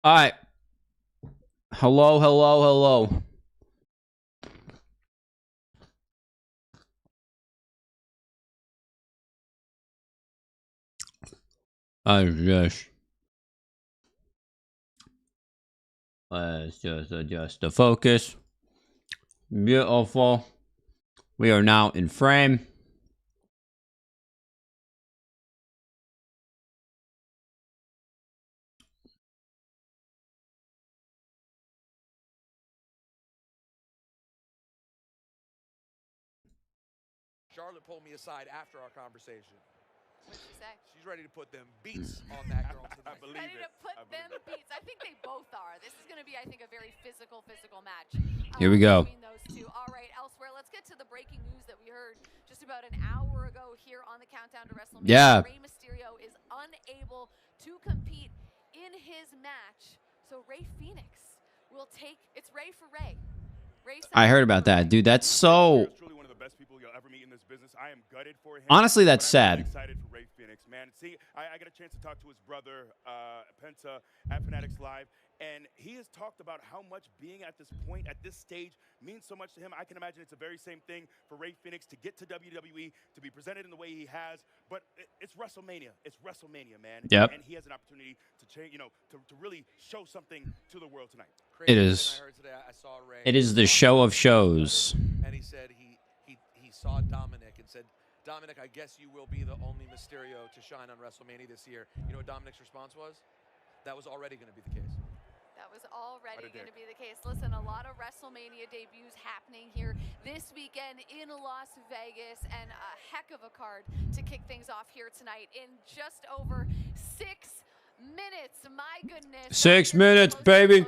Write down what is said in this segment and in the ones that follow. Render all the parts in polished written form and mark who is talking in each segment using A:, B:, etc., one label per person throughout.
A: All right. Hello, hello, hello. Yes. Let's just adjust the focus. Beautiful. We are now in frame.
B: Charlotte pulled me aside after our conversation.
C: What'd she say?
B: She's ready to put them beats on that girl tonight.
C: I believe ready to put them beats. I think they both are. This is going to be, I think, a very physical match.
A: Here we go.
C: Between those two. All right, elsewhere, let's get to the breaking news that we heard just about an hour ago here on the Countdown to WrestleMania.
A: Yeah.
C: Rey Mysterio is unable to compete in his match. So Rey Fenix will take, it's Rey for Rey.
A: I heard about that, dude. That's so.
D: Truly one of the best people you'll ever meet in this business. I am gutted for him.
A: Honestly, that's sad.
D: I'm excited for Rey Fenix, man. See, I got a chance to talk to his brother, Penta, at Fanatics Live, and he has talked about how much being at this point, at this stage, means so much to him. I can imagine it's the very same thing for Rey Fenix to get to WWE, to be presented in the way he has. But it's WrestleMania. It's WrestleMania, man.
A: Yep.
D: And he has an opportunity to change, to really show something to the world tonight.
A: It is. It is the show of shows.
B: And he said he saw Dominic and said, Dominic, I guess you will be the only Mysterio to shine on WrestleMania this year. You know what Dominic's response was? That was already going to be the case.
C: That was already going to be the case. Listen, a lot of WrestleMania debuts happening here this weekend in Las Vegas, and a heck of a card to kick things off here tonight in just over 6 minutes. My goodness.
A: 6 minutes, baby.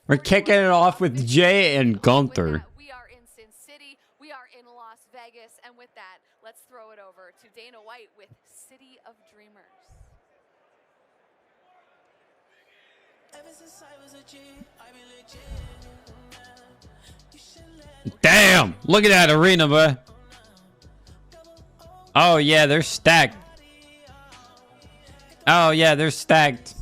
A: We're kicking it off with Jay and Gunther.
C: We are in Sin City. We are in Las Vegas. And with that, let's throw it over to Dana White with City of Dreamers.
A: Damn! Look at that arena, boy. Oh, yeah, they're stacked. Oh, yeah, they're stacked.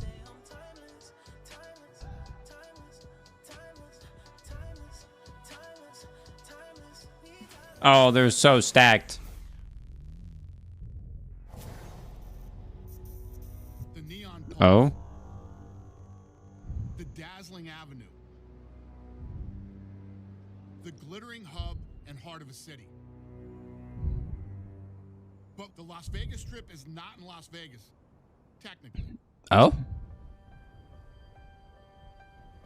A: Oh, they're so stacked.
E: The neon
A: Oh?
E: The dazzling avenue. The glittering hub and heart of a city. But the Las Vegas Strip is not in Las Vegas, technically.
A: Oh?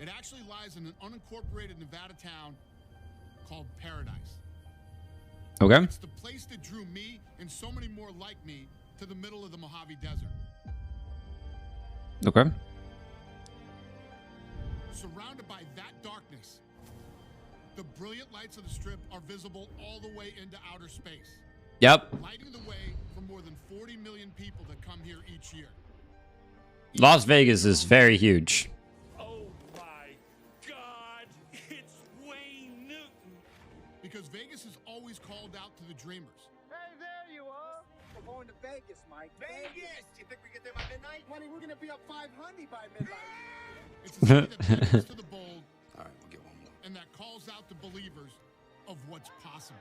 E: It actually lies in an unincorporated Nevada town called Paradise.
A: Okay.
E: It's the place that drew me and so many more like me to the middle of the Mojave Desert.
A: Okay.
E: Surrounded by that darkness, the brilliant lights of the Strip are visible all the way into outer space.
A: Yep.
E: Lighting the way for more than 40 million people that come here each year.
A: Las Vegas is very huge.
D: Oh my God, it's Wayne Newton.
E: Because Vegas is always called out to the dreamers.
F: Hey, there you are. We're going to Vegas, Mike. Vegas! You think we get there by midnight? Honey, we're going to be up 500 by midnight.
E: It's a city that caters to the bold.
F: All right, we'll get one more.
E: And that calls out to believers of what's possible.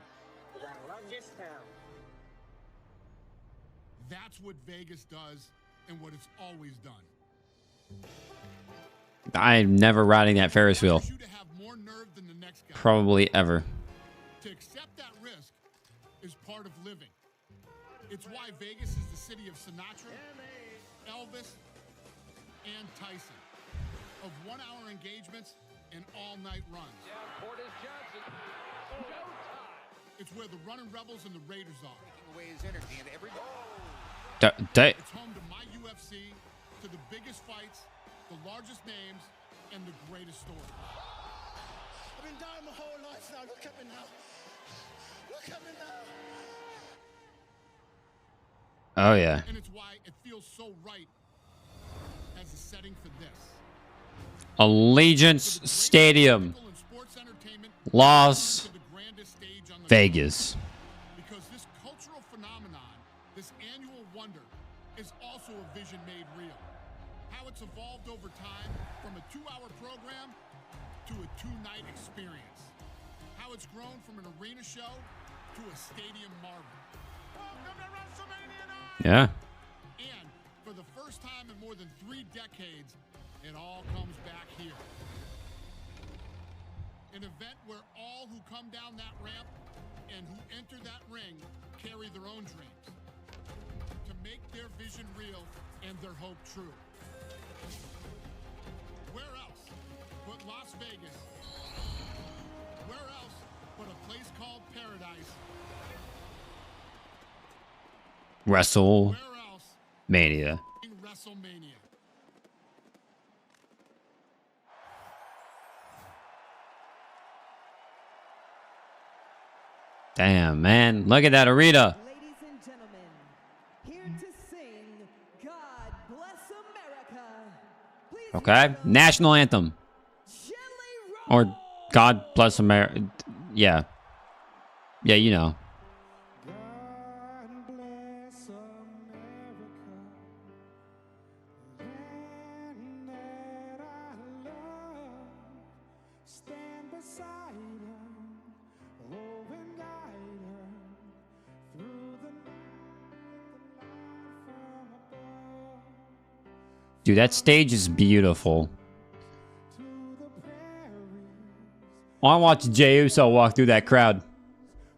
F: We're going to run this town.
E: That's what Vegas does and what it's always done.
A: I'm never riding that Ferris wheel.
E: You to have more nerve than the next guy.
A: Probably ever.
E: To accept that risk is part of living. It's why Vegas is the city of Sinatra, Elvis, and Tyson. Of 1-hour engagements and all-night runs. It's where the running Rebels and the Raiders are.
F: Away his energy and every
E: It's home to my UFC, to the biggest fights, the largest names, and the greatest stories.
F: I've been dying my whole life now. Look at me now. Look at me now.
A: Oh, yeah.
E: And it's why it feels so right as a setting for this.
A: Allegiance Stadium, Las Vegas.
E: Because this cultural phenomenon, this annual wonder, is also a vision made real. How it's evolved over time from a 2-hour program to a 2-night experience. How it's grown from an arena show to a stadium marvel. Welcome to WrestleMania 9!
A: Yeah.
E: And for the first time in more than 3 decades, it all comes back here. An event where all who come down that ramp and who enter that ring carry their own dreams to make their vision real and their hope true. Where else but Las Vegas? Where else but a place called Paradise?
A: WrestleMania.
E: Where else in WrestleMania?
A: Damn, man. Look at that arena.
G: Ladies and gentlemen, here to sing God Bless America. Please
A: Okay.
G: welcome
A: National anthem.
G: Jelly
A: Or
G: Roll.
A: God bless America. Yeah. Yeah, you know.
F: God bless America, land that I love. Stand beside her, oh, and guide her through the night, the light from above.
A: Dude, that stage is beautiful.
F: To the prairies,
A: I want to watch Jey Uso walk through that crowd.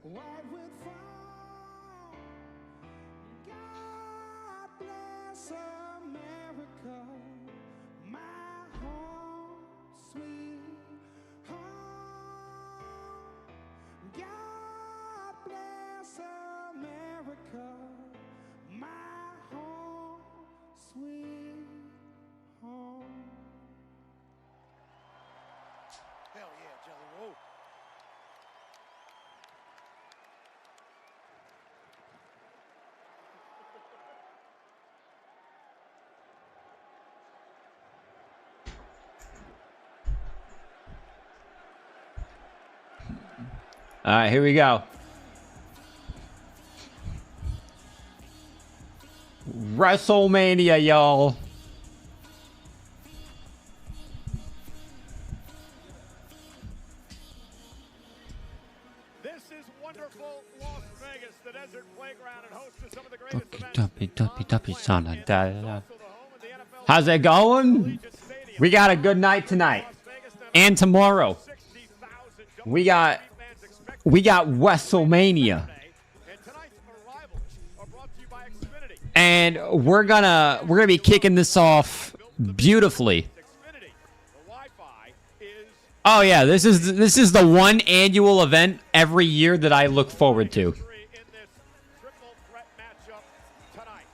F: white with foam. God bless America, my home, sweet home. God bless America, my home, sweet home.
B: Hell yeah, Jelly Roll.
A: All right, here we go. WrestleMania, y'all.
D: This is wonderful Las Vegas, the desert playground, and host to some of the greatest events on the planet. Also the home of the NFL
A: How's it going?
D: Collegiate Stadium.
A: We got a good night tonight
D: Las Vegas, now
A: and tomorrow.
D: 60,000
A: We got WrestleMania,
D: and tonight's arrivals are brought to you by Xfinity.
A: and we're gonna be kicking this off beautifully.
D: Xfinity, the Wi-Fi is
A: Oh yeah, this is the one annual event every year that I look forward to.
D: in this triple threat matchup tonight.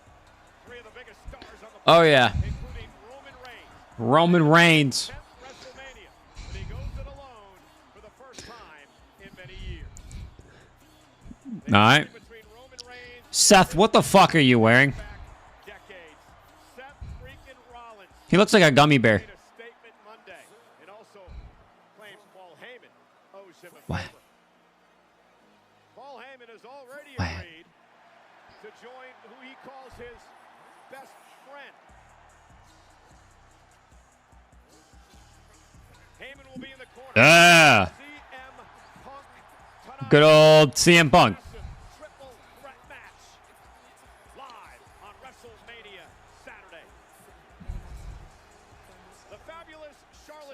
D: 3 of the biggest stars on the
A: Oh
D: planet,
A: yeah,
D: including Roman Reigns.
A: Roman Reigns.
D: 10th WrestleMania, but he goes it alone for the first time in many years.
A: All right,
D: Between Roman Reigns
A: Seth, what the fuck are you wearing?
D: back decades, Seth freaking Rollins
A: He looks like a gummy bear.
D: made a statement Monday, and also claims Paul Heyman owes him a
A: What?
D: favor. Paul Heyman has already
A: What?
D: agreed to join who he calls his best friend. Heyman will be in the corner.
A: Ah,
D: CM Punk tonight.
A: good old CM Punk.
D: Triple threat match live on WrestleMania Saturday. The fabulous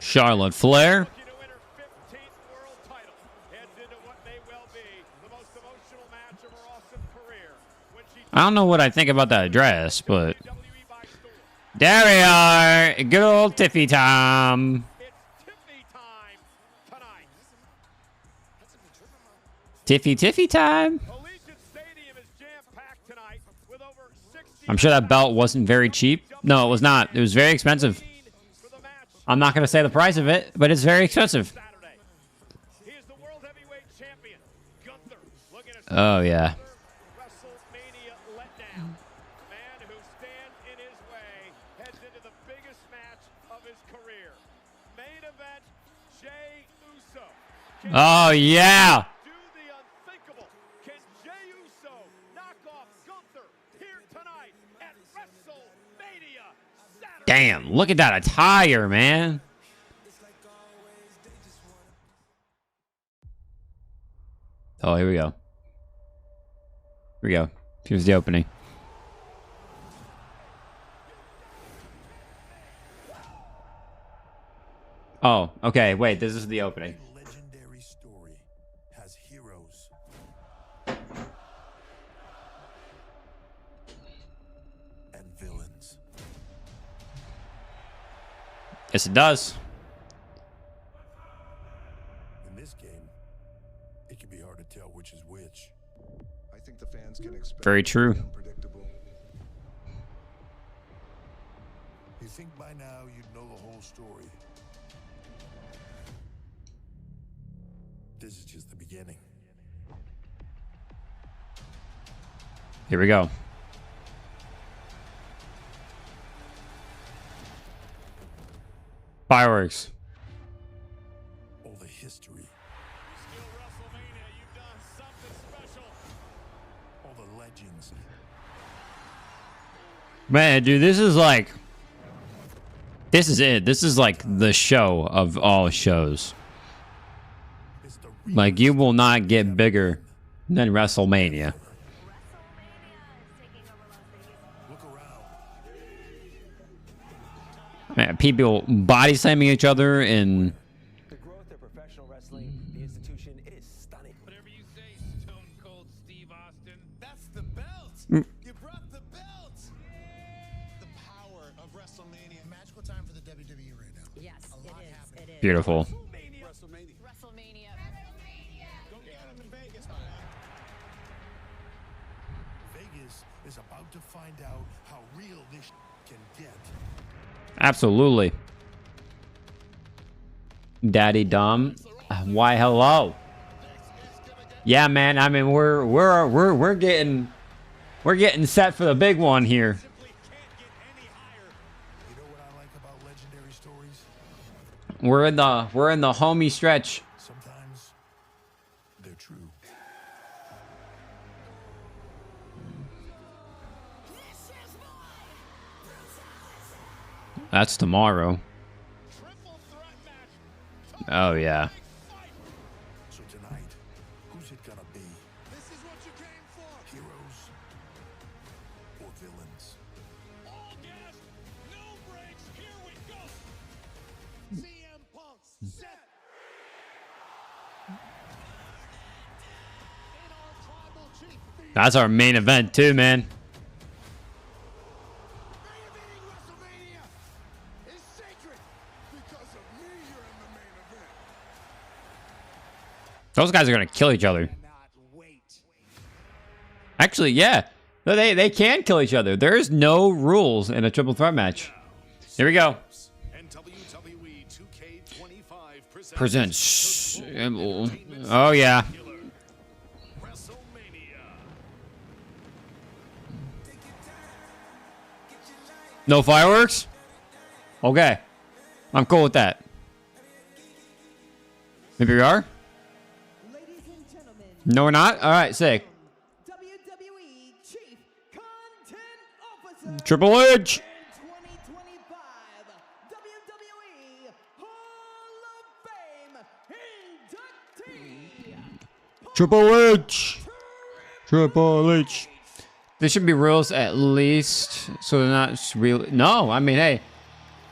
A: Charlotte Flair.
D: looking to win her 15th world title heads into what may well be the most emotional match of her awesome career when she
A: I don't know what I think about that dress, but
D: WWE by storm.
A: there we are. Good old Tiffy time.
D: It's Tiffany time tonight.
A: Tiffy time.
D: Allegiant Stadium is jam-packed tonight with over 60
A: I'm sure that belt wasn't very cheap. No, it was not. It was very expensive.
D: for the match
A: I'm not going to say the price of it, but it's very expensive.
D: Saturday. He is the world heavyweight champion, Gunther, looking at
A: Oh, yeah.
D: WrestleMania letdown. Man who stands in his way heads into the biggest match of his career. Main event, Jey Uso. Can
A: Oh, yeah.
D: do the unthinkable. Can Jey Uso knock off Gunther here tonight at WrestleMania Saturday?
A: Damn, look at that attire, man. Oh, here we go. Here we go. Here's the opening. Oh, okay. Wait, this is the opening.
H: Legendary story has heroes and villains.
A: Yes, it does.
H: In this game, it can be hard to tell which is which.
I: I think the fans can expect
A: Very true.
I: unpredictable.
H: You think by now you'd know the whole story. This is just the beginning.
A: Here we go. Fireworks.
H: All the history.
D: Still WrestleMania, you've done something special.
H: All the legends.
A: Man, dude, this is like... This is it. This is like the show of all shows.
H: It's the
A: Like, you will not get bigger than WrestleMania.
H: look around.
A: Man, people body slamming each other and...
J: The growth of professional wrestling, the institution is stunning.
D: Whatever you say, Stone Cold Steve Austin.
F: That's the belt. You brought the belt. The power of WrestleMania. Magical time for the WWE right now.
G: Yes,
F: A lot happening.
G: it is.
A: Beautiful.
F: WrestleMania.
C: WrestleMania.
F: Go get him in Vegas, man.
H: Vegas is about to find out how real this can get.
A: Absolutely. Daddy Dom. Why hello. Yeah, man. I mean, we're getting set for the big one here.
D: Simply can't get any higher.
H: You know what I like about legendary stories?
A: We're in the homie stretch.
H: Sometimes they're true.
A: That's tomorrow.
D: Triple threat match.
A: Oh yeah.
H: So tonight, who's it gonna be?
F: This is what you came for.
H: Heroes or villains?
D: All gas, no brakes. Here we go.
F: CM Punk's set. In our tribal chief.
A: That's our main event too, man.
F: Main eventing WrestleMania is sacred. Because of me, you're in the main event.
A: Those guys are gonna kill each other.
F: Not wait.
A: Actually, yeah. No, they can kill each other. There's no rules in a triple threat match. Here we go.
K: And WWE 2K25
A: Presents. Oh yeah.
K: WrestleMania.
A: No fireworks? Okay. I'm cool with that. Maybe we are?
G: Ladies and gentlemen,
A: No, we're not? Alright, sick.
G: WWE Chief Content Officer
A: Triple H!
G: and 2025 WWE Hall of Fame inductee.
A: Triple H! Triple H. There should be rules at least, so they're not real. No, I mean, hey.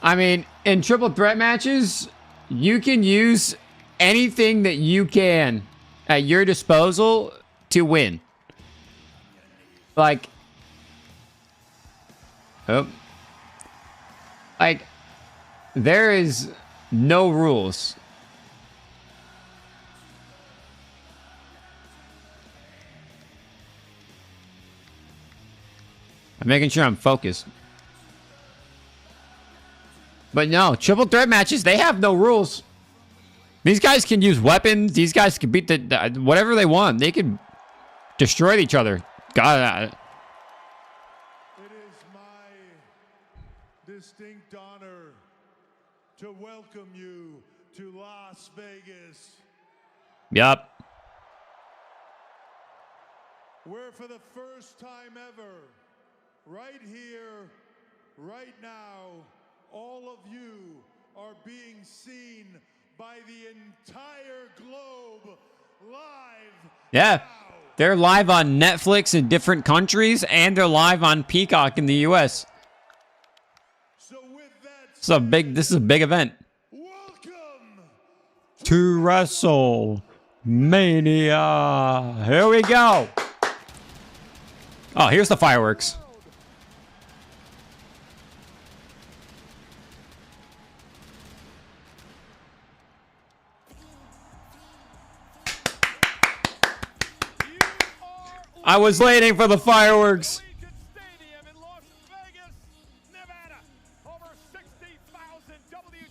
A: I mean, in triple threat matches, you can use anything that you can at your disposal to win. Like, oh, like, there is no rules. I'm making sure I'm focused. But no, triple threat matches, they have no rules. These guys can use weapons. These guys can beat the whatever they want. They can destroy each other. God.
E: It is my distinct honor to welcome you to Las Vegas,
A: Yup.
E: where for the first time ever, right here, right now, all of you are being seen by the entire globe live.
A: Yeah. They're live on Netflix in different countries, and they're live on Peacock in the US.
E: So with that,
A: This is a big event.
E: welcome
A: To WrestleMania. Here we go. Oh, here's the fireworks. I was waiting for the fireworks.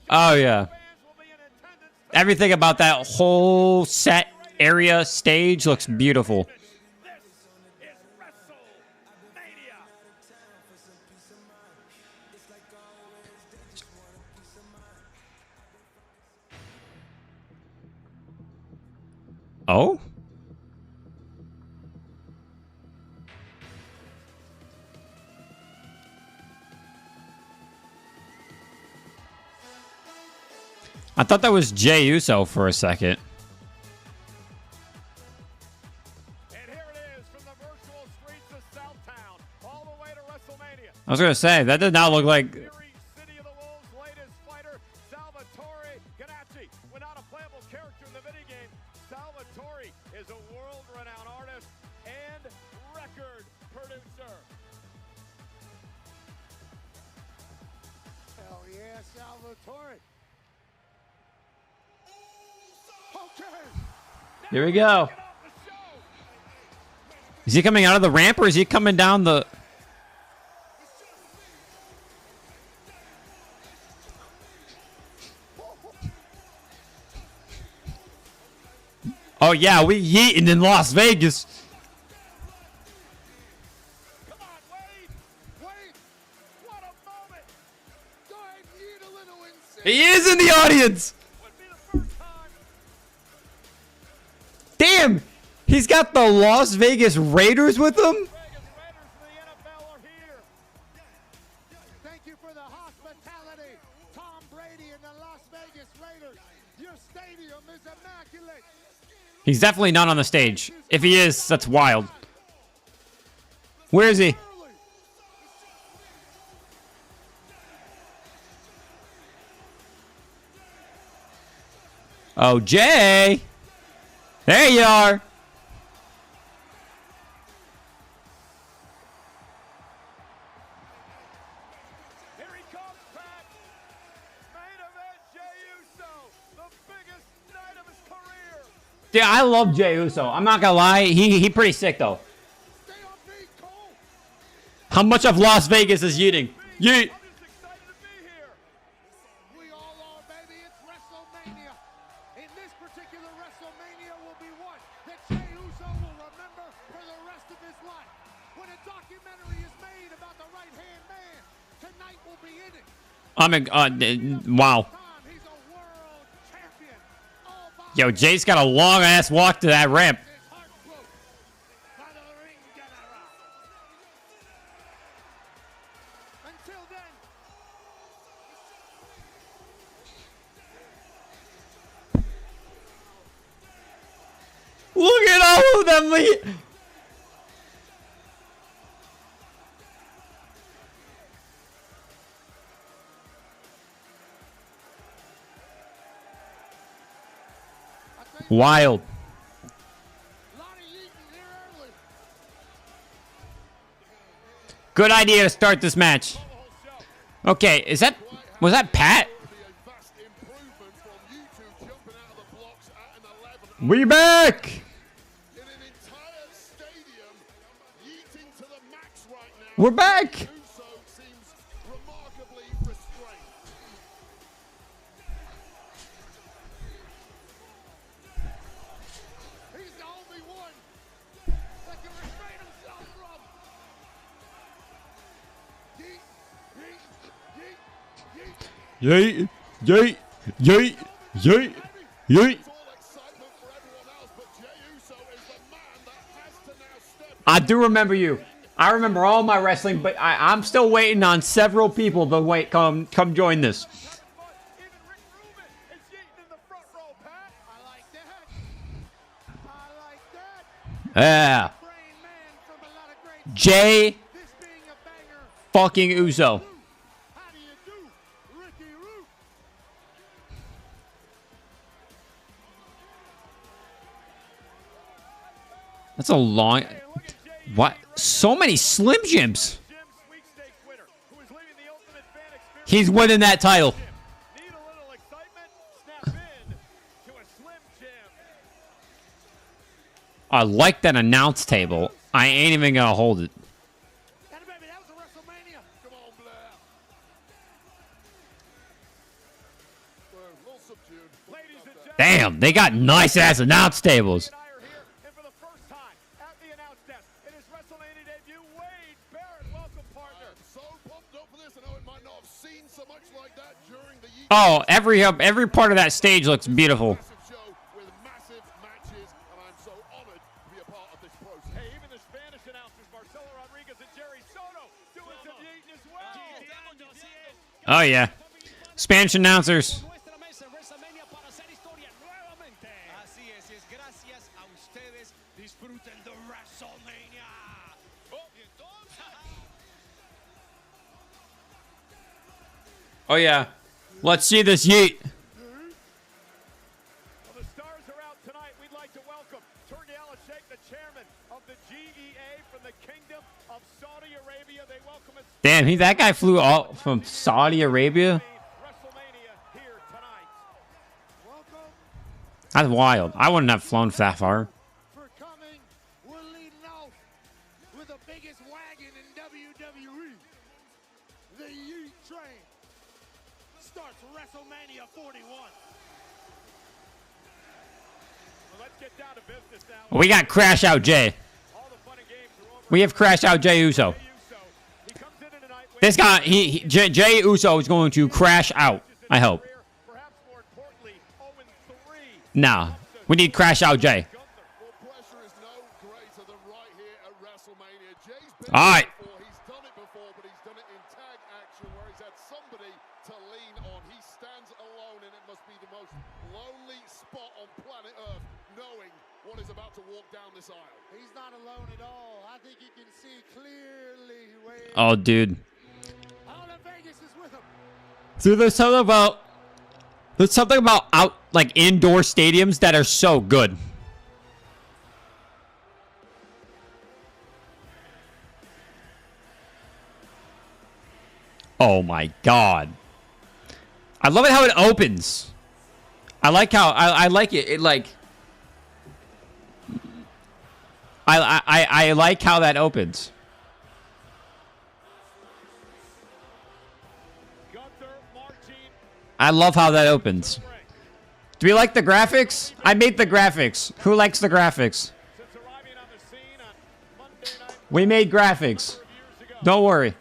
A: Oh, yeah. Everything about that whole set area stage looks beautiful. Oh? I thought that was Jey Uso for a second.
L: And here it is from the virtual streets of Southtown, all the way to WrestleMania.
A: I was gonna say that did not look like.
L: City of the Wolves' latest fighter, Salvatore Ganacci. When not a playable character in the video game, Salvatore is a world-renowned artist and record producer.
F: Hell yeah, Salvatore.
A: Here we go. Is he coming out of the ramp or is he coming down the? Oh yeah, we yeeting in Las Vegas.
L: Come on, Wade! Wade! What a moment! Go ahead and yeet a little insane.
A: He is in the audience.
L: Would be the first time.
A: Damn, he's got the Las Vegas Raiders with him.
L: Vegas Raiders for the NFL are here.
F: Thank you for the hospitality, Tom Brady and the Las Vegas Raiders. Your stadium is immaculate.
A: He's definitely not on the stage. If he is, that's wild. Where is he? Oh, Jay. There you are.
L: Here he comes, Pat. Main event, Jey Uso, the biggest night of his career.
A: Yeah, I love Jey Uso. I'm not gonna lie. He pretty sick though.
F: Stay on beat, Cole.
A: How much of Las Vegas is yeeting? Yeet.
L: I'm just excited to be here.
F: We all are, baby. It's WrestleMania. And this particular WrestleMania will be one that Jey Uso will remember for the rest of his life. When a documentary is made about the right-hand man, tonight will be in it.
A: Wow.
F: He's a world champion. All by
A: Yo, Jay's got a long ass walk to that ramp.
F: his heart broke by the ring general. Until then,
A: Look at all of them. Wild.
F: Lonnie Eaton here early.
A: Good idea to start this match. Okay, was that Pat? We back. We're back.
F: He's the only one that can restrain himself from. Yeet, yeet, yeet.
A: Yeet, yeet, yeet, yeet. I do remember you. I remember all my wrestling, but I'm still waiting on several people to come join this. Yeah. Jay fucking Uso. That's a long... What? So many Slim Jims. He's winning that title. I like that announce table. I ain't even gonna hold it. Damn, they got nice ass announce tables. Oh, every part of that stage looks beautiful. Oh yeah, Spanish announcers. Oh yeah, let's see this yeet.
L: Well, the stars are out tonight. We'd like to welcome Turki Al-Sheikh, the chairman of the GEA from the Kingdom of Saudi Arabia. They welcome us.
A: Damn, that guy flew all from Saudi Arabia. That's wild. I wouldn't have flown that far.
F: For coming, we're leading off with the biggest wagon in WWE. The Yeet Train starts WrestleMania 41.
L: Well, let's get down to business now.
A: We got Crash Out Jay. We have Crash Out Jay Uso. This guy, Jay Uso is going to crash out. I hope. No, we need Crash Out Jay. All right.
M: He's done it before, but he's done it in tag action where he's had somebody to lean on. He stands alone, and it must be the most lonely spot on planet Earth, knowing what is about to walk down this aisle.
F: He's not alone at all. I think he can see clearly where.
A: Oh, dude.
F: All of Vegas is with him.
A: Dude, there's something about out like indoor stadiums that are so good. Oh my god. I love it how it opens. I like how I like it. It like I like how that opens. I love how that opens. Do we like the graphics? I made the graphics. Who likes the graphics? We made graphics. Don't worry.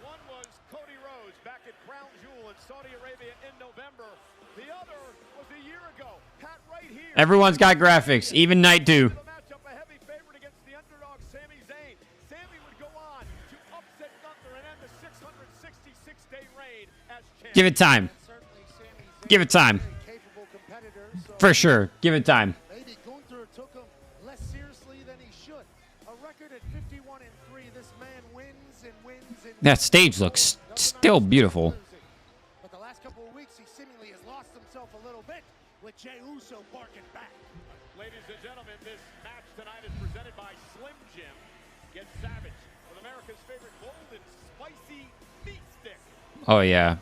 A: Everyone's got graphics, even Night 2. Give it time. Give it time. For sure. Give it time.
F: Maybe Gunther took him less seriously than he should. A record at 51-3. This man wins and wins and
A: That stage looks still beautiful.
F: But the last couple of weeks, he seemingly has lost himself a little bit with Jey Uso barking back.
L: Ladies and gentlemen, this match tonight is presented by Slim Jim. Get savage with America's favorite golden spicy meat stick.
A: Oh, yeah.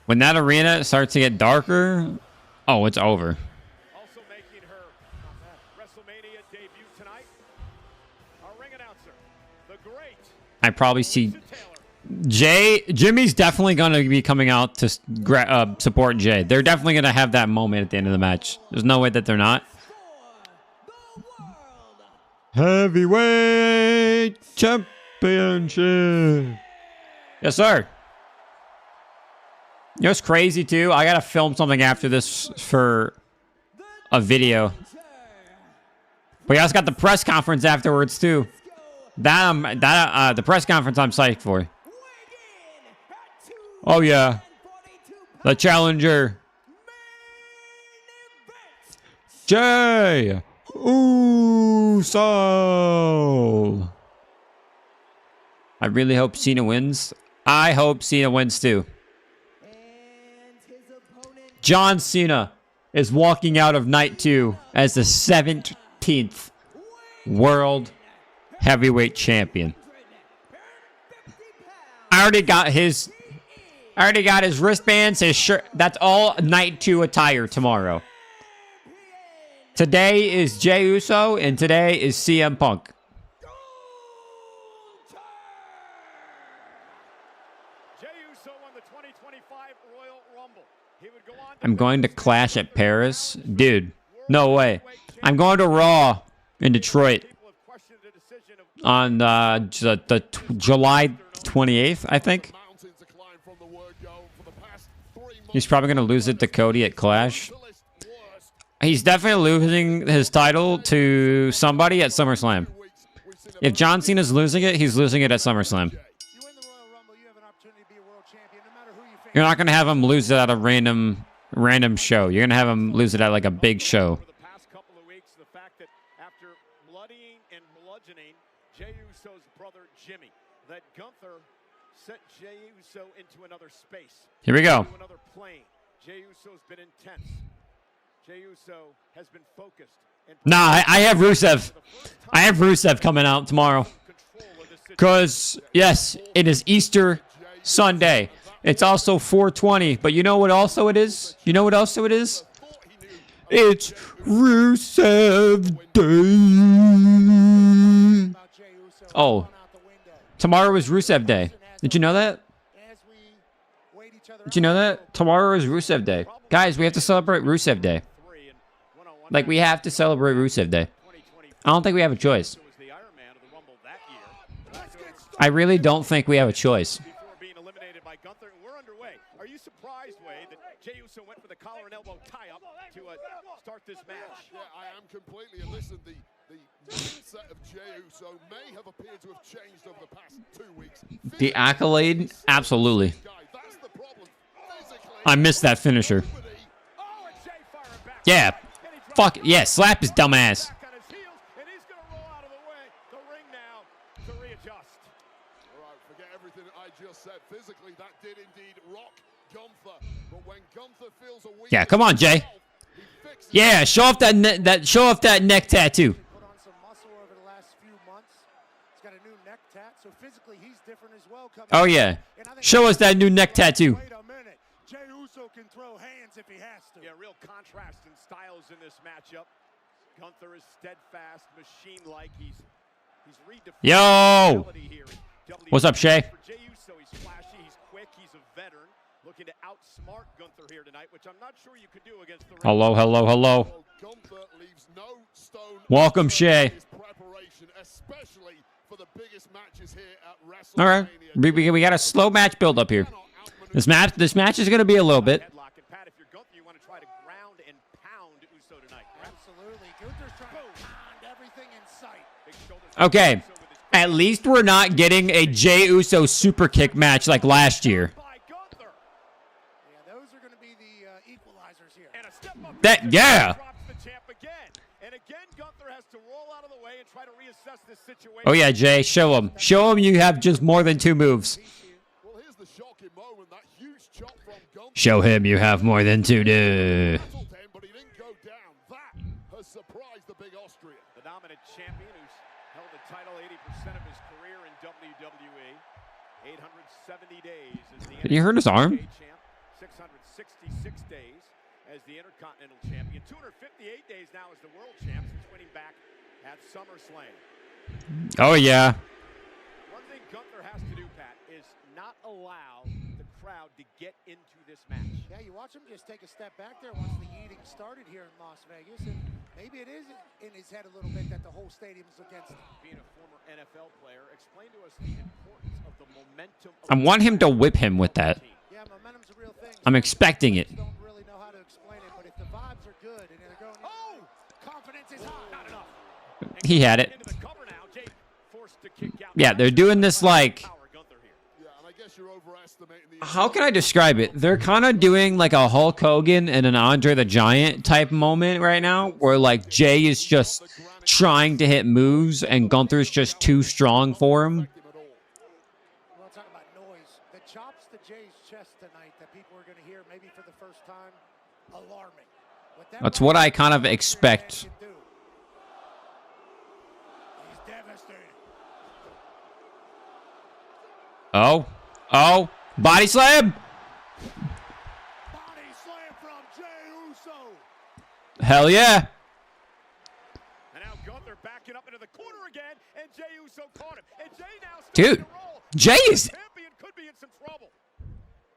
A: When that arena starts to get darker, oh, it's over.
L: Also making her WrestleMania debut tonight, our ring announcer, the great.
A: I probably see Jimmy's definitely going to be coming out to support Jay. They're definitely going to have that moment at the end of the match. There's no way that they're not. Heavyweight Championship. Yes, sir. You know what's crazy, too? I got to film something after this for a video. But we also got the press conference afterwards, too. The press conference I'm psyched for. Oh yeah, the challenger, Jey Uso. I really hope Cena wins. I hope Cena wins too. John Cena is walking out of night 2 as the 17th World Heavyweight Champion. I already got his wristbands, his shirt. That's all night 2 attire tomorrow. Today is Jey Uso and today is CM Punk. I'm going to Clash at Paris. Dude, no way. I'm going to Raw in Detroit on the July 28th, I think. He's probably going to lose it to Cody at Clash. He's definitely losing his title to somebody at SummerSlam. If John Cena's losing it, he's losing it at SummerSlam. You're not going to have him lose it at a random show. You're going to have him lose it at like a big show.
L: For the past couple of weeks, the fact that after bloodying and bludgeoning Jey Uso's brother Jimmy, that Gunther sent Jey Uso into another space.
A: Here we go.
L: Into another plane. Jey Uso's been intense. Jey Uso has been focused.
A: Nah, I have Rusev. I have Rusev coming out tomorrow. Because, yes, it is Easter Sunday. It's also 420, but you know what also it is? You know what also it is? It's Rusev Day. Oh, tomorrow is Rusev Day. Did you know that? Did you know that? Tomorrow is Rusev Day. Guys, we have to celebrate Rusev Day. Like, we have to celebrate Rusev Day. I don't think we have a choice. I really don't think we have a choice.
L: Are you surprised, Wade, that Jey Uso went for the collar and elbow tie-up to start this match?
M: Yeah, I am completely. And listen, the mindset of Jey Uso may have appeared to have changed over the past 2 weeks.
A: The accolade? Absolutely. I missed that finisher. Yeah. Fuck it. Yeah, slap his dumb ass.
M: Physically, that did indeed rock Gunther. But when Gunther feels a weak,
A: yeah, come on, Jay. Yeah, show off that neck tattoo.
F: Put on some muscle over the last few months. He's got a new neck tat, so physically he's different as well.
A: Oh yeah, show us that new neck tattoo.
F: Wait a minute, Jey Uso can throw hands if he has to.
L: Yeah, real contrast in styles in this matchup. Gunther is steadfast, machine-like. He's redefined.
A: Yo, what's up, Shay?
L: He's flashy, he's quick, he's a veteran, looking to outsmart Gunther here tonight, which I'm not sure you could do against the
A: Hello.
M: Gunther leaves no stone.
A: Welcome, Shay.
M: Especially for the biggest matches here at WrestleMania.
A: All right, we got a slow match build up here. This match is going to be a little bit.
L: Pat, if you're Gunther, you want to try to ground and pound Uso tonight.
F: Absolutely. Gunther's trying to pound everything in sight.
A: Okay. At least we're not getting a Jey Uso super kick match like last year.
F: Yeah, those are going to be the equalizers here.
L: And a step up
A: yeah.
L: Drops the champ again. And again, Gunther has to roll out of the way and try to reassess this situation.
A: Oh yeah, Jay, show him. Show him you have just more than 2 moves.
M: Well, here's the shocking moment, that huge chop from Gunther.
A: Show him you have more than 2.
M: But he didn't go down. That has surprised the big Austrian.
L: The dominant champion who's held the title 80% of his career in WWE. 870 days as the
A: you heard his arm?
L: champ. 666 days as the Intercontinental Champion. 258 days now as the World Champ since winning back at SummerSlam.
A: Oh yeah.
L: One thing Gunther has to do, Pat, is not allow the crowd to get into this match.
F: Yeah, you watch him just take a step back there once the eating started here in Las Vegas, and maybe it is in his head a little bit that the whole stadium's against him.
L: Being a former NFL player, explain to us the importance of the momentum.
A: I want him to whip him with that.
F: Yeah, momentum's a real thing.
A: I'm expecting it.
F: Don't really know how to explain it, but if the vibes are good and they're going, confidence is high.
L: Not enough.
A: He had it.
L: Into the cover now. Jey
A: Yeah, they're doing this like... How can I describe it? They're kind of doing like a Hulk Hogan and an Andre the Giant type moment right now, where like Jay is just trying to hit moves and Gunther's just too strong for him.
F: Well, talk about noise. The chops to Jay's chest tonight that people are going to hear maybe for the first time, alarming.
A: That's what I kind of expect.
F: He's devastated.
A: Oh. Oh. Body slam.
F: Body slam from Jey Uso.
A: Hell yeah.
L: And now Gunther backing up into the corner again, and Jey Uso caught him. And Jey now
A: Dude, Jay is...
L: champion could be in some trouble.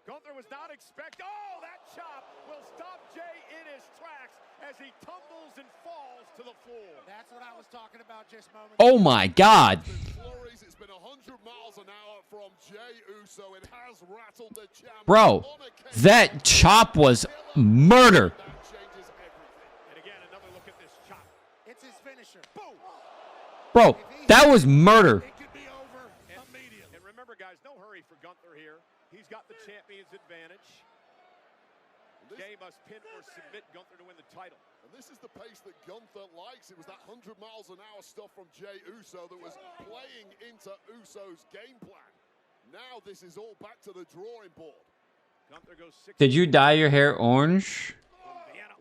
L: Gunther was not expecting. Oh, that chop will stop Jey in his tracks as he tumbles and falls to the floor.
F: That's what I was talking about just moments
A: Oh my God.
M: It's been 100 miles an hour from Jey Uso. It has rattled the champ.
A: Bro, that chop was murder.
L: That changes everything. And again, another look at this chop.
F: It's his finisher. Boom.
A: Bro, that was murder.
F: It could be over immediately.
L: And remember, guys, no hurry for Gunther here. He's got the champion's advantage. Jey must pin or submit Gunther to win the title.
M: And this is the pace that Gunther likes. It was that 100 miles an hour stuff from Jey Uso that was playing into Uso's game plan. Now this is all back to the drawing board.
L: Gunther goes 6.
A: Did you dye your hair orange?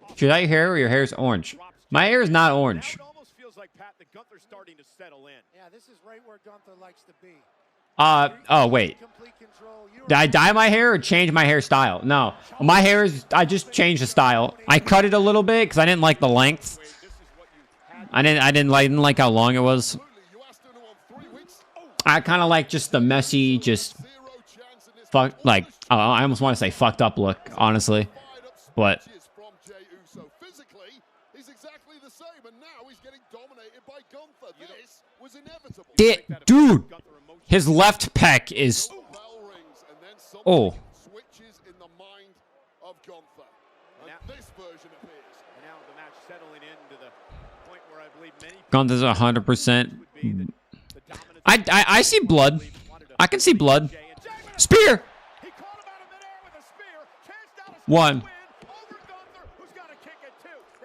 A: Did you dye your hair or your hair is orange? My hair is not orange.
L: Now it almost feels like, Pat, that Gunther's starting to settle in.
F: Yeah, this is right where Gunther likes to be.
A: Oh, wait. Did I dye my hair or change my hairstyle? No. My hair is... I just changed the style. I cut it a little bit because I didn't like the length. I didn't like how long it was. I kind of like just the messy, just... I almost want to say fucked up look, honestly. But... Dude! His left pec is... Oh. Gunther's 100%. I see blood. I can see blood. Spear! One.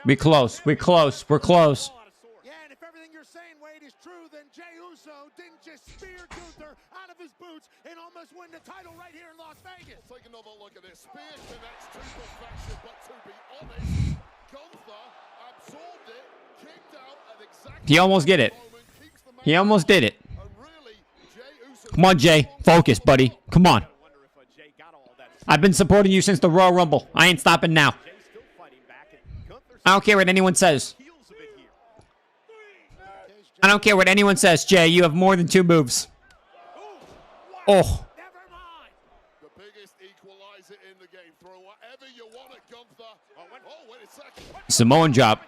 A: We close. We close. We're close.
F: Yeah, and if everything you're saying, Wade, is true, then Jey Uso didn't just spear Gunther out of his boots and almost win the title right here in Las Vegas.
M: Take another look at this. Spear connects to perfection, but to be honest, Gunther absorbed it, kicked out at exactly
A: He almost did it. He almost did it. Come on, Jay. Focus, buddy. Come on. I've been supporting you since the Royal Rumble. I ain't stopping now. I don't care what anyone says. I don't care what anyone says, Jay. You have more than 2 moves. Oh.
M: The biggest equalizer in the game. Throw whatever you want at Gunther. Oh, wait a second.
A: Samoan drop.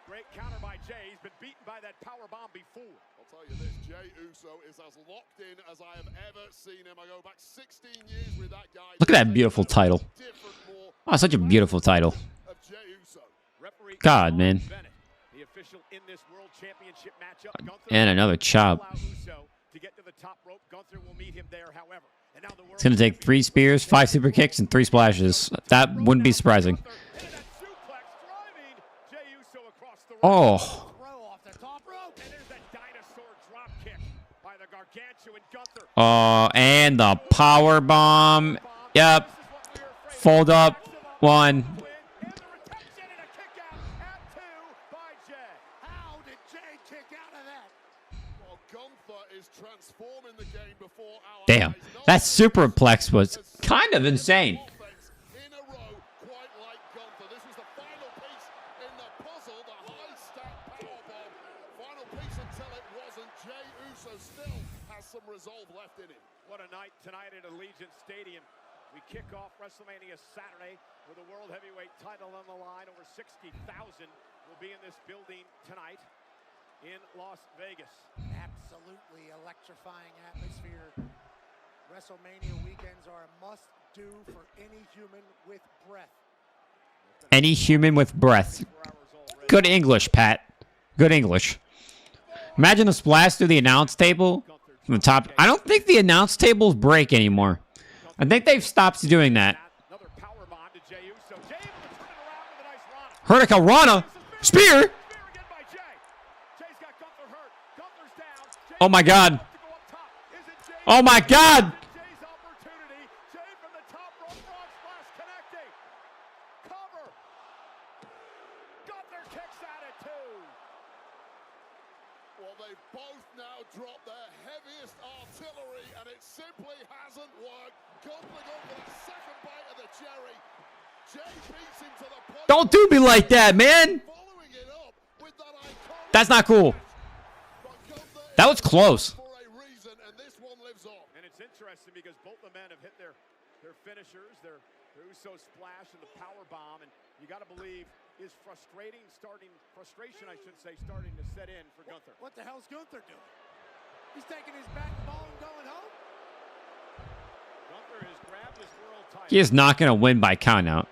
L: Great counter by Jey. He's been beaten by that power bomb before.
M: I'll tell you this, Jey Uso is as locked in as I have ever seen him. I go back 16 years with that guy.
A: Look at that beautiful title. Oh, such a beautiful title. God, man. And another chop. It's going to take 3 spears, 5 super kicks, and 3 splashes. That wouldn't be surprising. Oh. And the power bomb. Yep. Fold up. 1. Damn. That superplex was kind of insane.
L: What a night tonight at Allegiant Stadium. We kick off WrestleMania Saturday with a World Heavyweight title on the line. Over 60,000 will be in this building tonight in Las Vegas.
F: Absolutely electrifying atmosphere. WrestleMania weekends are a must-do for any human with breath.
A: Any human with breath. Good English, Pat. Good English. Imagine a splash through the announce table from the top. I don't think the announce tables break anymore. I think they've stopped doing that. Hurricane Rana. Spear. Oh my God. Oh my God.
M: Well, they've both now dropped their heaviest artillery, and it simply hasn't worked. Gunther going for the second bite of the cherry. Jay beats him to the punch.
A: Don't do me like that, man.
M: Following it up with that iconic.
A: That's not cool. That was close.
M: For a reason, and this one lives on.
L: And it's interesting because both the men have hit their finishers, their Uso splash and the power bomb, and you got to believe is frustration, I should say, starting to set in for Gunther.
F: What the hell's Gunther doing? He's taking his bat and ball and going home?
L: Gunther has grabbed his world title.
A: He is not going to win by countout.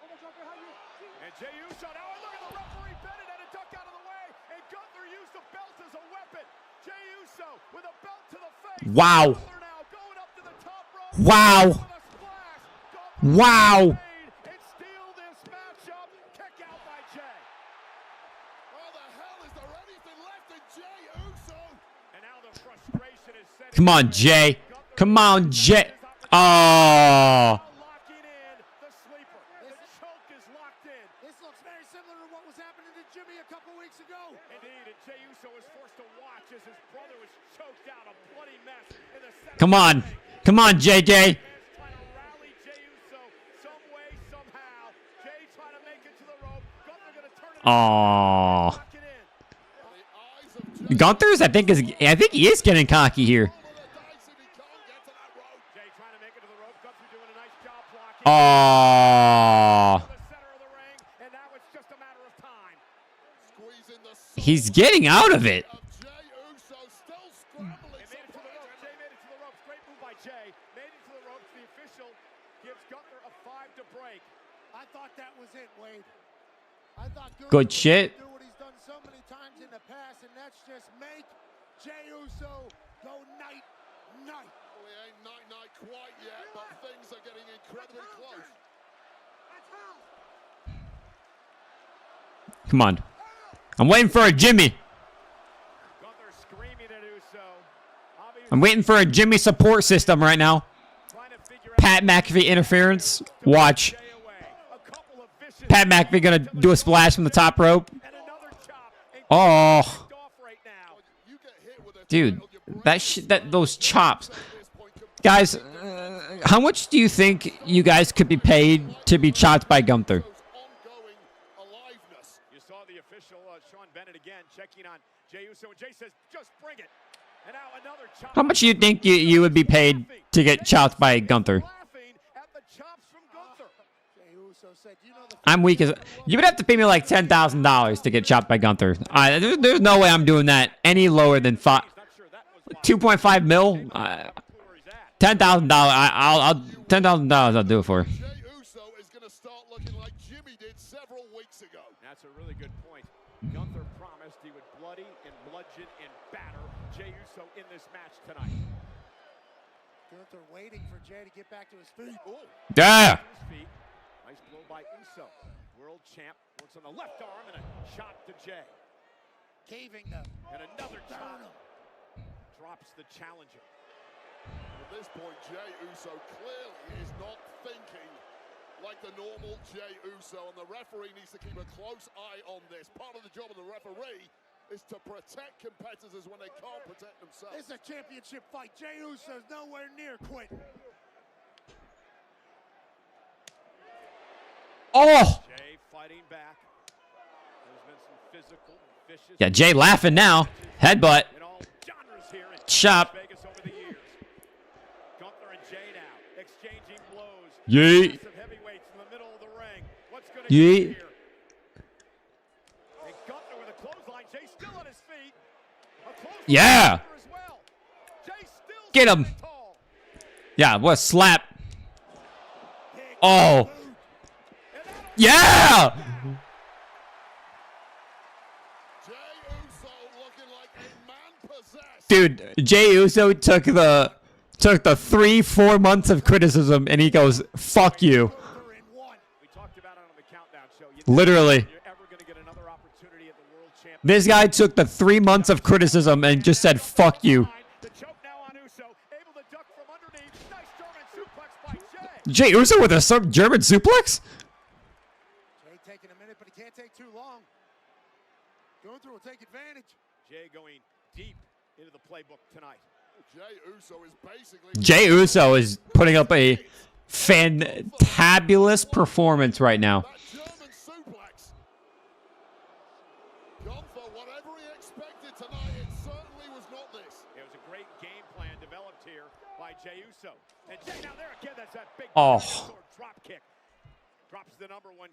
L: And Jey Uso now, look at the referee Bennett and a duck out of the way, and Gunther used the belt as a weapon. Jey Uso with a belt to the face.
A: Wow. Wow. Wow.
L: And steal this matchup. Kick out by Jey.
M: How the hell is there anything left in Jey Uso?
L: And now the frustration is set.
A: Come on, Jay. Come on, Jay. Oh.
L: Locking in the sleeper. The choke is locked in.
F: This looks very similar to what was happening to Jimmy a couple weeks ago.
L: Indeed, and Jey Uso was forced to watch as his brother was choked out, a bloody mess in the center.
A: Come on. Come on, JJ.
L: Trying to rally Jey Uso some way, somehow. Jey trying to make it to the rope. Gunther going to turn it
A: Oh.
L: lock it in.
A: Gunther's, I think he is getting cocky here.
L: Jey trying to make it to the rope. Gunther doing a nice job blocking.
A: Oh.
L: The center of the ring, and now it's just a matter of time.
M: Squeezing the
A: He's getting out of it.
M: of Jey Uso, still scrambling.
L: They made it to the ropes. Jey made it to the ropes. Great move by Jey. Made it to the ropes. The official gives Gunther a 5 to break.
F: I thought that was it, Wade. I thought
A: Good shit.
F: do what he's done so many times in the past, and that's just make Jey Uso go night.
M: Well, he ain't night quite yet, but things are getting incredibly close.
A: Come on. I'm waiting for a Jimmy.
L: Gunther screaming at Uso.
A: I'm waiting for a Jimmy support system right now.
L: Trying to figure out
A: Pat McAfee interference. Watch.
L: Jey away. A couple of vicious
A: Pat McAfee gonna do a splash from the top rope.
L: and another chop. And
A: Oh,
L: off right now.
M: You get hit with a
A: dude, those chops, guys. How much do you think you guys could be paid to be chopped by Gunther?
M: ongoing aliveness.
L: You saw the official, Sean Bennett, again checking on Jey Uso, and Jey says, just bring it. And now another chop.
A: How much do you think you would be paid to get chopped by Gunther?
L: Laughing at the chops from Gunther.
F: Jey Uso said, you know the
A: I'm weak as. You would have to pay me like $10,000 to get chopped by Gunther. There's no way I'm doing that any lower than 2.5 mil. $10,000. I'll $10,000. I'll do it for.
M: Jey Uso is going to start looking like Jimmy did several weeks ago.
L: That's a really good point. Gunther promised he would bloody and bludgeon and batter Jey Uso in this match tonight.
F: Gunther waiting for Jey to get back to his feet.
A: Yeah.
L: His feet. Nice blow by Uso. World champ works on the left arm and a shot to Jey.
F: Caving them.
L: And another chop. Drops the challenger.
M: At this point, Jey Uso clearly is not thinking like the normal Jey Uso, and the referee needs to keep a close eye on this. Part of the job of the referee is to protect competitors when they can't protect themselves.
F: It's a championship fight. Jey Uso's nowhere near quitting.
A: Oh.
L: Jey fighting back. There's been some physical, vicious.
A: Yeah, Jay laughing now. Headbutt.
L: In all genres here in
A: Chop.
L: Vegas over the years. Gunther and Jey now exchanging blows.
A: Yeet.
L: Massive heavyweights in the middle of the ring. What's going to
A: Yeet.
L: here? And Gunther with a clothesline. Jey still on his feet. A clothesline
A: Yeah.
L: as well. Jey still
A: Get him.
L: standing tall.
A: Yeah, what a slap. Oh.
L: And
A: Yeah! Dude, Jey Uso took the 3-4 months of criticism and he goes, fuck you. Literally. This guy took the 3 months of criticism and just said, fuck you. Jey Uso with a German suplex?
F: Jey taking a minute, but he can't take too long. Gunther will take advantage.
L: Jey going deep into the playbook tonight.
A: Jey Uso is putting up a fantabulous performance right now.
L: Jey Uso. And Jey now there again, that's that big drop kick. Drops the #1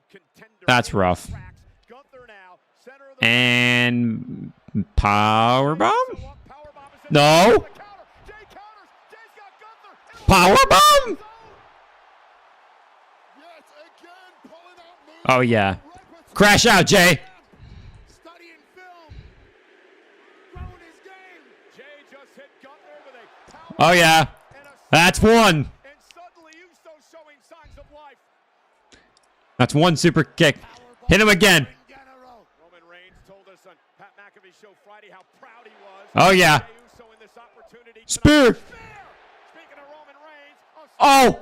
L: contender.
A: That's rough.
L: Gunther now, center of the
A: And powerbomb? No. Powerbomb? Oh yeah. Crash out, Jey. Oh yeah. That's one. That's one super kick. Hit him again. Oh yeah. Spear. Oh.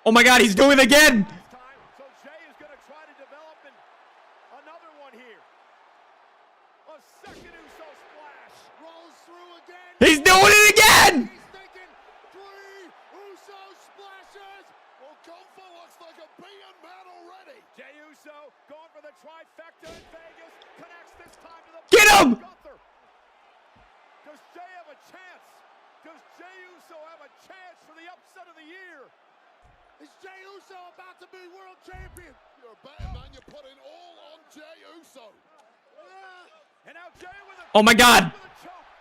A: Oh my God, he's doing it again.
L: So Jey is going to try to develop another one here. A second Uso splash.
F: Rolls through again.
A: He's doing it again.
F: He's thinking 3 Uso splashes.
M: Well, Gunther looks like a beaten man already.
L: Jey Uso going for the trifecta in Vegas. Connects this time to the
A: Get him.
L: Gunther. Does Jey have a chance? Does Jey Uso have a chance for the upset of the year?
F: Is Jey Uso about to be world champion?
M: You're a better man. You're putting all on Jey Uso.
L: And now Jey with a
A: Oh my God.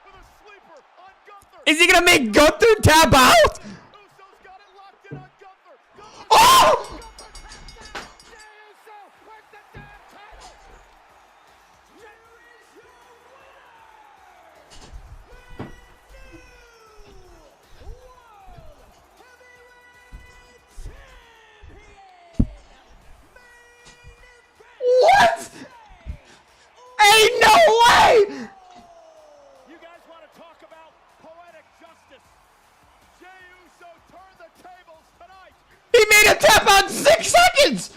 L: with a sleeper on Gunther.
A: Is he gonna make Gunther tap out?
L: Uso's got it locked in on Gunther.
A: Oh! What? Ain't no way!
L: You guys want to talk about poetic justice? Jey Uso turned the tables tonight.
A: He made a tap out in 6 seconds!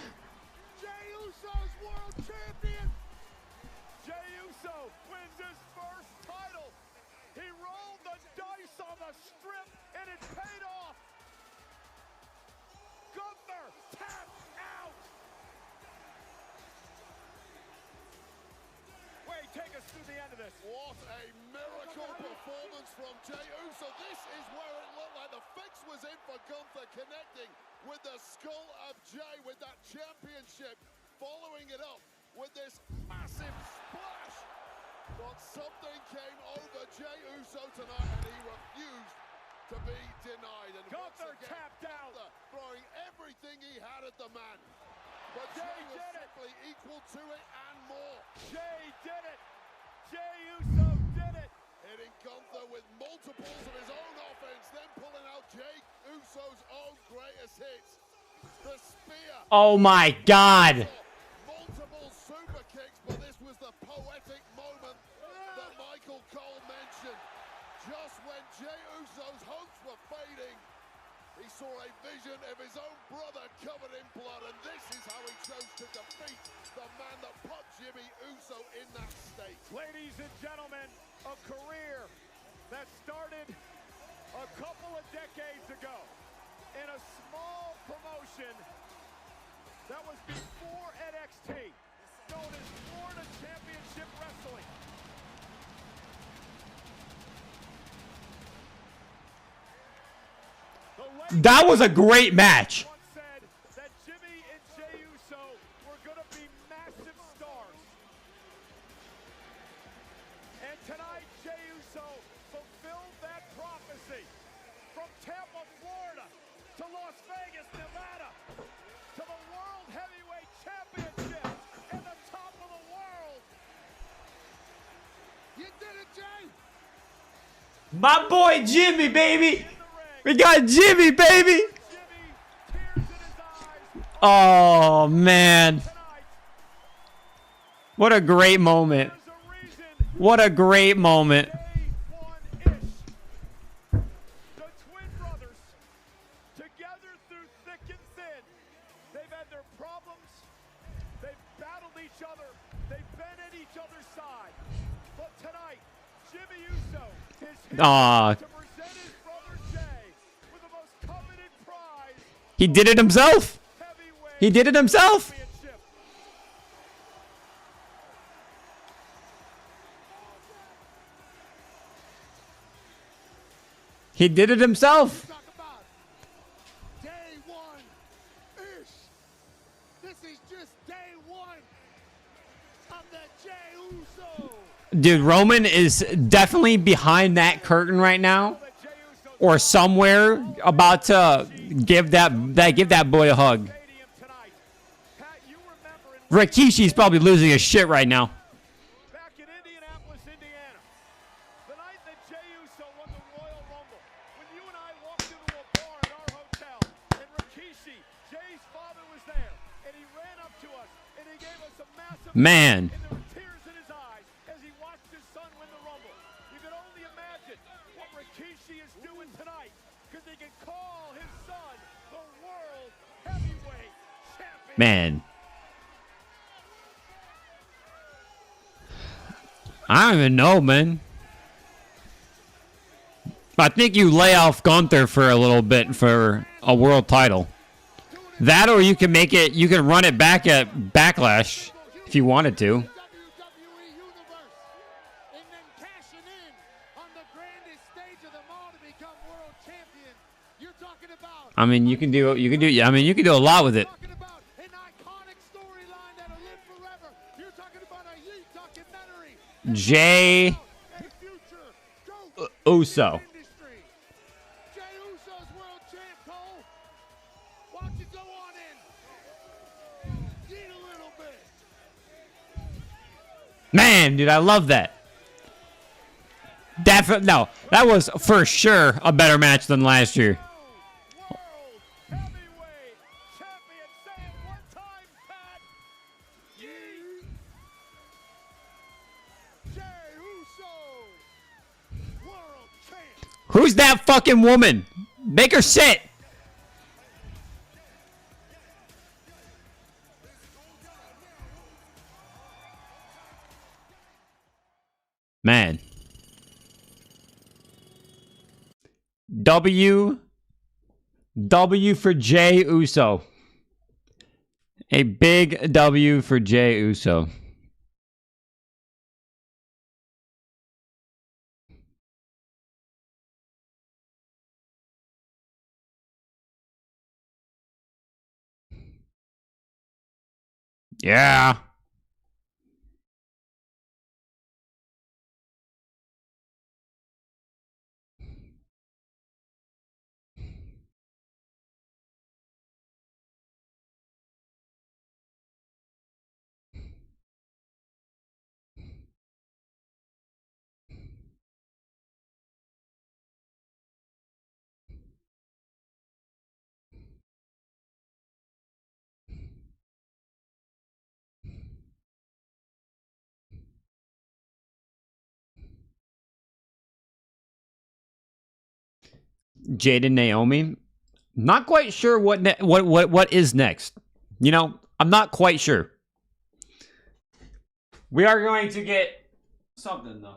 F: Jey Uso's world champion.
L: Jey Uso wins his first title. He rolled the dice on the strip and it paid off. Gunther tapped out. Wait, take us through the end of this.
M: What a miracle performance from Jey Uso. This is where it looked like the fix was in for Gunther, connecting with the skull of Jey with that championship, following it up with this massive splash. But something came over Jey Uso tonight and he refused to be denied. And
L: Gunther
M: once again,
L: tapped out.
M: Gunther throwing everything he had at the man. But
L: Jey
M: Jey was
L: did it.
M: simply equal to it and more.
L: Jey did it. Jey Uso did it.
M: Hitting Gunther with multiples of his own offense, then pulling out Jey Uso's own greatest hits. The spear.
A: Oh my God.
M: Multiple super kicks, but this was the poetic moment that Michael Cole mentioned. Just when Jey Uso's hopes were fading, he saw a vision of his own brother covered in blood, and this is how he chose to defeat the man that put Jimmy Uso in that state.
L: Ladies and gentlemen, a career that started a couple of decades ago in a small promotion that was before NXT, known as Florida Championship Wrestling.
A: That was a great match.
L: Once said that Jimmy and Jey Uso were going to be massive stars. Florida, to Las Vegas, Nevada, to the World Heavyweight Championship and the top of the world.
F: You did it, Jay.
A: My boy Jimmy, baby. We got Jimmy, baby. Oh, man. What a great moment. What a great moment.
L: The twin brothers, together through thick and thin. They've had their problems. They've battled each other. They've been at each other's side. But tonight, Jimmy Uso is here to present his brother Jay with the most coveted prize.
A: He did it himself. He did it himself. He did it himself.
F: Day one-ish. This is just day one of the Jey Uso.
A: Dude, Roman is definitely behind that curtain right now, or somewhere about to give that boy a hug. Rikishi's probably losing his shit right now.
L: Back in Indianapolis, Indiana, the night that Jey Uso won the Royal Rumble, when you and I walked into a bar at our hotel, and Rikishi, Jay's father, was there, and he ran up to us, and he gave us a massive
A: Man.
L: and there were tears in his eyes as he watched his son win the Rumble. You can only imagine what Rikishi is doing tonight, because he can call his son the World Heavyweight Champion.
A: Man. I don't even know, man. I think you lay off Gunther for a little bit for a world title. That, or you can make it, you can run it back at Backlash if you wanted to. I mean, you can do a lot with it. Jey Uso. Man, dude, I love that. Definitely, no, that was for sure a better match than last year. Who's that fucking woman? Make her sit. Man. W for Jey Uso. A big W for Jey Uso. Yeah. Jade and Naomi. Not quite sure what is next. You know, I'm not quite sure. We are going to get something though.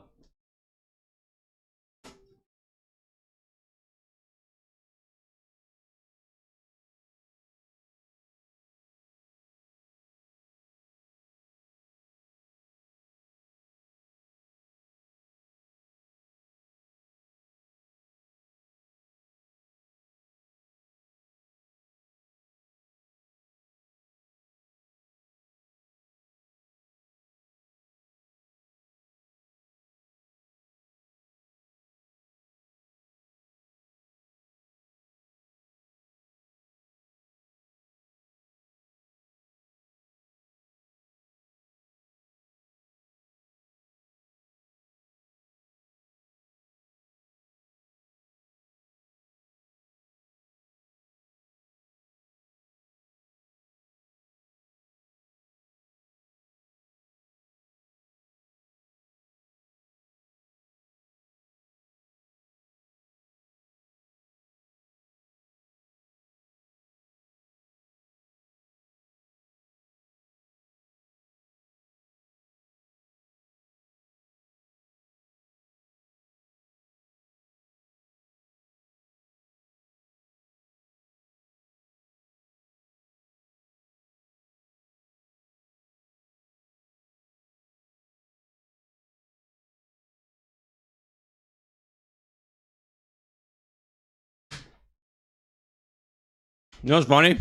A: You know what's funny?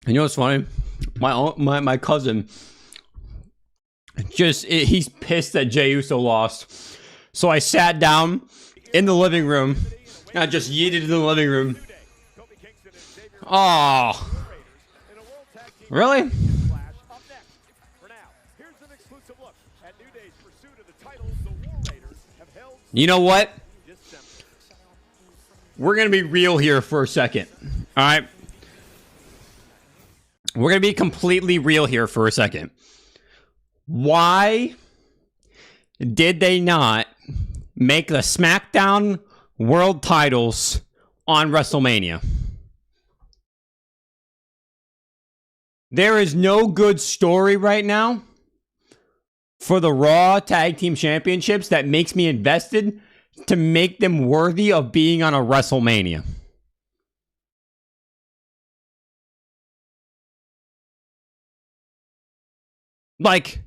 A: You know what's funny? My cousin he's pissed that Jey Uso lost. So I sat down in the living room and I just yeeted in the living room. Oh, really? You know what? We're going to be real here for a second. All right? We're going to be completely real here for a second. Why did they not make the SmackDown World titles on WrestleMania? There is no good story right now for the Raw Tag Team Championships that makes me invested to make them worthy of being on a WrestleMania. Like,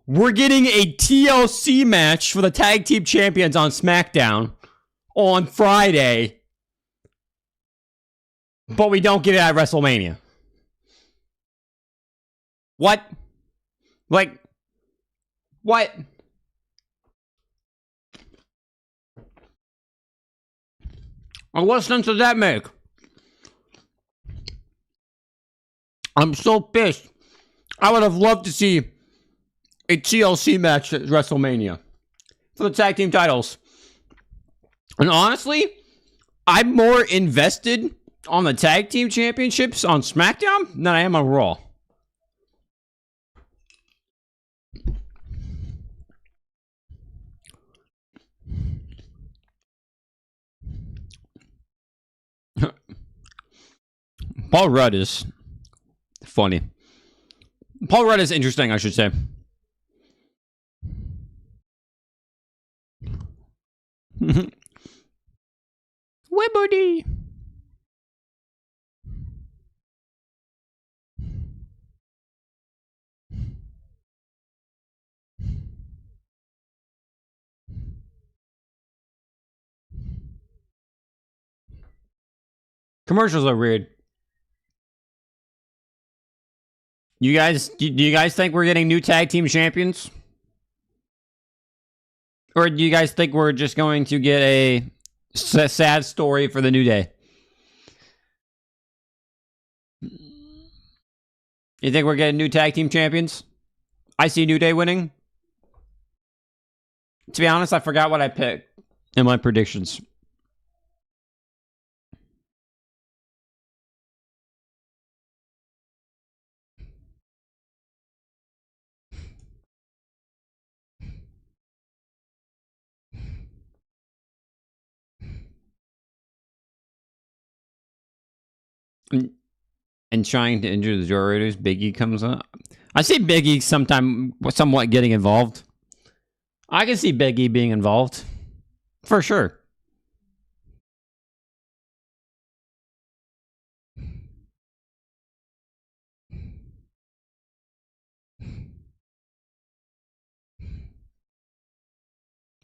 A: we're getting a TLC match for the Tag Team Champions on SmackDown on Friday, but we don't get it at WrestleMania. What? Like, what? And what sense does that make? I'm so pissed. I would have loved to see a TLC match at WrestleMania for the tag team titles. And honestly, I'm more invested on the tag team championships on SmackDown than I am on Raw. Paul Rudd is funny. Paul Rudd is interesting, I should say. Wibbody. Commercials are weird. Do you guys think we're getting new tag team champions? Or do you guys think we're just going to get a sad story for the New Day? You think we're getting new tag team champions? I see New Day winning. To be honest, I forgot what I picked in my predictions. And trying to injure the Joe Raiders, Big E comes up. I see Big E somewhat getting involved. I can see Big E being involved. For sure.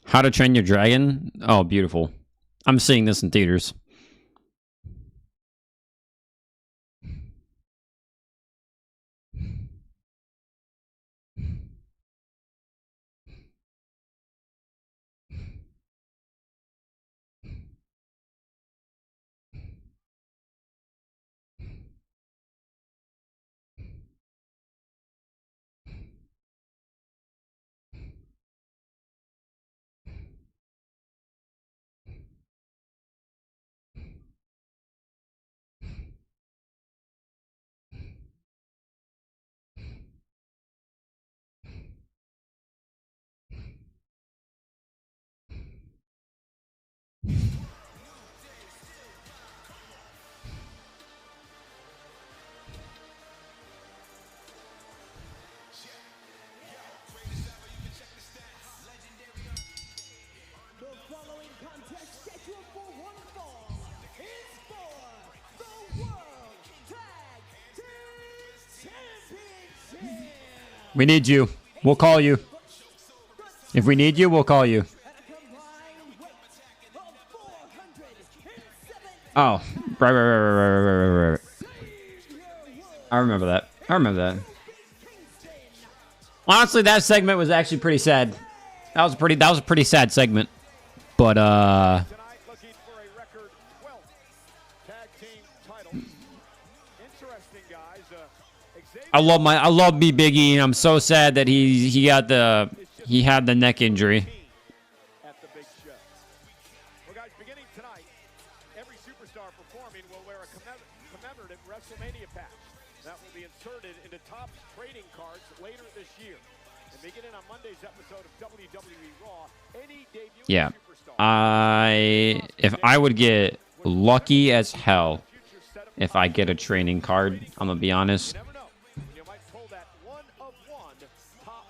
A: How to Train Your Dragon? Oh, beautiful. I'm seeing this in theaters. We need you. We'll call you. If we need you, we'll call you. Oh, right. I remember that. Honestly, that segment was actually pretty sad. That was a pretty sad segment. But
L: Tonight looking for a record 12 tag team title. Interesting, guys.
A: I love me Big E, and I'm so sad that he had the neck injury.
L: At the big show. Well, guys, beginning tonight, every superstar performing will wear a commemorative WrestleMania patch that will be inserted into top trading cards later this year. And beginning on Monday's episode of WWE Raw, any debut
A: Yeah.
L: superstar
A: If I would get lucky as hell if I get a training card, I'm gonna be honest.
L: never know. You might pull that one-of-one top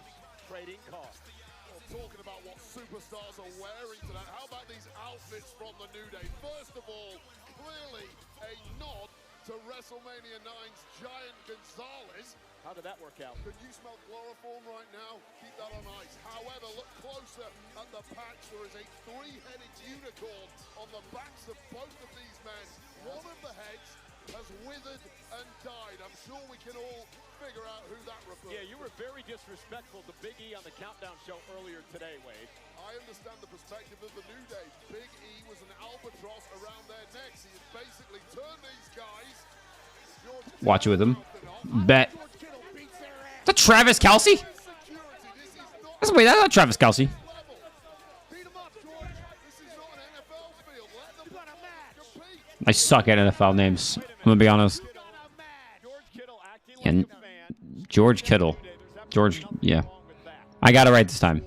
L: trading card.
M: Well, talking about what superstars are wearing tonight, how about these outfits from the New Day? First of all, clearly a nod to WrestleMania 9's Giant Gonzalez.
L: How did that work out?
M: Can you smell chloroform right now? Keep that on ice. However, look closer at the patch. There is a three-headed unicorn on the backs of both of these men. One of the heads has withered and died. I'm sure we can all figure out who that refers.
L: Yeah, you were very disrespectful to Big E on the Countdown show earlier today, Wade.
M: I understand the perspective of the New Day. Big E was an albatross around their necks. He has basically turned these guys.
A: Watch it with him. Bet. Is that Travis Kelce? Wait, that's not Travis Kelce. I suck at NFL names. I'm gonna be honest. And George Kittle. Yeah. I got it right this time.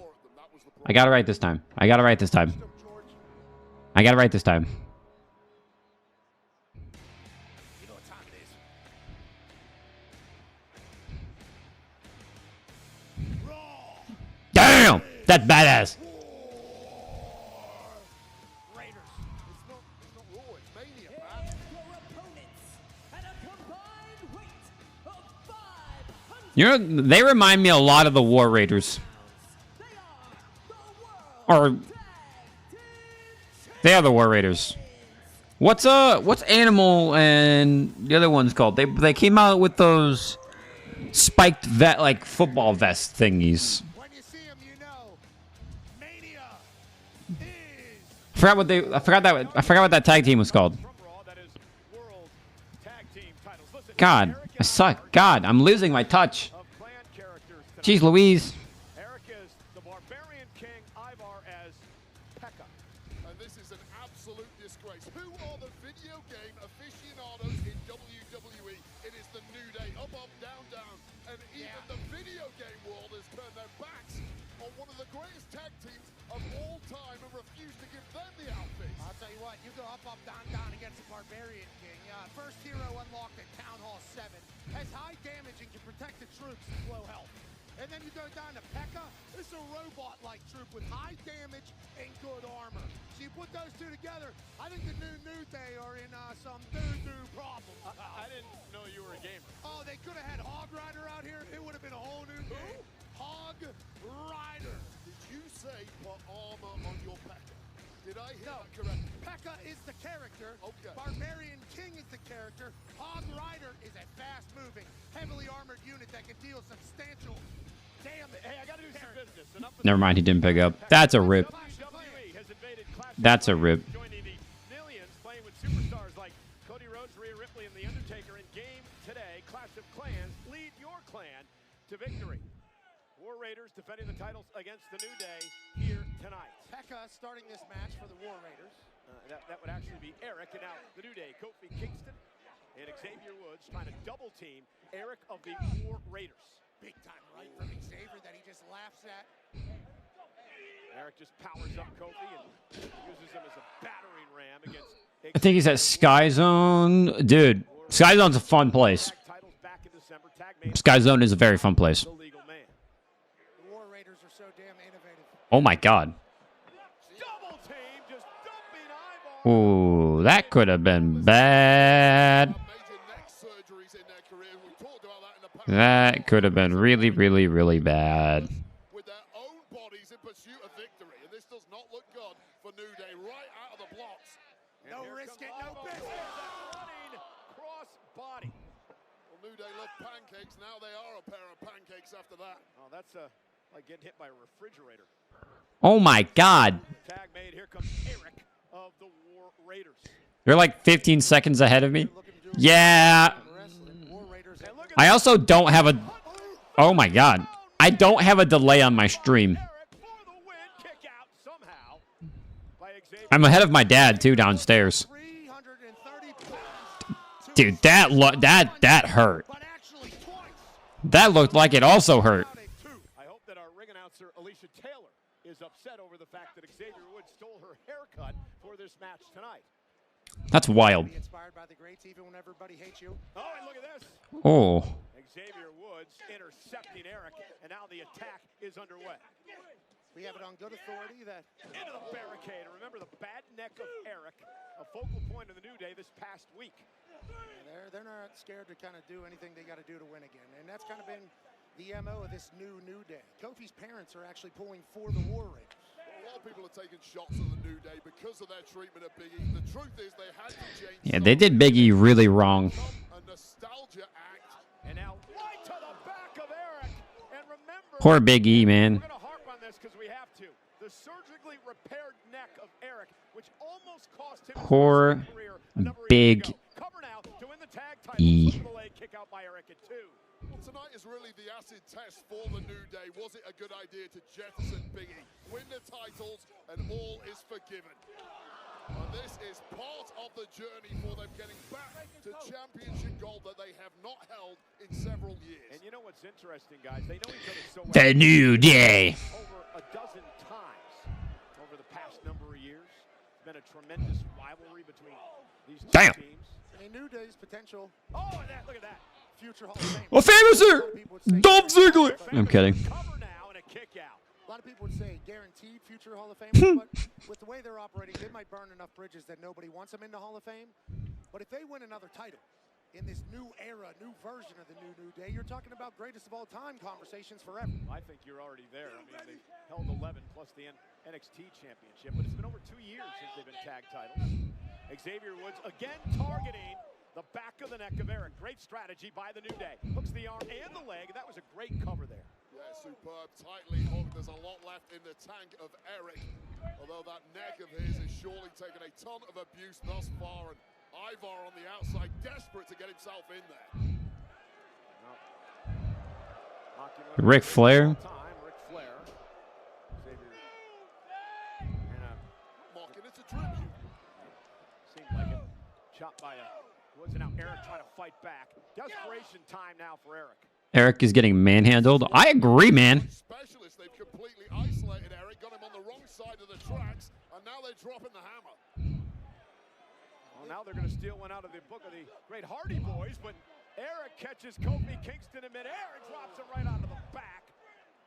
A: Damn! That's badass. You know, they remind me a lot of the War Raiders. Or they are the War Raiders. What's Animal and the other one's called? They came out with those spiked football vest thingies. I forgot what that tag team was called. God, I suck. God, I'm losing my touch. Jeez Louise.
L: Eric is the Barbarian King, Ivar as Pekka.
M: And this is an absolute disgrace. Who are the video game aficionados in WWE? It is the New Day. Up, up, down, down. And even the video game world has turned their backs on one of the greatest tag teams of all time and refused to give them the outfits.
F: I'll tell you what, you go up, up, down, down against the Barbarian King. First hero unlocked at Town Hall 7. Has high damage and can protect the troops and low health. And then you go down to Pekka. This is a robot-like troop with high damage and good armor. So you put those two together, I think the New Day are in some doo-doo problems.
L: I didn't know you were a gamer.
F: Oh, they could have had Hog Rider out here. It would have been a whole new game. Hog Rider.
M: Did you say put armor on your Pekka? Did I hear that correctly?
F: Pekka is the character.
M: Okay.
F: Barbarian King is the character. Hog Rider is a fast-moving, heavily armored unit that can deal substantial damage.
L: Hey, I gotta do some business.
A: Never mind, he didn't pick up. That's a rip. That's a rip.
L: Joining the millions playing with superstars like Cody Rhodes, Rhea Ripley, and The Undertaker in game today. Clash of Clans, lead your clan to victory. War Raiders defending the titles against the New Day here tonight.
F: Pekka starting this match for the War Raiders.
L: That would actually be Eric, and now the New Day, Kofi Kingston and Xavier Woods trying to double team Eric of the War Raiders.
F: Big time right from Xavier that he just laughs at.
L: Eric just powers up Kofi and uses him as a battering ram against.
A: I think he's at Sky Zone. Dude, Sky Zone's a fun place. Sky Zone is a very fun place.
F: The War Raiders are so damn innovative.
A: Oh my God. Ooh, that could have been bad. That could have been really, really, really bad.
M: With their own bodies in pursuit of victory, and this does not look good for New Day right out of the blocks.
F: No risk it, no business.
L: Running cross body.
M: Well, New Day love pancakes. Now they are a pair of pancakes after that.
L: Oh, that's like getting hit by a refrigerator.
A: Oh my God.
L: Tag made. Here comes Eric of the War Raiders.
A: You're like 15 seconds ahead of me. Yeah. I also don't have a... Oh my God. I don't have a delay on my stream. I'm ahead of my dad too downstairs. Dude, that hurt. That looked like it also hurt.
L: I hope that our ring announcer Alicia Taylor is upset over the fact that Xavier Woods stole her haircut for this match tonight.
A: That's wild.
F: Be inspired by the greats even when everybody hates you.
L: Oh, and look at this.
A: Oh.
L: Xavier Woods intercepting Eric, and now the attack is underway.
F: We have it on good authority that...
L: Into the barricade. Remember the bad neck of Eric, a focal point of the New Day this past week.
F: They're not scared to kind of do anything they got to do to win again. And that's kind of been the MO of this New Day. Kofi's parents are actually pulling for the War Raiders.
M: A lot of people are taking shots at the New Day because of their treatment of Big E. The truth is they had to change.
A: Yeah, they did Big E really wrong.
M: A nostalgia act.
L: And now right to the back of Eric. And remember,
A: Poor Big E, man.
L: we're going to harp on this because we have to. The surgically repaired neck of Eric, which almost cost him
A: Poor
L: his career a number of years
A: Big
L: ago. Cover now to win the tag title.
A: E.
L: Look at the leg kick out by Eric at 2.
M: Well, tonight is really the acid test for the New Day. Was it a good idea to jettison Big E, win the titles, and all is forgiven? And this is part of the journey for them getting back to championship gold that they have not held in several years.
L: And you know what's interesting, guys? They know each other so well.
A: The New Day.
L: Over a dozen times over the past number of years. It's been a tremendous rivalry between these two teams.
F: A New Day's potential.
L: Oh, and that, look at that.
F: Future Hall of Fame.
A: A famouser! Dolph Ziggler! I'm kidding.
L: Cover now and a kick out.
F: A lot of people would say guaranteed future Hall of Fame, but with the way they're operating, they might burn enough bridges that nobody wants them in the Hall of Fame. But if they win another title in this new era, new version of the New Day, you're talking about greatest of all time conversations forever.
L: I think you're already there. I mean, they held 11 plus the NXT championship, but it's been over 2 years since they've been tag titles. Xavier Woods again targeting the back of the neck of Eric. Great strategy by the New Day. Hooks the arm and the leg. That was a great cover there.
M: Yeah, superb, tightly hooked. There's a lot left in the tank of Eric. Although that neck of his is surely taken a ton of abuse thus far. And Ivar on the outside, desperate to get himself in there.
A: Ric Flair.
L: Ric Flair. Xavier.
M: Mocking it to tribute.
L: Seemed like it. Shot by Woods, and now Eric trying to fight back. Desperation time now for Eric.
A: Eric is getting manhandled. I agree, man.
M: Specialists, they've completely isolated Eric, got him on the wrong side of the tracks, and now they're dropping the hammer.
L: Well, now they're going to steal one out of the book of the great Hardy Boys, but Eric catches Kofi Kingston in midair and drops him right onto the back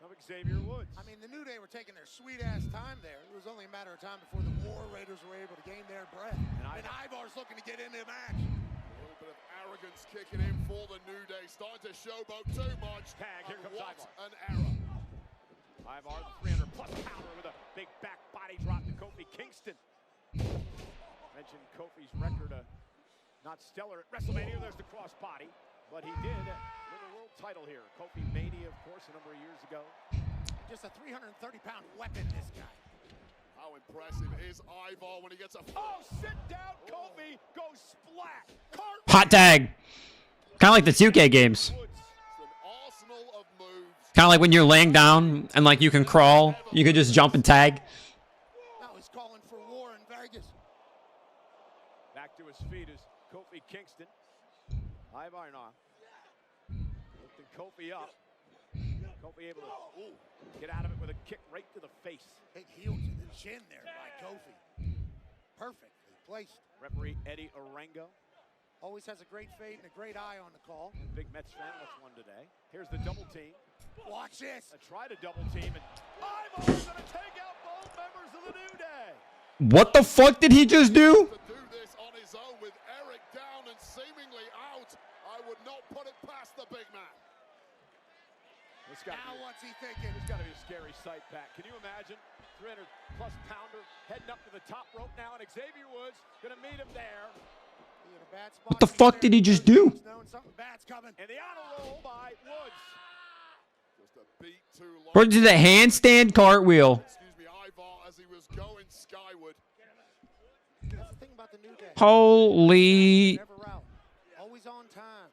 L: of Xavier Woods.
F: I mean, the New Day were taking their sweet-ass time there. It was only a matter of time before the War Raiders were able to gain their breath. And Ivar's looking to get into the match.
M: A little bit of arrogance kicking in for the New Day. Starting to showboat too much.
L: Tag, here comes
M: what
L: Ivar.
M: an error.
L: Ivar, the 300-plus pounder with a big back body drop to Kofi Kingston. Mentioned Kofi's record, not stellar at WrestleMania. There's the cross body, but he did win the world title here. Kofi Mania, of course, a number of years ago.
F: Just a 330-pound weapon, this guy.
M: How impressive is Ivar when he gets a...
L: Oh, sit down, Kofi, goes splat.
A: Hot tag. Kind of like the 2K games. Kind of like when you're laying down and like you can crawl, you can just jump and tag.
F: Now he's calling for war in Vegas.
L: Back to his feet is Kofi Kingston. Ivar now. Lifting Kofi up. Kofi able to get out of it with a kick right to the face.
F: Big heel to the chin there by Kofi. Perfectly placed.
L: Referee Eddie Orengo.
F: Always has a great fade and a great eye on the call.
L: Big Mets fan, that's one today. Here's the double team.
F: Watch this.
L: I try to double team, and Ivar's going to take out both members of the New Day.
A: What the fuck did he just do?
M: To do this on his own with Eric down and seemingly out, I would not put it past the big man.
F: Now what's he thinking?
L: It's got to be a scary sight, Pat. Can you imagine? 300-plus pounder heading up to the top rope now, and Xavier Woods going to meet him there.
A: What the fuck did he just do?
L: And the honor roll by Woods.
M: Just a beat too long.
A: Or did the handstand cartwheel?
M: Excuse me, Ivar, as he was going skyward.
F: That's the thing about the New Day.
A: Holy.
F: Never out. Always on time.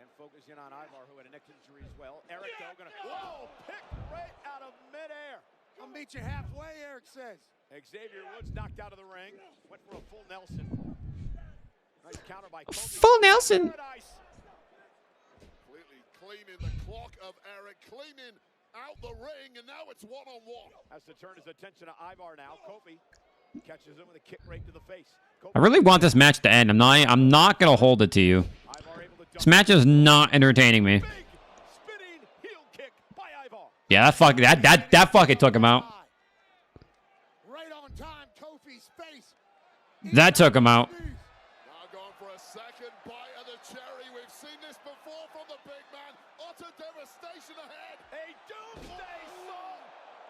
L: And focusing on Ivar, who had a neck injury as well. Eric, though, going to... Whoa! Pick right out of midair.
F: I'll meet you halfway, Eric says.
L: Xavier Woods knocked out of the ring. Went for a full Nelson. Nice counter by Kobe.
A: Full Nelson.
M: Completely cleaning the clock of Eric. Cleaning out the ring, and now it's one-on-one.
L: Has to turn his attention to Ivar now. Kobe catches him with a kick right to the face.
A: I really want this match to end. I'm not gonna hold it to you. This match is not entertaining me.
L: Spinning heel kick by Ivar.
A: Yeah, that fucking took him out.
F: Right on time, Kofi's face.
A: That took him out.
M: Now going for a second bite of the cherry. We've seen this before from the big man. Utter devastation ahead.
L: A doomsday song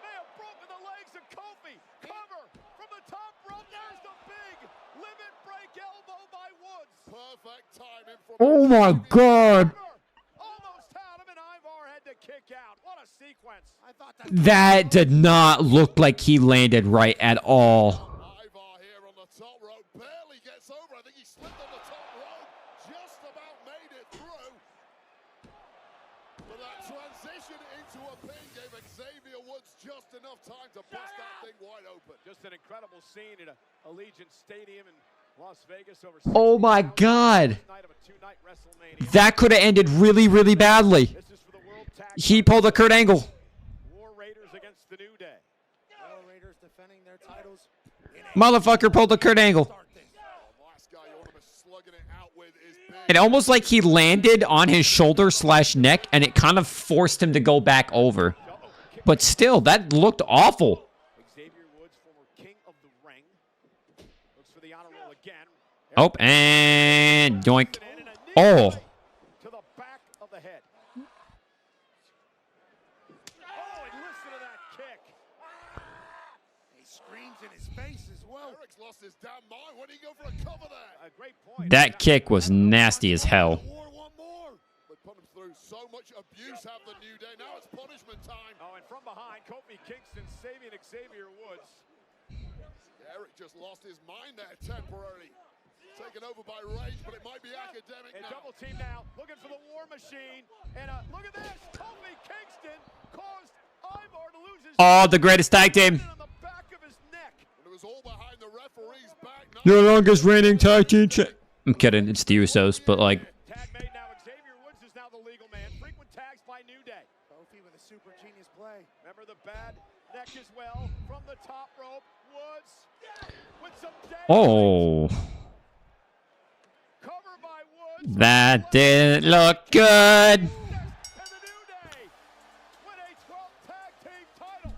L: may have broken the legs of Kofi. Cover from the top rope. There's the big limit break elbow by Woods.
M: Perfect timing from
A: Oh my god.
L: Almost had him, and Ivar had to kick out. What a sequence.
F: I thought
A: That did not look like he landed right at all.
M: Ivar here on the top rope. Barely gets over. I think he slipped on the top rope. Just about made it through. But that transition into a pin gave Xavier Woods just enough time to bust that thing wide open.
L: Just an incredible scene at Allegiant Stadium in Las Vegas over
A: Oh my god.
L: night of a two-night WrestleMania.
A: That could have ended really, really badly.
L: This is for the World Tag
A: He pulled a Kurt Angle.
L: War Raiders against the New Day.
F: War Raiders defending their titles.
A: Motherfucker pulled a Kurt Angle.
M: Last guy you want to be slugging it out with is big.
A: It almost like he landed on his shoulder / neck, and it kind of forced him to go back over. But still, that looked awful.
L: Xavier Woods, former king of the ring. Looks for the honor roll again.
A: Oh, and doink. Oh.
L: To the back of the head. Oh, and listen to that kick.
F: He screams in his face as well.
M: Eric's lost his damn mind. When did he go for a cover there?
L: A great point.
A: That kick was nasty as hell.
M: One more. They put him through so much abuse have the New Day. Now it's punishment time.
L: Oh, and from behind, Kofi Kingston saving Xavier Woods.
M: Eric just lost his mind there temporarily. Taken over by rage, but it might be academic
L: And
M: now.
L: double team now, looking for the War Machine. And look at this, Kofi Kingston caused Ivar to lose his
A: Oh, the greatest tag team.
L: on the back of his neck.
M: When it was all behind the referee's back.
A: The longest reigning tag team I'm kidding, it's the Usos, but like...
L: Tag made now. Xavier Woods is now the legal man. Frequent tags by New Day.
F: Kofi with a super genius play.
L: Remember the bad neck as well from the top rope. Woods with some damage.
A: Oh.
L: Cover by Woods.
A: That didn't look good.
L: And the New Day win a 12 tag team title.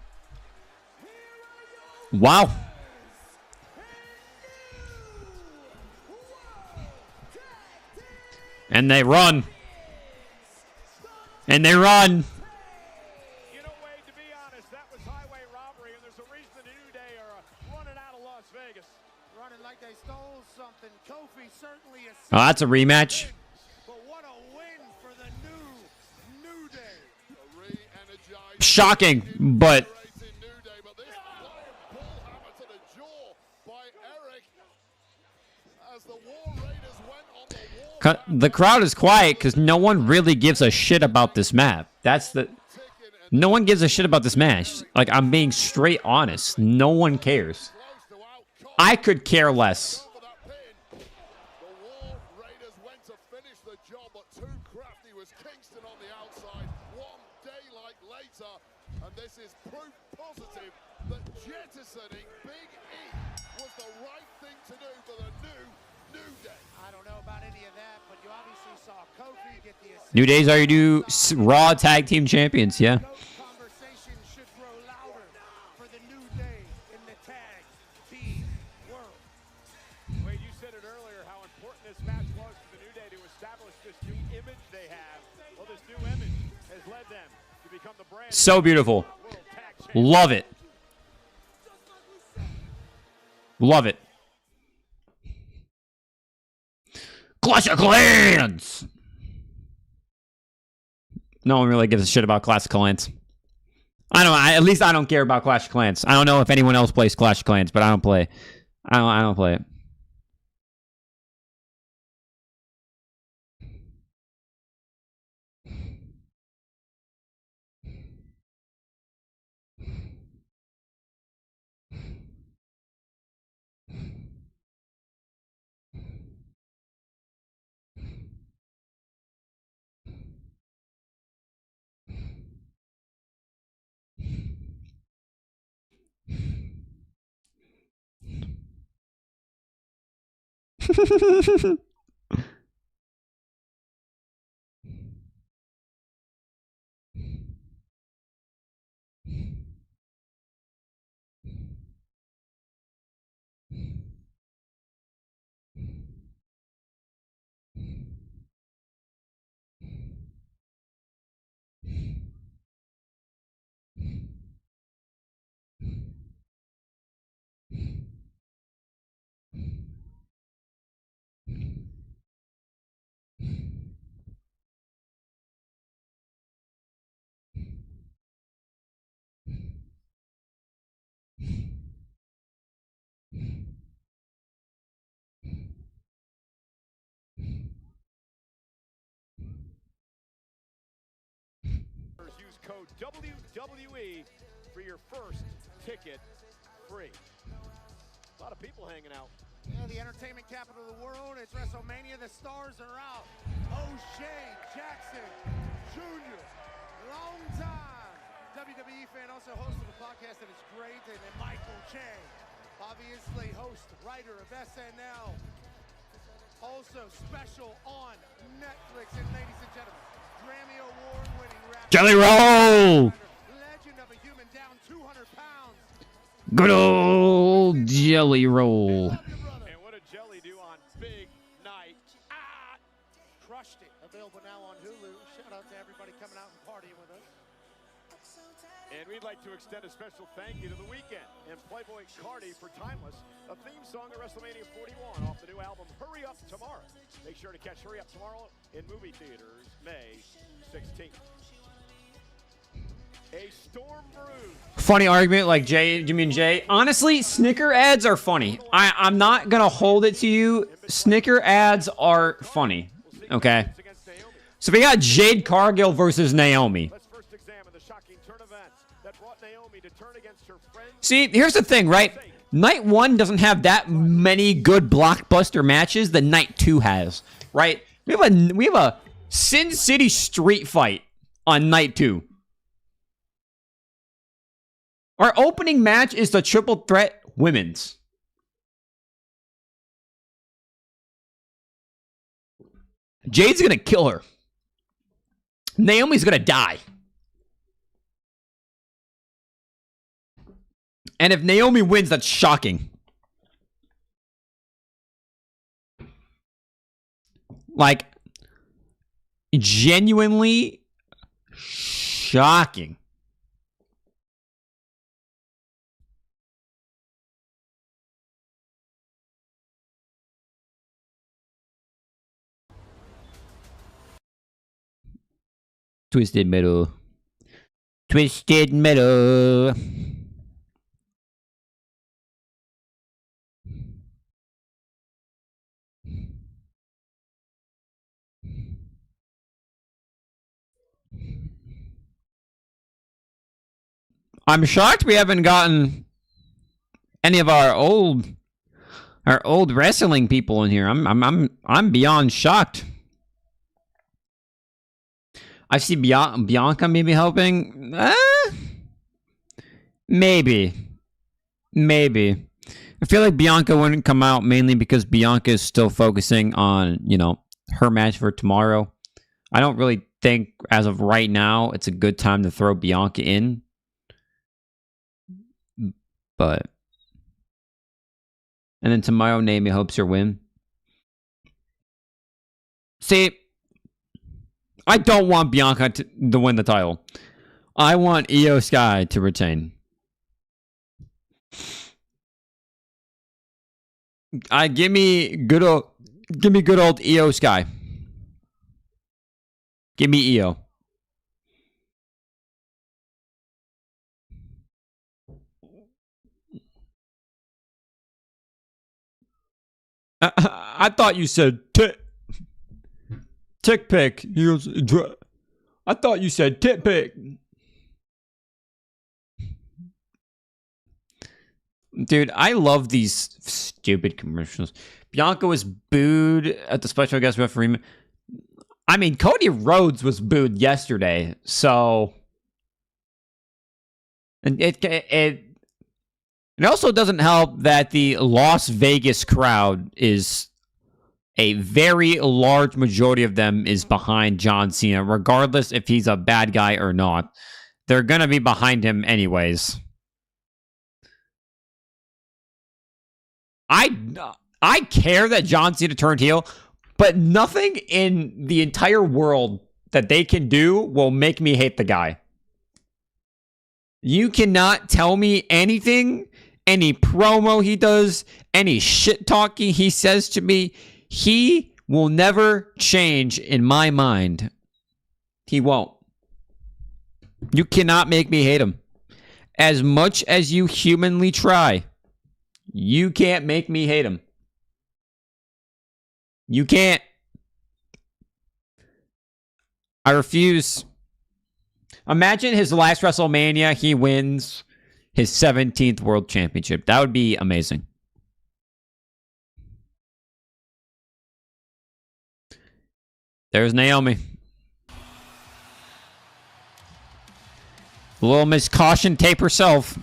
A: Wow. And they run. And they run.
L: You know, Wade, to be honest, that was highway robbery, and there's a reason the New Day are running out of Las Vegas.
F: Running like they stole something. Kofi certainly is.
A: Oh, that's a rematch.
F: But what a win for the New Day.
M: Re-energized.
A: Shocking, but...
M: New Day, but this bullhammer to the jaw by Eric as the War Raiders went on the war.
A: The crowd is quiet because no one really gives a shit about this map. That's the... No one gives a shit about this match. Like, I'm being straight honest. No one cares. I could care less.
M: The War Raiders went to finish the job, but too crafty was Kingston on the outside. One daylight later, and this is proof positive that jettisoning Big E was the right thing to do for the New Day.
F: I don't know about any of that, but you obviously saw Kofi get the assist.
A: New Days are your new Raw Tag Team Champions, yeah.
F: Conversation should grow louder for the New Day in the tag team world.
L: Wade, you said it earlier how important important this match was for the New Day to establish this new image they have. Well, this new image has led them to become the brand.
A: So beautiful. Love it. Love it. Clash of Clans! No one really gives a shit about Clash of Clans. I don't. At least I don't care about Clash of Clans. I don't know if anyone else plays Clash of Clans, but I don't play. I don't play it.
L: Use code WWE for your first ticket free. A lot of people hanging out.
F: Yeah, the entertainment capital of the world. It's WrestleMania. The stars are out. O'Shea Jackson Jr., long time WWE fan, also host of a podcast that is great. And then Michael Che, obviously host, writer of SNL. Also special on Netflix. And ladies and gentlemen, Grammy Award-winning rapper,
A: Jelly Roll!
F: legend of a human down 200 pounds.
A: Good old Jelly Roll.
L: And what did Jelly do on Big Night?
F: Crushed it. Available now on Hulu. Shout out to everybody coming out and partying with us.
L: And we'd like to extend a special thank you to The Weeknd and Playboy Cardi for Timeless, a theme song of WrestleMania 41 off the new album Hurry Up Tomorrow. Make sure to catch Hurry Up Tomorrow in movie theaters May 16th. A storm brews.
A: Funny argument like Jimmy and Jay. Honestly, Snicker ads are funny. I'm not going to hold it to you. Snicker ads are funny. Okay? So we got Jade Cargill versus Naomi. See, here's the thing, right? Night 1 doesn't have that many good blockbuster matches that Night 2 has, right? We have a Sin City street fight on Night 2. Our opening match is the Triple Threat Women's. Jade's gonna kill her. Naomi's gonna die. And if Naomi wins, that's shocking. Like, genuinely shocking. Twisted Metal. Twisted Metal. I'm shocked we haven't gotten any of our old wrestling people in here. I'm beyond shocked. I see Bianca maybe helping. Maybe. I feel like Bianca wouldn't come out mainly because Bianca is still focusing on, you know, her match for tomorrow. I don't really think as of right now it's a good time to throw Bianca in. But and then tomorrow Naomi hopes her win. See, I don't want Bianca to win the title. I want Io Sky to retain. Give me good old Io Sky. Give me Io. I thought you said tick pick. He goes, I thought you said tit pick. Dude, I love these stupid commercials. Bianca was booed at the special guest referee. I mean, Cody Rhodes was booed yesterday, so and it also doesn't help that the Las Vegas crowd is a very large majority of them is behind John Cena, regardless if he's a bad guy or not. They're gonna be behind him anyways. I care that John Cena turned heel, but nothing in the entire world that they can do will make me hate the guy. You cannot tell me anything, any promo he does, any shit talking he says to me. He will never change in my mind. He won't. You cannot make me hate him. As much as you humanly try, you can't make me hate him. You can't. I refuse. Imagine his last WrestleMania, he wins his 17th World Championship. That would be amazing. There's Naomi. Little Miss Caution Tape herself.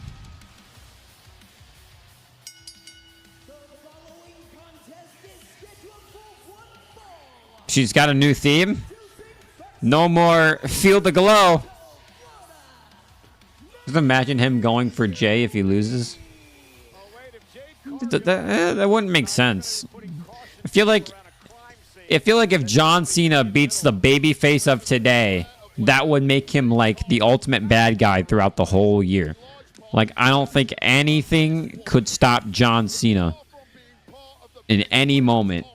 A: She's got a new theme. No more Feel the Glow. Just imagine him going for Jay if he loses. That wouldn't make sense. I feel like if John Cena beats the babyface of today, that would make him like the ultimate bad guy throughout the whole year. Like, I don't think anything could stop John Cena in any moment.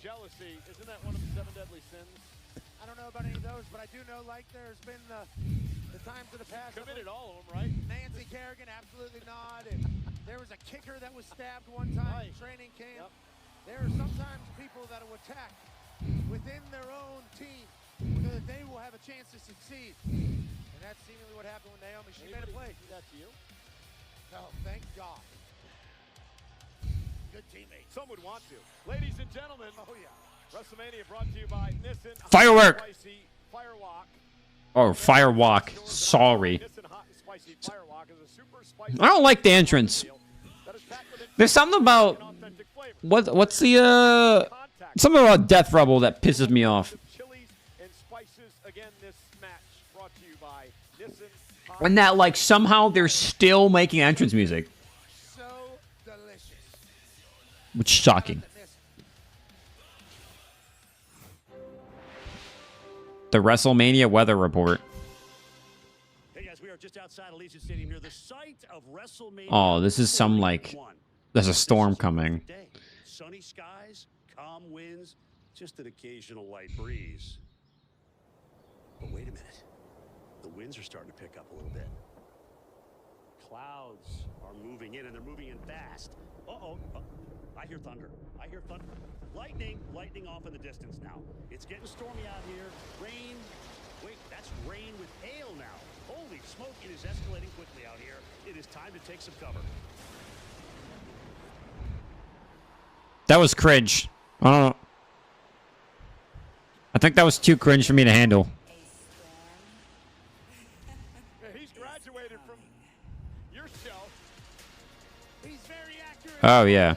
L: Jealousy, isn't that one of the 7 deadly sins?
F: I don't know about any of those, but I do know, like, there's been the times in the past.
L: Committed all of them, right?
F: Nancy Kerrigan, absolutely not. And there was a kicker that was stabbed one time in training camp. Yep. There are sometimes people that will attack within their own team so that they will have a chance to succeed. And that's seemingly what happened with Naomi. She made a play.
L: Do that to you?
F: No, thank God. Good teammate.
L: Some would want to. Ladies and gentlemen, oh yeah, WrestleMania brought to you by Nissan
A: Firework.
L: Spicy Firewalk.
A: Oh, Firewalk. Sorry.
L: Nissan Hot and Spicy Firewalk is a super spicy.
A: I don't like the entrance. There's something about what's the something about Death Rebel that pisses me off.
L: Chilies and spices again this match brought to you by Nissan Hot.
A: And that like somehow they're still making entrance music. Which is shocking. The WrestleMania weather report.
N: Hey guys, we are just outside Allegiant Stadium here, the site of WrestleMania.
A: Oh, this is some like there's a storm coming.
N: Sunny skies, calm winds, just an occasional light breeze. But wait a minute. The winds are starting to pick up a little bit. Clouds are moving in and they're moving in fast. Uh-oh. I hear thunder. I hear thunder. Lightning off in the distance now. It's getting stormy out here. Rain. Wait, that's rain with hail now. Holy smoke, it is escalating quickly out here. It is time to take some cover.
A: That was cringe. I don't know. I think that was too cringe for me to handle.
L: Yeah, he's graduated from your show.
F: He's very accurate.
A: Oh yeah.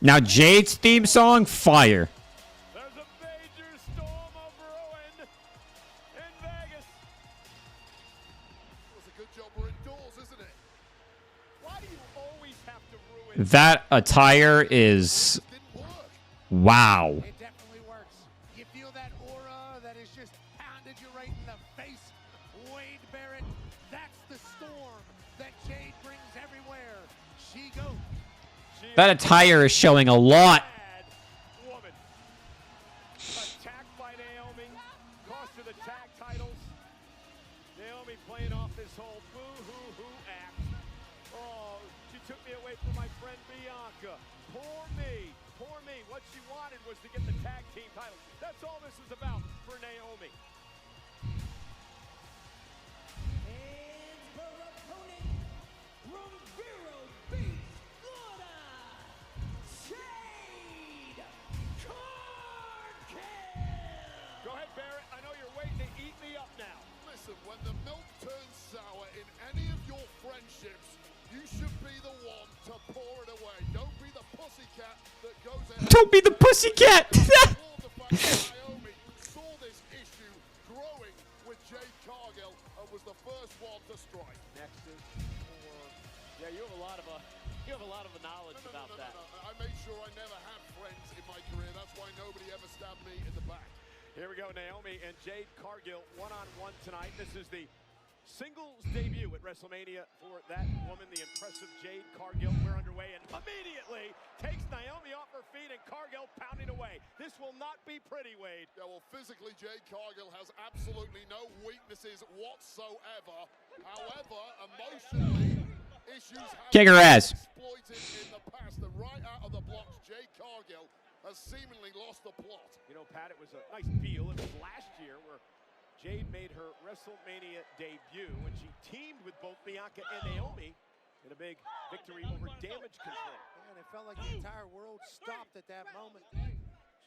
A: Now Jade's theme song, fire.
L: There's a major storm of ruin in Vegas.
M: It was a good job we're indoors, isn't it?
L: What? do you always have to ruin?
A: That attire is wow.
F: It definitely works. You feel that aura that is just pounded you right in the face. Wade Barrett, that's the storm that Jade brings everywhere. She goes.
A: That attire is showing a lot.
L: Woman. Attacked by Naomi. Cost her the tag titles. Naomi playing off this whole boo-hoo-hoo act. Oh, she took me away from my friend Bianca. Poor me. Poor me. What she wanted was to get the tag team titles. That's all this is about for Naomi.
G: And her opponent from Vero Beach, Florida, Jade Cargill.
L: Go ahead, Barrett. I know you're waiting to eat me up now.
M: Listen, when the milk turns sour in any of your friendships, you should be the one to pour it away. Don't be the pussycat that goes ahead.
A: Don't be the pussycat.
M: Naomi saw this issue growing with Jade Cargill and was the first one to strike.
L: Next is yeah, you have a lot of knowledge about that.
M: I made sure I never had friends in my career. That's why nobody ever stabbed me in the back.
L: Here we go, Naomi and Jade Cargill one-on-one tonight. This is the singles debut at WrestleMania for that woman, the impressive Jade Cargill. We're underway and immediately takes Naomi off her feet and Cargill pounding away. This will not be pretty, Wade.
M: Yeah, well, physically, Jade Cargill has absolutely no weaknesses whatsoever. However, emotionally, issues have
A: Kick her ass.
M: exploited in the past. And right out of the blocks, Jade Cargill has seemingly lost the plot.
L: You know, Pat, it was a nice feel. It was last year where Jade made her WrestleMania debut when she teamed with both Bianca and Naomi in a big victory over Damage Control.
F: And it felt like the entire world stopped at that moment.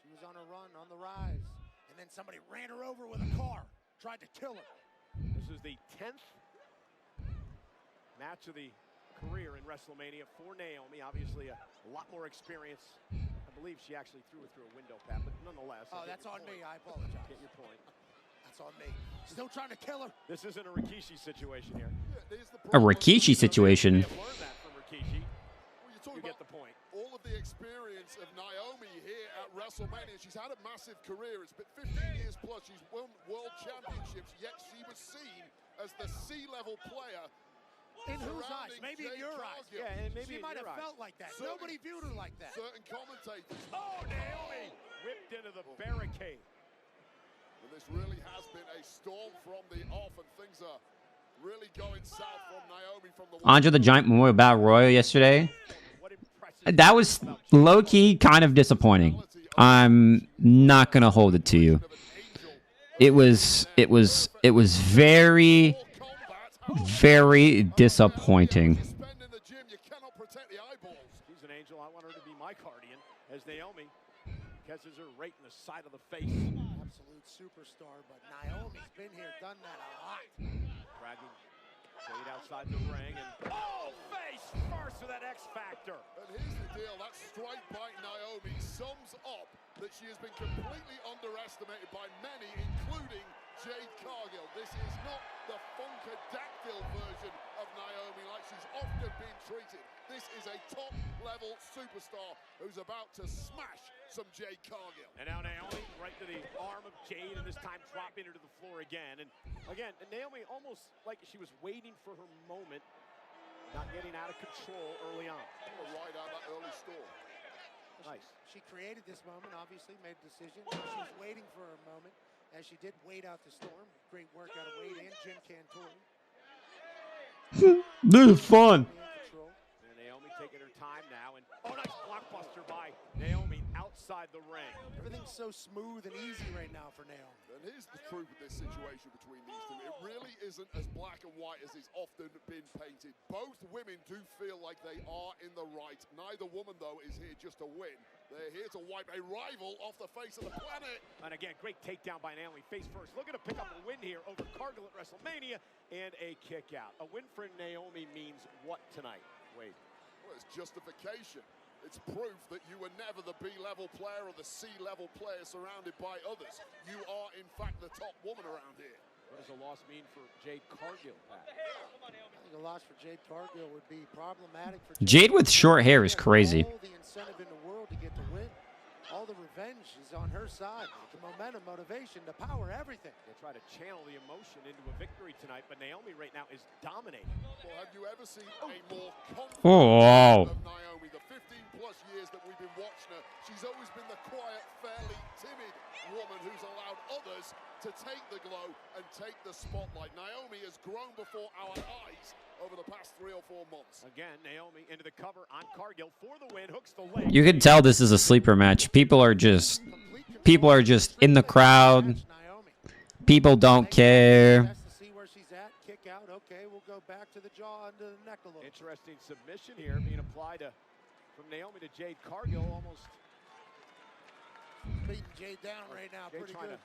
F: She was on a run, on the rise. And then somebody ran her over with a car, tried to kill her.
L: This is the 10th match of the career in WrestleMania for Naomi. Obviously, a lot more experience. I believe she actually threw her through a window, Pat, but nonetheless.
F: Oh, that's on me. I apologize.
L: Get your point.
F: That's on me. Still trying to kill her.
L: This isn't a Rikishi situation here.
A: A Rikishi situation.
L: Learn that from Rikishi. You get the point.
M: All of the experience of Naomi here at WrestleMania. She's had a massive career. It's been 15 years plus. She's won world championships, yet she was seen as the C-level player.
F: In whose eyes? Maybe in your eyes.
L: Yeah, and maybe
F: she might have felt like that. Nobody viewed her like that.
M: Certain commentators.
L: Oh, Naomi whipped into the barricade.
M: And this really has been a storm from the off, and things are really going south from Naomi from the
A: Andre the Giant Memorial Battle Royal yesterday. That was low-key kind of disappointing. I'm not gonna hold it to you. It was very disappointing.
L: She's an angel. I want her to be my guardian as Naomi catches her right in the side of the face.
F: Absolute superstar, but Naomi's been here, done that a lot.
L: Dragging Jade outside the ring and face first with that X Factor.
M: And here's the deal, that strike by Naomi sums up that she has been completely underestimated by many, including Jade Cargill. This is not the Funkadactyl version of Naomi like she's often been treated. This is a top-level superstar who's about to smash some Jade Cargill.
L: And now Naomi right to the arm of Jade, and this time dropping her to the floor again. And again, Naomi almost like she was waiting for her moment, not getting out of control early on.
M: Right out that early storm.
L: Nice.
F: She created this moment, obviously made a decision. She's waiting for her moment, as she did wait out the storm. Great work out of Wade and Jim Cantori.
A: This is fun.
L: And Naomi taking her time now, and nice blockbuster by Naomi outside the ring.
F: Everything's so smooth and easy right now for Naomi.
M: And here's the truth of this situation between these two. It really isn't as black and white as it's often been painted. Both women do feel like they are in the right. Neither woman, though, is here just to win. They're here to wipe a rival off the face of the planet.
L: And again, great takedown by Naomi, face first. Looking to pick up a win here over Cargill at WrestleMania, and a kick out. A win for Naomi means what tonight, Wade?
M: Well, it's justification. It's proof that you were never the B-level player or the C-level player surrounded by others. You are, in fact, the top woman around here.
L: What does a loss mean for Jade Cargill, Pat?
F: I think a loss for Jade Cargill would be problematic for
A: Jade with short hair is crazy.
F: All the incentive in the world to get the win. All the revenge is on her side. The momentum, motivation, the power, everything.
L: They try to channel the emotion into a victory tonight, but Naomi right now is dominating.
M: Well, have you ever seen a more confident
A: Oh.
M: of Naomi? The 15-plus years that we've been watching her, she's always been the quiet, fairly timid woman who's allowed others to take the glow and take the spotlight. Naomi has grown before our eyes over the past 3 or 4 months.
L: Again, Naomi into the cover on Cargill for the win, hooks the leg.
A: You can tell this is a sleeper match. People are just in the crowd. People don't care.
F: See where she's at, kick out. Okay, we'll go back to the jaw under the neck a little.
L: Interesting submission here being applied from Naomi to Jade Cargill, almost
F: Beating Jade down right now,
L: Jade
F: pretty
L: trying
F: good.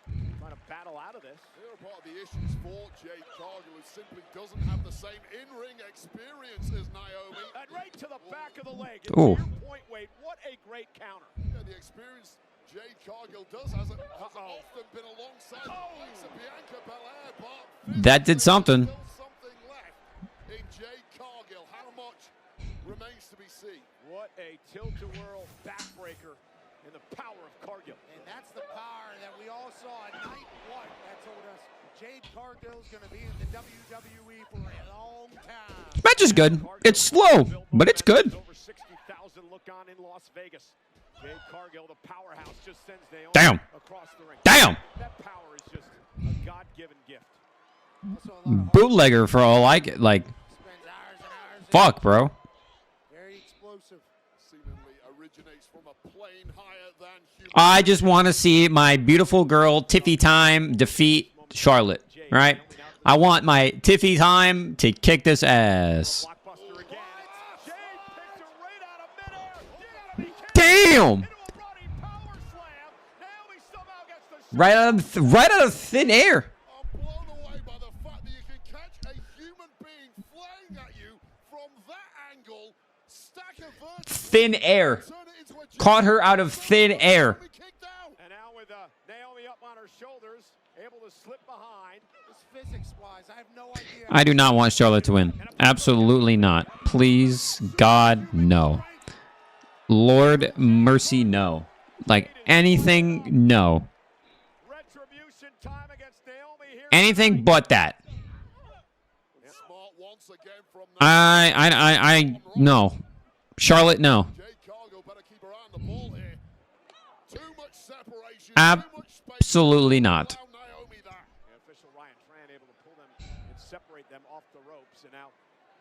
L: to battle out of this.
M: Here are part of the issues for Jade Cargill, who simply doesn't have the same in-ring experience as Naomi.
L: And right to the back of the leg.
A: Ooh.
L: To your point, Wade, what a great counter.
M: Yeah, the experience Jade Cargill does has often been alongside the likes of Bianca Belair, but
A: That did something.
M: still something left in Jade Cargill. How much remains to be seen?
L: What a tilt-a-whirl backbreaker in the power of Cargill.
F: And that's the power that we all saw at night one that told us Jade Cargill's going to be in the WWE for a long time.
A: Match is good. It's slow, but it's good.
L: Over 60,000 look on in Las Vegas. Jade Cargill, the powerhouse, just sends Naomi
A: Damn.
L: across the ring.
A: Damn.
L: That power is just a God-given gift.
A: Bootlegger for all I get. Like, fuck, bro.
F: Very explosive.
M: Seemingly originates from a plane higher than human.
A: I just want to see my beautiful girl Tiffy Time defeat Charlotte, right? I want my Tiffy Time to kick this ass.
L: Blockbuster again. Jade picks her right out of midair. You gotta be kidding.
A: Damn!
L: Into a running power slam. Naomi somehow gets the
A: Right out of thin air.
M: I'm blown away by the fact that you can catch a human being flying at you from that angle, stack a vertical,
A: Thin air.
M: turn it into a
A: Caught her out of thin air.
M: kick down.
L: And now with Naomi up on her shoulders, able to slip behind.
F: Just physics-wise, I have no idea.
A: I do not want Charlotte to win. Absolutely not. Please, God, no. Lord mercy, no. Like, anything, no.
L: Retribution time against Naomi here.
A: Anything but that.
M: Smart once again from
A: No. Charlotte, no.
M: Jade Cargill better keep her eye on the ball here. Too much separation,
A: Absolutely not.
M: allow Naomi that.
L: The official Ryan Tran able to pull them and separate them off the ropes. And now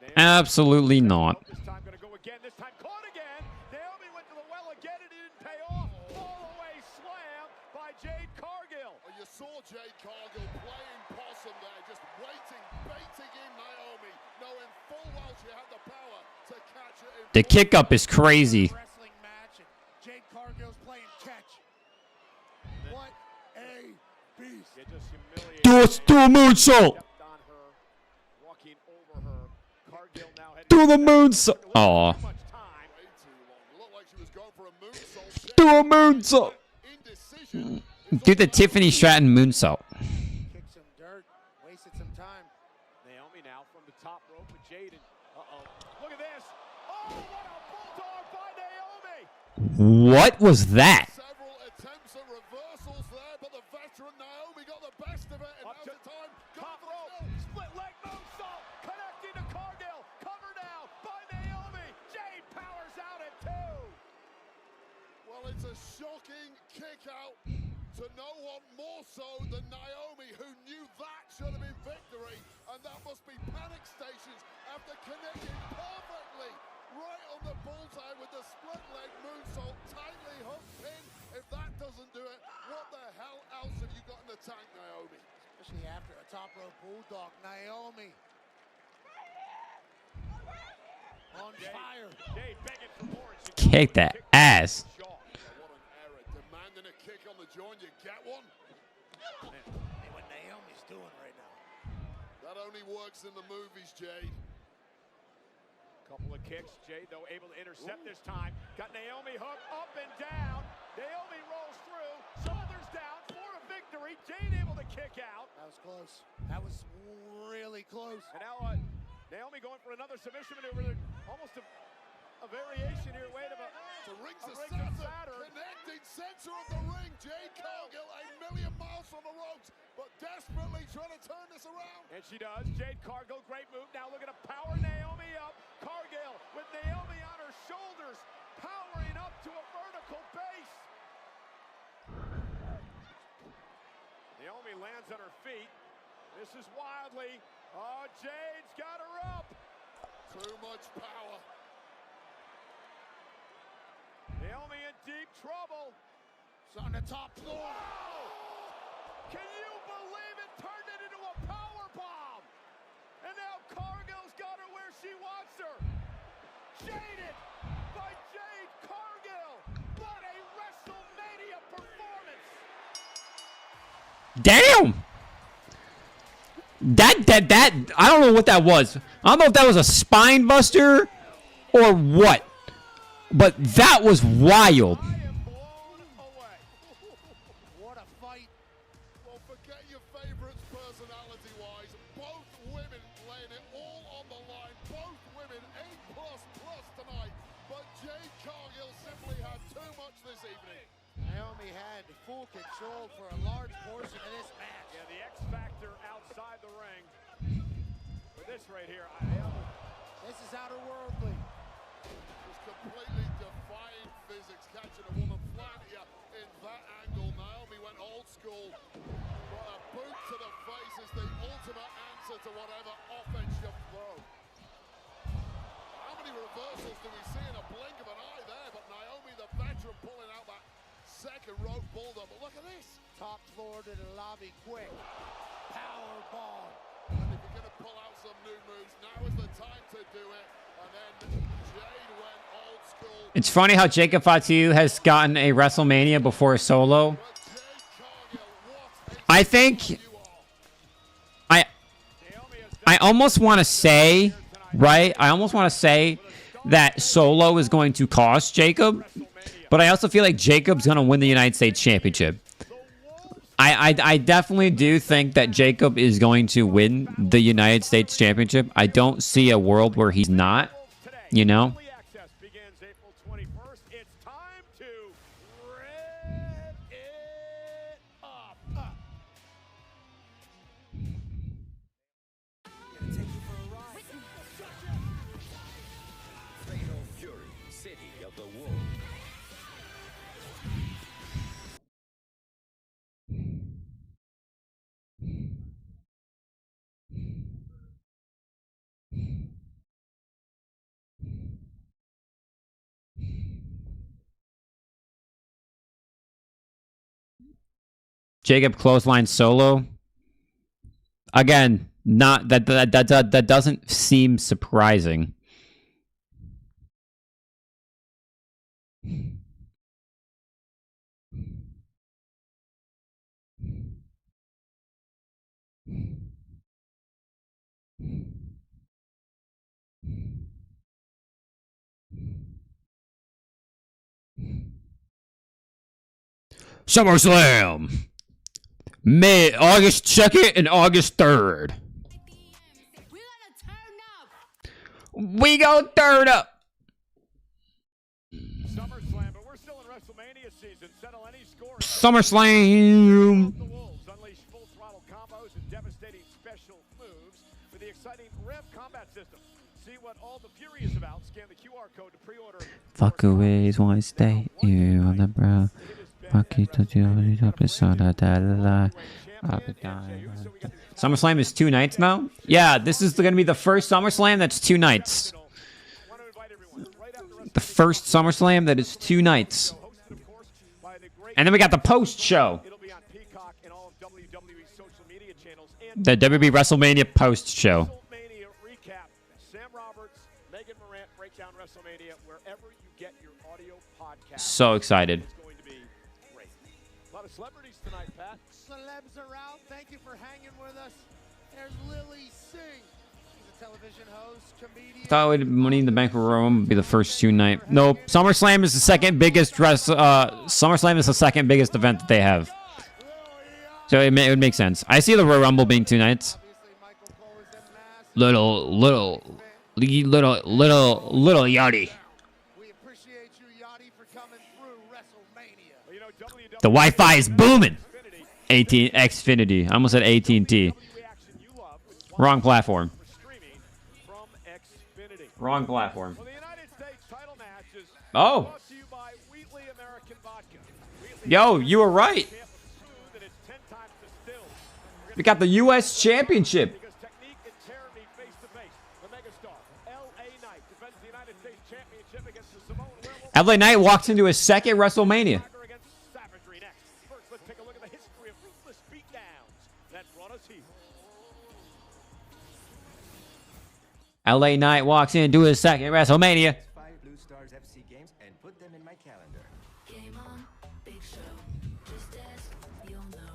L: Naomi
A: Absolutely not.
L: this time going to go again. This time caught again. Naomi went to the well again and it didn't pay off. All the way slam by Jade Cargill.
M: Well, you saw Jade Cargill playing possum there, just waiting, baiting in Naomi, knowing full well she had the power to catch it in.
A: The kick up is crazy.
F: Wrestling match, and Jade Cargill's playing catch. What a beast.
L: It just humiliated.
A: Do a moonsault.
L: Stepped on her, walking over her. Cargill now heading
A: Do the moonsault. Aw.
L: too much time.
M: Way too long. Looked like she was going for a moonsault.
A: Do a moonsault.
M: Indecision.
A: Do the Tiffany Stratton moonsault.
F: Kicked some dirt, wasted some time.
L: Naomi now from the top rope with Jade. And, look at this. Oh, what a bulldog by Naomi.
A: What was that?
M: Several attempts at reversals there, but the veteran Naomi got the best of it. And
L: Up
M: now's
L: to
M: the time. Go
L: top
M: for
L: rope.
M: the kill.
L: Split leg moonsault. Connecting to Cargill. Cover now by Naomi. Jade powers out at 2.
M: Well, it's a shocking kick out to no one more so than Naomi, who knew that should have been victory. And that must be panic stations after connecting perfectly right on the bullseye with the split leg moonsault, tightly hooked pin. If that doesn't do it, what the hell else have you got in the tank, Naomi?
F: Especially after a top rope bulldog. Naomi. On fire.
L: Jade begging for more. and she
A: Kick that ass.
L: Shaw.
M: What an error. Demanding a kick on the joint, you get one?
F: Hey, what Naomi's doing right now.
M: That only works in the movies, Jade.
L: Couple of kicks. Jade, though, able to intercept this time. Got Naomi hooked up and down. Naomi rolls through. Shoulders down for a victory. Jade able to kick out.
F: That was close. That was really close.
L: And now Naomi going for another submission maneuver. Almost a variation here. Wait a minute.
M: To rings
L: A
M: of
L: rings of
M: Saturn, connecting center of the ring. Jade Cargill, a million miles from the ropes, but desperately trying to turn this around.
L: And she does. Jade Cargill, great move. Now looking to power Naomi up. Cargill with Naomi on her shoulders, powering up to a vertical base. Naomi lands on her feet. This is wildly. Oh, Jade's got her up.
M: Too much power.
L: Naomi in deep trouble.
F: It's on the top floor.
L: Wow! Can you believe it? Turned it into a power bomb. And now Cargill's got her where she wants her. Shaded by Jade Cargill. What a WrestleMania performance.
A: Damn! That, I don't know what that was. I don't know if that was a spine buster or what. But that was wild.
L: I am blown away.
F: What a fight.
M: Well, forget your favorites personality-wise. Both women laying it all on the line. Both women A++ tonight. But Jade Cargill simply had too much this evening.
F: Naomi had full control for a large portion of this match.
L: Yeah, the X factor outside the ring. But this right here,
F: This is outer-worldly.
M: Completely defying physics, catching a woman flat here in that angle. Naomi went old school, but a boot to the face is the ultimate answer to whatever offense you throw. How many reversals do we see in a blink of an eye there? But Naomi, the veteran, pulling out that second rope bulldog. But look at this.
F: Top floor to the lobby quick. Power bomb.
M: And if you're going to pull out some new moves, now is the time to do it. And then Jade went old school.
A: It's funny how Jacob Fatu has gotten a WrestleMania before Solo. I think I almost want to say, right? I almost want to say that Solo is going to cost Jacob, but I also feel like Jacob's going to win the United States Championship. I definitely do think that Jacob is going to win the United States Championship. I don't see a world where he's not, you know?
L: access begins April 21st. It's time to rev it up.
J: Gonna take you for a ride. Fatal Fury, City of the Wolves.
A: Jacob clothesline Solo. Again, not that doesn't seem surprising. SummerSlam, May August 2nd and August 3rd. We go turn up.
L: SummerSlam, but we're still in WrestleMania season. Settle any score.
A: SummerSlam.
L: The Wolves unleash full throttle combos and devastating special moves with the exciting Rev combat system. See what all the fury is about. Scan the QR code to pre-order.
A: Fuckaways want to stay you on the brow. SummerSlam is 2 nights now? Yeah, this is going to be the first SummerSlam that's 2 nights. The first SummerSlam that is 2 nights. And then we got the post show. The WWE WrestleMania post show. So excited.
L: A lot of celebrities tonight, Pat.
F: Celebs are out. Thank you for hanging with us. There's Lily Singh. She's a television host, comedian.
A: Thought Money in the Bank Room would be the first 2 night. Nope. SummerSlam is the second biggest SummerSlam is the second biggest event that they have. So it would make sense. I see the Royal Rumble being 2 nights. Little Yachty. The Wi-Fi is booming. Xfinity. I almost said AT&T. Wrong platform. Wrong platform. Oh. Yo, you were right. We got the U.S. Championship. LA Knight walks into his second WrestleMania. LA Knight walks into his second WrestleMania.
J: 5 Blue Stars FC games and put them in my calendar.
O: Game on, big show. Just ask, you'll know.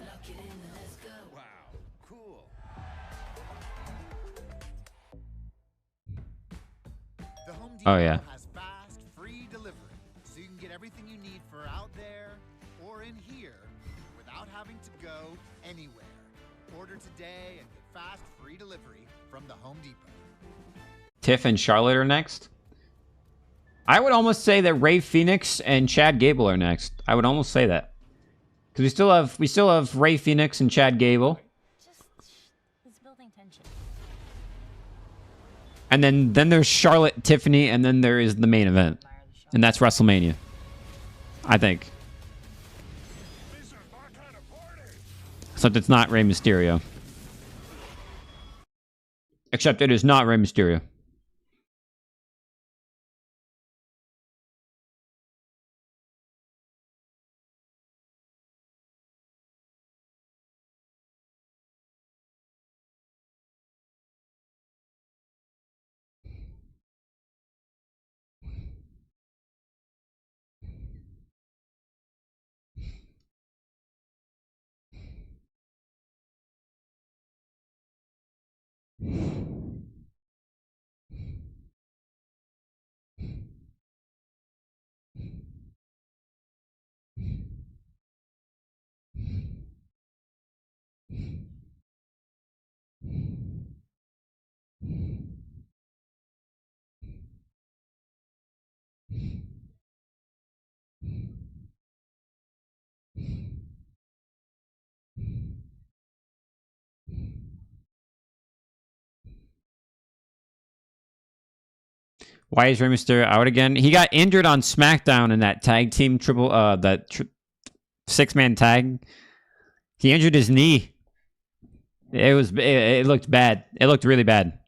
O: Lock it in and let's go.
J: Wow, cool.
P: The Home
A: Oh,
P: Depot
A: yeah.
P: has fast, free delivery, so you can get everything you need for out there or in here without having to go anywhere. Order today and get fast, free delivery from the Home Depot.
A: Tiff and Charlotte are next. I would almost say that Ray Phoenix and Chad Gable are next. I would almost say that. Because we still have Ray Phoenix and Chad Gable.
O: It's building tension.
A: And then there's Charlotte, Tiffany, and then there is the main event. And that's WrestleMania. I think. Except it's not Rey Mysterio. Except it is not Rey Mysterio. Why is Rey Mysterio out again? He got injured on SmackDown in that tag team six-man tag. He injured his knee. It looked bad. It looked really bad.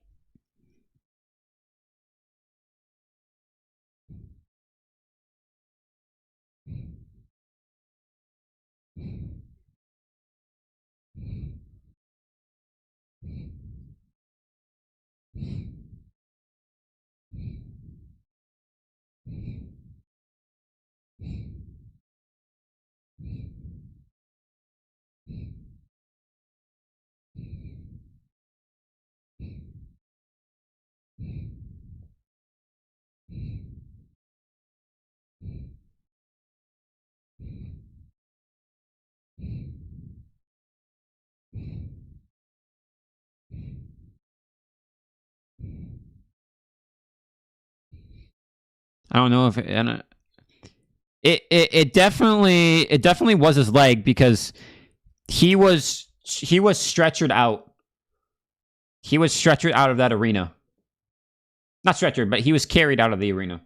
A: I don't know if it definitely was his leg because he was stretchered out. He was stretchered out of that arena. Not stretchered, but he was carried out of the arena.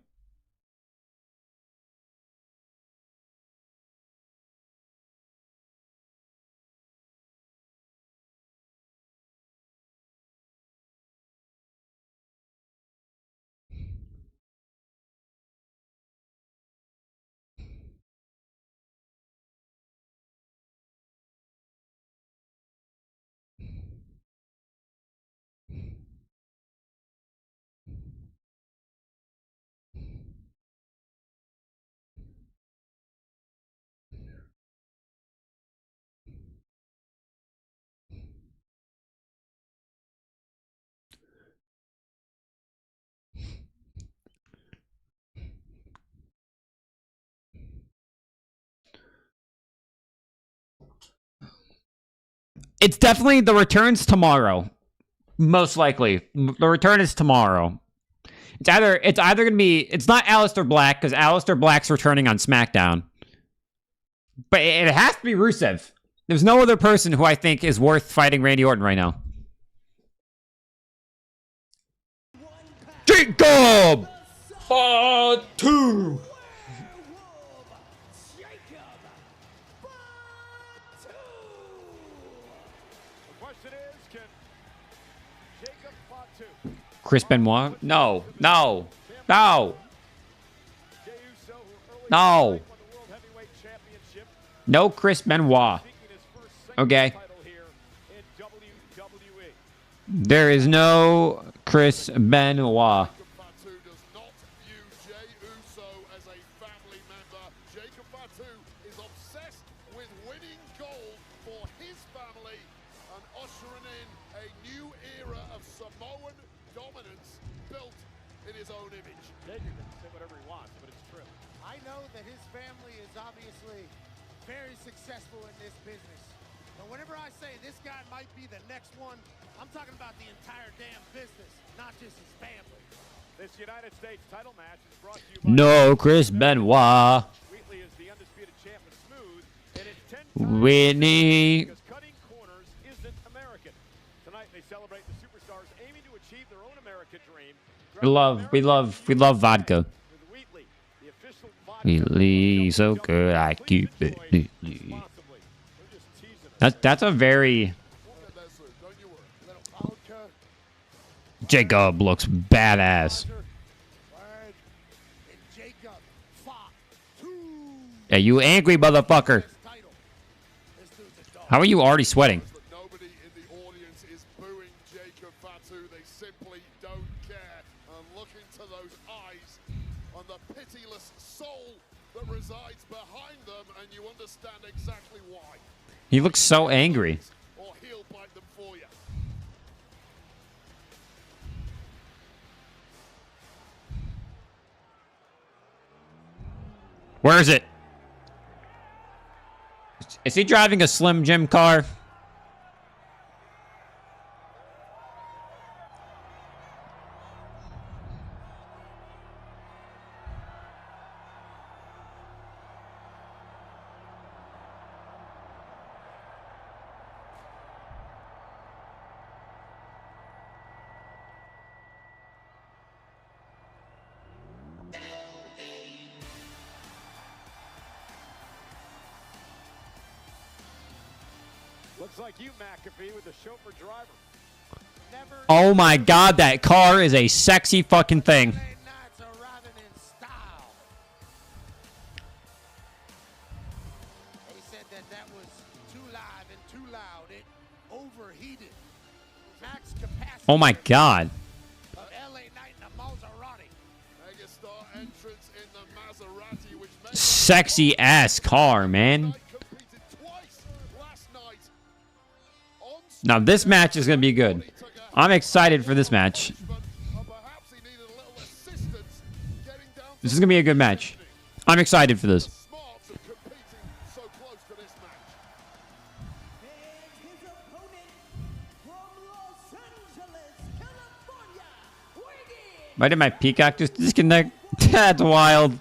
A: It's definitely the return's tomorrow. Most likely. The return is tomorrow. It's either gonna be, it's not Aleister Black, because Aleister Black's returning on SmackDown. But it has to be Rusev. There's no other person who I think is worth fighting Randy Orton right now. Jacob Fatu. Chris Benoit? No. No. No. No. No Chris Benoit. Okay. There is no Chris Benoit.
M: Jacob Fatu is obsessed with winning gold for his family and ushering in a new era of Samoan dominance built in his own image.
L: Jacob can say whatever he wants, but it's true.
F: I know that his family is obviously very successful in this business. But whenever I say this guy might be the next one, I'm talking about the entire damn business, not just his family.
L: This United States title match is brought to you by
A: No Chris Benoit.
L: Wheatley is the undisputed champ of Smooth, and it's 10 times
A: Whitney.
L: because cutting corners isn't American. Tonight they celebrate the superstars aiming to achieve their own American dream.
A: We love vodka.
L: With Wheatley, the official
A: Wheatley, so good, I keep it. That's a very... Jacob looks badass. Hey, you angry motherfucker. How are you already sweating?
M: Nobody in the audience is booing Jacob Fatu. They simply don't care. And look into those eyes on the pitiless soul that resides behind them, and you understand exactly why.
A: He looks so angry.
M: Or he'll bite them for you.
A: Where is it? Is he driving a Slim Jim car?
L: Looks like you, McAfee, with the chauffeur driver.
A: Oh my god, that car is a sexy fucking thing.
F: Nights arriving in style. They said that was too live and too loud. It overheated. Max capacity.
A: Oh my god.
F: Of LA Knight in a Maserati.
M: Megastar entrance in the Maserati, which made
A: Sexy ass car, man. Now this match is going to be good. I'm excited for this match. This is going to be a good match. I'm excited for this. Why did my peacock just disconnect? That's wild.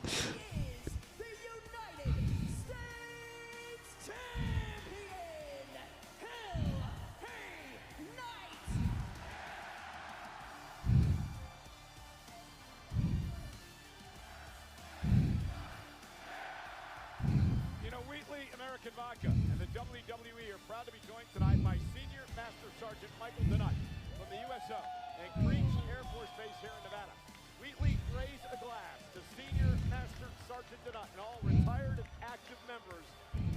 L: Vodka and the WWE are proud to be joined tonight by Senior Master Sergeant Michael Denut from the USO and Creech Air Force Base here in Nevada. Wheatley, raise a glass to Senior Master Sergeant Denut and all retired and active members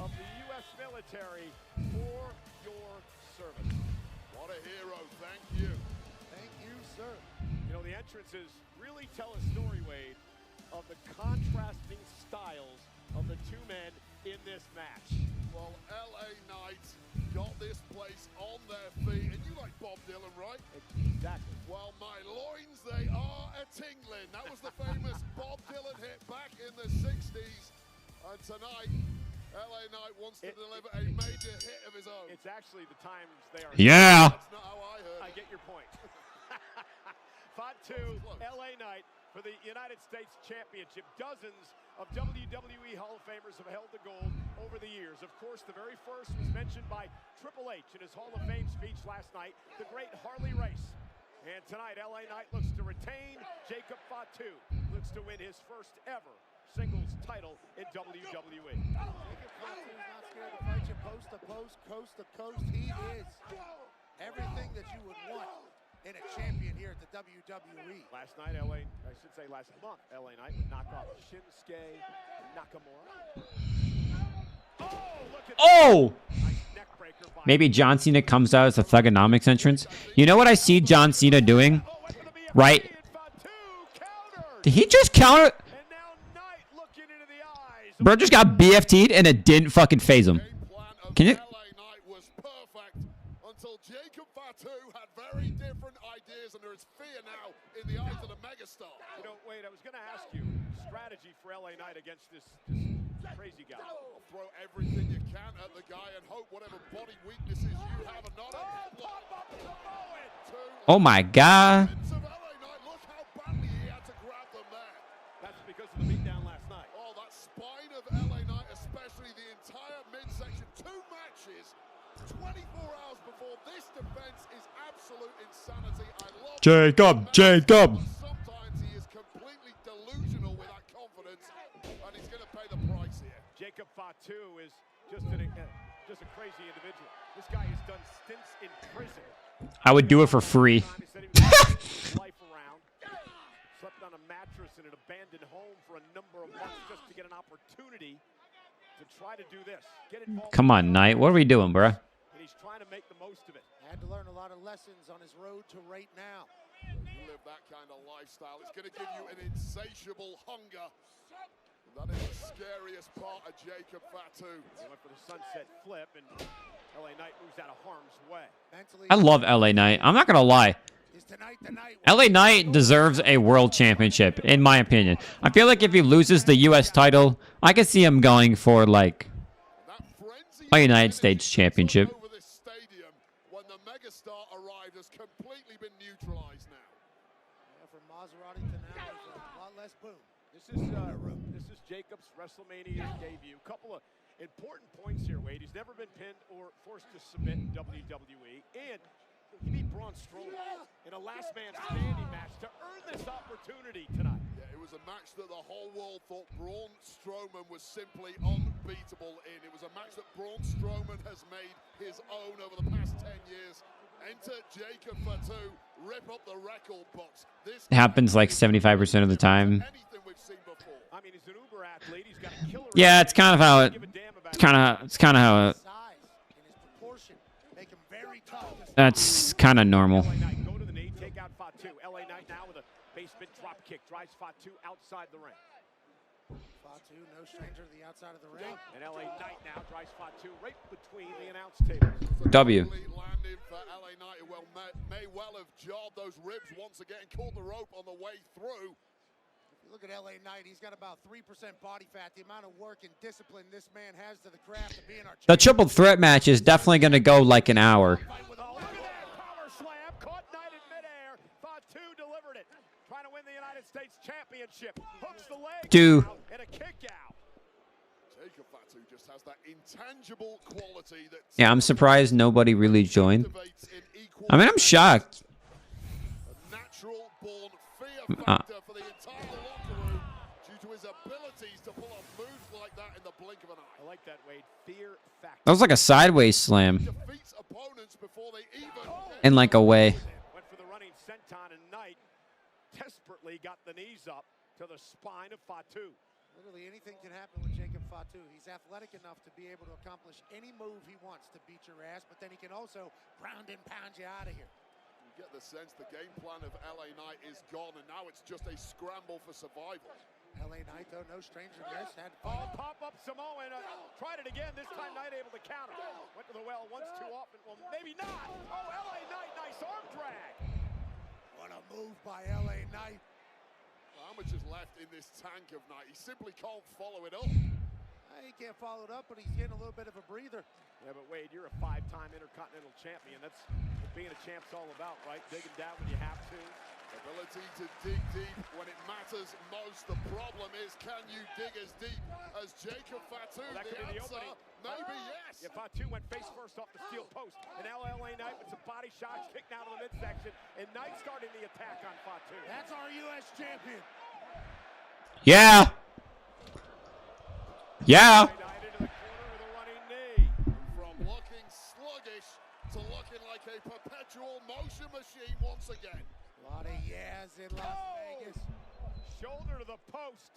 L: of the U.S. military for your service.
M: What a hero, thank you.
F: Thank you, sir.
L: You know, the entrances really tell a story, Wade, of the contrasting styles of the two men in this match.
M: Well, LA Knight got this place on their feet, and you like Bob Dylan, right?
L: Exactly.
M: Well, my loins, they are a-tingling. That was the famous Bob Dylan hit back in the 60s. And tonight, LA Knight wants to deliver a major hit of his own.
L: It's actually the times they are.
A: Yeah.
L: That's not how I heard. I get your point. Fatu, LA Knight for the United States Championship. Dozens of WWE Hall of Famers have held the gold over the years. Of course, the very first was mentioned by Triple H in his Hall of Fame speech last night, the great Harley Race. And tonight, LA Knight looks to retain. Jacob Fatu looks to win his first ever singles title in WWE.
F: Jacob Fatu's not scared to fight you post to post, coast to coast. He is everything that you would want in a champion here at the WWE.
L: Last night, last month, LA Knight would knock off Shinsuke Nakamura.
A: Oh! Maybe John Cena comes out as a Thugonomics entrance. You know what I see John Cena doing? Right? Did he just counter? Bro just got BFT'd and it didn't fucking phase him. Can you?
M: Until Jacob Fatu had very different ideas, and there is fear now in the eyes of the megastar.
L: You know, Wade, I was going to ask you strategy for LA Knight against this crazy guy.
M: Throw everything you can at the guy and hope whatever body weaknesses you have are not.
A: Oh my God.
M: Look how badly he had to grab them there.
L: That's because of the beatdown last night.
M: Oh, that spine of LA Knight, especially the entire midsection. 2 matches. 24 hours before this defense is absolute insanity. I love
A: Jacob.
M: Sometimes he is completely delusional with that confidence, and he's going to pay the price here.
L: Jacob Fatu is just a crazy individual. This guy has done stints in prison.
A: I would do it for free.
L: Life around. Slept on a mattress in an abandoned home for a number of months just to get an opportunity to try to do this. Get involved.
A: Come on, Knight. What are we doing, bro?
L: And he's trying to make the most of it.
F: Had to learn a lot of lessons on his road to right now.
M: You live that kind of lifestyle, it's going to give you an insatiable hunger. That is the scariest part of Jacob Fatu.
L: He went for the sunset flip, and LA Knight moves out of harm's way.
A: I love LA Knight. I'm not going to lie. LA Knight deserves a world championship, in my opinion. I feel like if he loses the U.S. title, I could see him going for, like, a United States championship.
M: When the megastar arrived, has completely been neutralized now.
F: From Maserati to now, there's a lot less boom.
L: This is Jacob's WrestleMania debut. A couple of important points here, Wade. He's never been pinned or forced to submit in WWE, and he beat Braun Strowman in a last man standing match to earn this opportunity tonight.
M: Yeah, it was a match that the whole world thought Braun Strowman was simply unbeatable in. It was a match that Braun Strowman has made his own over the past 10 years. Enter Jacob Fatu, rip up the record books. This
A: happens like 75% of the time.
L: I mean, he's an Uber athlete. He's got a killer.
A: Yeah, it's kind of how it. It's kind of how it. That's kind of normal.
L: Go to the knee, take out Fatu. LA Knight now with a basement drop kick drives Fatu outside the ring.
F: Fatu, no stranger to the outside of the ring.
L: And LA Knight now drives Fatu right between the announce tables.
A: W.
M: Landing for LA Knight, who may well have jarred those ribs once again, caught the rope on the way through.
F: Look at LA Knight. He's got about 3% body fat. The amount of work and discipline this man has to the craft of being our
A: The triple threat match is definitely going to go like an hour.
L: Power slam, caught Knight in midair. Fatu delivered it. Trying to win the United States Championship. Hooks the leg and a kick out.
M: Jacob Fatu just has that intangible quality that.
A: Yeah, I'm surprised nobody really joined. I mean, I'm shocked.
M: A natural born fear factor for the entire locker room due to his abilities to pull off moves like that in the blink of an eye.
L: I like that, Wade. Fear factor.
A: That was like a sideways slam.
M: Defeats opponents before they even
A: In like a way.
L: Went for the running senton, and Knight desperately got the knees up to the spine of Fatu.
F: Literally anything can happen with Jacob Fatu. He's athletic enough to be able to accomplish any move he wants to beat your ass, but then he can also ground and pound you out of here.
M: You get the sense the game plan of LA Knight is gone, and now it's just a scramble for survival.
F: LA Knight, though, no stranger to this. Had
L: Pop-up Samoan. Tried it again. This time Knight able to counter. Went to the well once too often. Well, maybe not. Oh, LA Knight, nice arm drag.
F: What a move by LA Knight.
M: How much is left in this tank of Knight? He simply can't follow it up.
F: He can't follow it up, but he's getting a little bit of a breather.
L: Yeah, but Wade, you're a 5-time Intercontinental Champion. That's what being a champ's all about, right? Digging down when you have to.
M: Ability to dig deep when it matters most. The problem is, can you dig as deep as Jacob Fatu?
L: Well, that could be the opening.
M: Maybe yes.
L: Yeah, Fatu went face first off the steel post. And now LA Knight with some body shots kicked out of the midsection. And Knight starting the attack on Fatu.
F: That's our U.S. champion.
A: Yeah. Yeah.
M: From looking sluggish to looking like a perpetual motion machine once again.
F: A lot of yeahs in Las Vegas.
L: Shoulder to the post.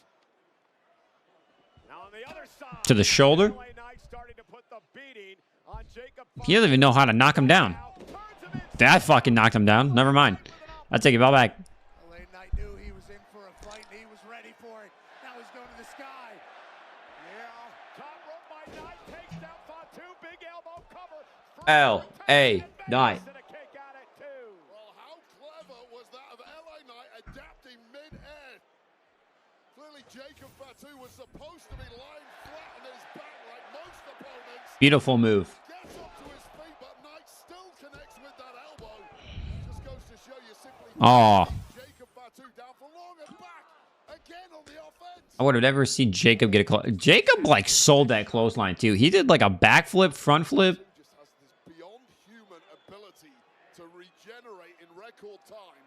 L: Now on the other side.
A: To the shoulder?
L: LA Knight starting to put the beating on Jacob.
A: He doesn't even know how to knock him down. That fucking knocked him down. Never mind. I take it all back.
F: LA Knight knew he was in for a fight, and he was ready for it. Now he's going to the sky.
L: Yeah. Top rope by Knight takes down Fatu. Big elbow cover.
A: L.A. Knight.
M: Well, how clever was that of LA Knight adapting mid-air? Clearly, Jacob Fatu was supposed to be lying flat on his back like most opponents.
A: Beautiful move.
M: Gets up to his feet, but Knight still connects with that elbow. Just goes to show you simply Jacob Fatu down for long and back again on the offense.
A: I would have never seen Jacob get a Jacob like sold that clothesline too. He did like a backflip, front flip.
M: Just has this beyond human ability to regenerate in record time.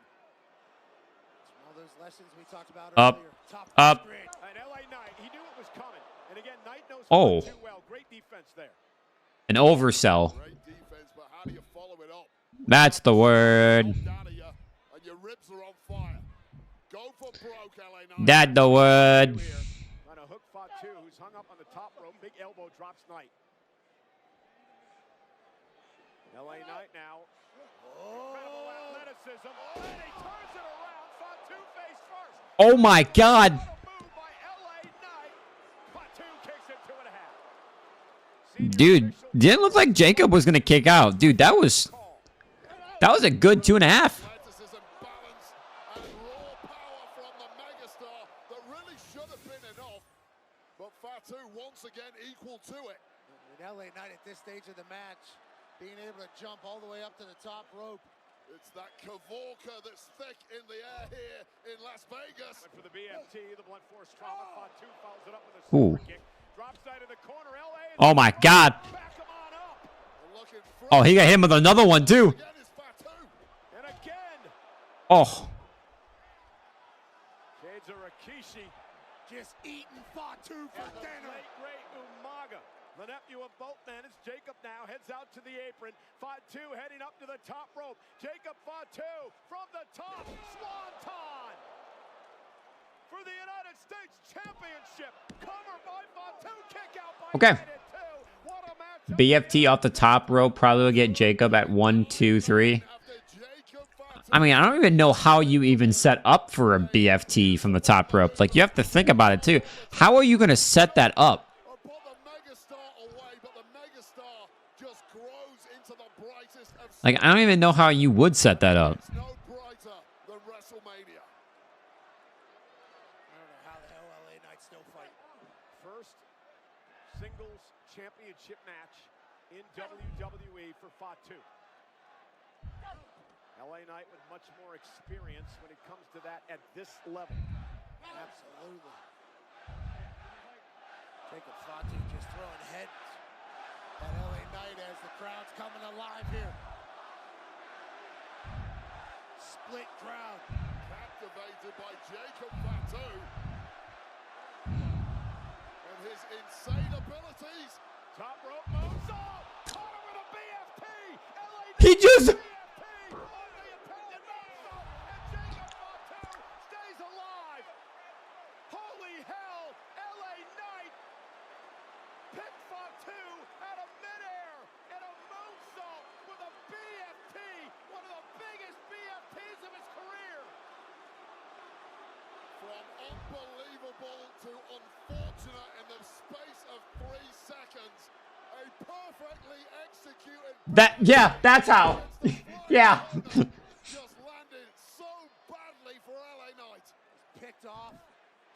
F: It's one of those lessons we talked about
A: Up,
F: earlier. Top
A: up.
F: grid.
L: And LA Knight, he knew it was coming. And again, Knight knows
A: Oh.
L: too well. Great defense there.
A: An oversell.
M: Great defense, but how do you follow it up?
A: That's the word.
M: Down at you, and your ribs are on fire. Go for broke, LA Knight.
A: That's the word.
L: On a hook Fatu, who's hung up on the top rope. Big elbow drops Knight. LA Knight now. Incredible athleticism. And he turns it around. Fatu face first.
A: Oh my God.
L: Move by LA Knight. Fatu kicks it 2.5.
A: Dude, didn't look like Jacob was gonna kick out. Dude, that was a good 2.5.
M: Athleticism, balance, and raw power from the megastar that really should have been enough. But Fatu once again equal to it.
F: And LA Knight at this stage of the match, being able to jump all the way up to the top rope.
M: It's that Kavorka that's thick in the air here in Las Vegas.
L: Went for the BFT, the blunt force trauma. Fatu follows it up with a
A: Ooh.
L: super kick. Drops side of the corner. LA.
A: Oh my God.
L: Back him on up.
A: Oh, he got him with another one too.
M: Again is Fatu.
L: And again.
A: Oh.
L: Shades of Rikishi.
F: Just eating Fatu for
L: And the
F: dinner.
L: late great Umaga. The nephew of both men is Jacob now. Heads out to the apron. Fatu heading up to the top rope. Jacob Fatu from the top. Swanton. For the United States Championship. Cover by Fatu. Kick out by
A: Okay.
L: Knight at 2. What a matchup.
A: BFT off the top rope probably will get Jacob at 1, 2, 3. I mean, I don't even know how you even set up for a BFT from the top rope. Like, you have to think about it too. How are you going to set that up?
M: Put the megastar away, but the megastar just grows into the brightest of
A: Like, I don't even know how you would set that up.
M: It's no brighter than WrestleMania.
F: I don't know how the hell LA Knight still fighting.
L: First singles championship match in WWE for Fatu. LA Knight with much more experience when it comes to that at this level.
F: Absolutely. Jacob Fatu just throwing heads at LA Knight as the crowd's coming alive here. Split crowd.
M: Captivated by Jacob Fatu and his insane abilities.
L: Top rope moonsault. Caught him with a BFT. LA Knight
A: He just...
L: BFT. On the attempted moonsault. And Jacob Fatu stays alive. Holy hell. LA Knight picked Fatu out of midair in a moonsault with a BFT. One of the biggest BFTs of his career.
M: From unbelievable to unfortunate in the space of 3 seconds. A perfectly executed...
A: Yeah, that's how. Yeah.
M: just landed so badly for LA Knight.
F: Picked off.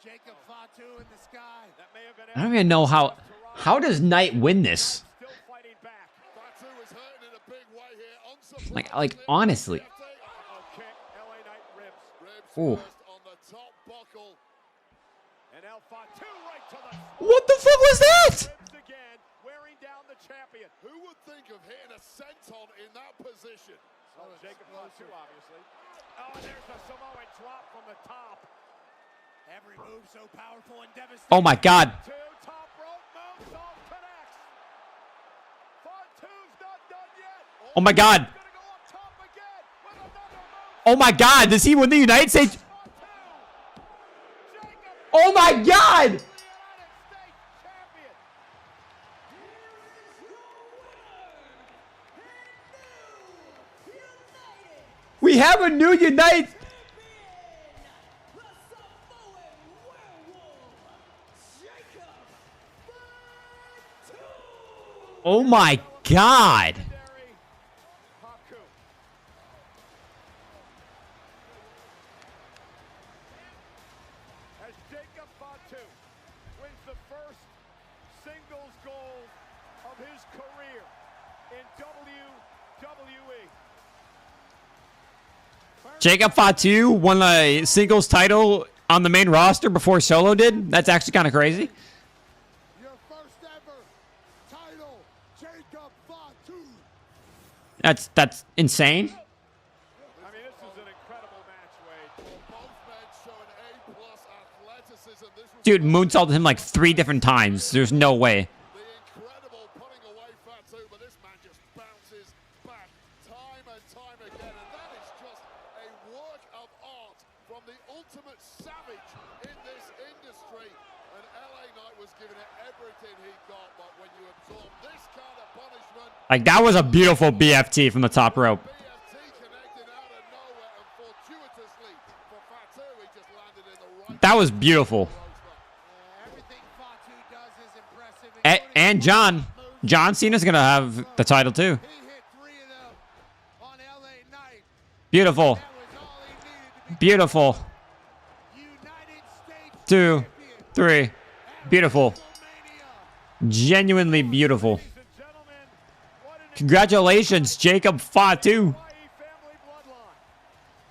F: Jacob Fatu in the sky.
L: That may have been
A: I don't even know how does Knight win this?
L: still fighting back.
M: Fatu is hurting in a big way here.
A: Like honestly.
L: Okay, LA Knight ribs.
M: Ribs
A: Ooh.
M: first on the top buckle.
L: And El Fatu right to the
A: What the fuck was that?
L: ribs again, wearing down the champion.
M: Who would think of hitting a senton in that position?
L: Oh, Jacob Fatu, obviously. Oh, and there's the Samoan drop from the top.
F: Every move so powerful and devastating.
A: Oh my god.
L: Two top rope moonsault connects. Fatu's not done yet.
A: Oh my god.
L: Gonna go up top again with another move.
A: Oh my god. Does he win the United States? Oh my god. We have a new United. Oh my god.
L: As Jacob Fatu wins the first singles gold of his career in WWE.
A: Jacob Fatu won a singles title on the main roster before Solo did. That's actually kind of crazy.
F: Your first ever title, Jacob Fatu.
A: That's insane.
L: I mean, this is an incredible match, Wade.
M: Both men showing A-plus athleticism. This was
A: Dude moonsaulted him like 3 different times. There's no way.
M: the incredible putting away Fatu, but this man just bounces back time and time again. And that is just a work of art from the ultimate savage in this industry. And LA Knight was giving it everything he got, but when you absorb this kind of punishment,
A: Like that was a beautiful BFT from the top rope.
M: BFT connected out of nowhere, and fortuitously for Fatu, he just landed in the right.
A: That was beautiful.
F: Everything Fatu does is impressive.
A: And John Cena's gonna have the title too.
F: He hit 3 of them on LA Knight.
A: Beautiful.
F: That was all he needed to be
A: Beautiful.
F: United States
A: 2, 3. Beautiful. Genuinely beautiful. Congratulations, Jacob Fatu.
L: Family bloodline.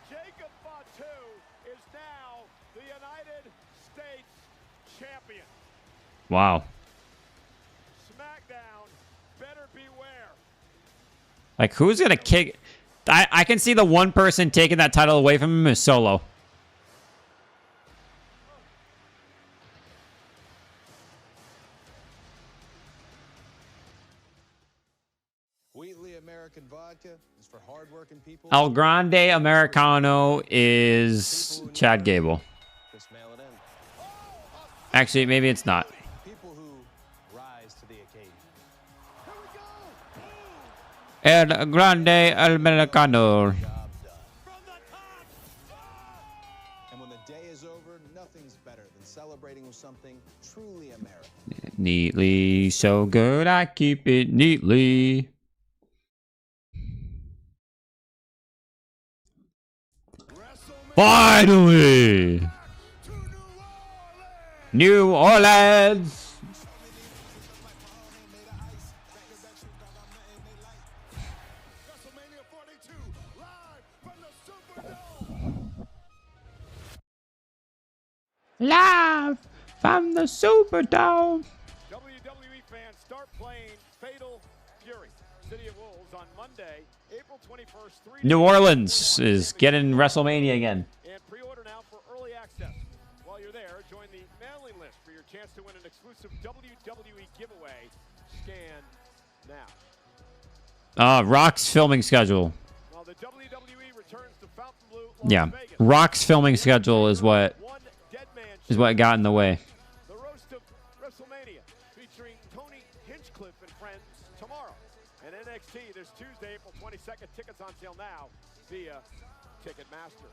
L: Jacob Fatu is now the United States champion.
A: Wow.
L: SmackDown, better beware.
A: Like who's gonna kick? I can see the one person taking that title away from him is Solo.
I: Wheatley American vodka is for hardworking people.
A: El Grande Americano is Chad Gable.
I: Just mail it in.
A: Actually, maybe it's not.
I: People who rise to the occasion.
A: El Grande Americano.
I: And when the day is over, nothing's better than celebrating with something truly American.
A: Neatly, so good, I keep it neatly. Finally! New Orleans! Live from the Superdome.
L: WWE fans start playing Fatal Fury, City of Wolves on Monday, April 21st.
A: New Orleans is getting WrestleMania again.
L: And pre-order now for early access. While you're there, join the mailing list for your chance to win an exclusive WWE giveaway. Scan now.
A: Rock's filming schedule.
L: While the WWE returns to Fontainebleau,
A: Yeah, Rock's filming schedule is what got in the way.
L: The roast of WrestleMania featuring Tony Hinchcliffe and friends tomorrow. And NXT this Tuesday, April 22nd. Tickets on sale now via Ticketmaster.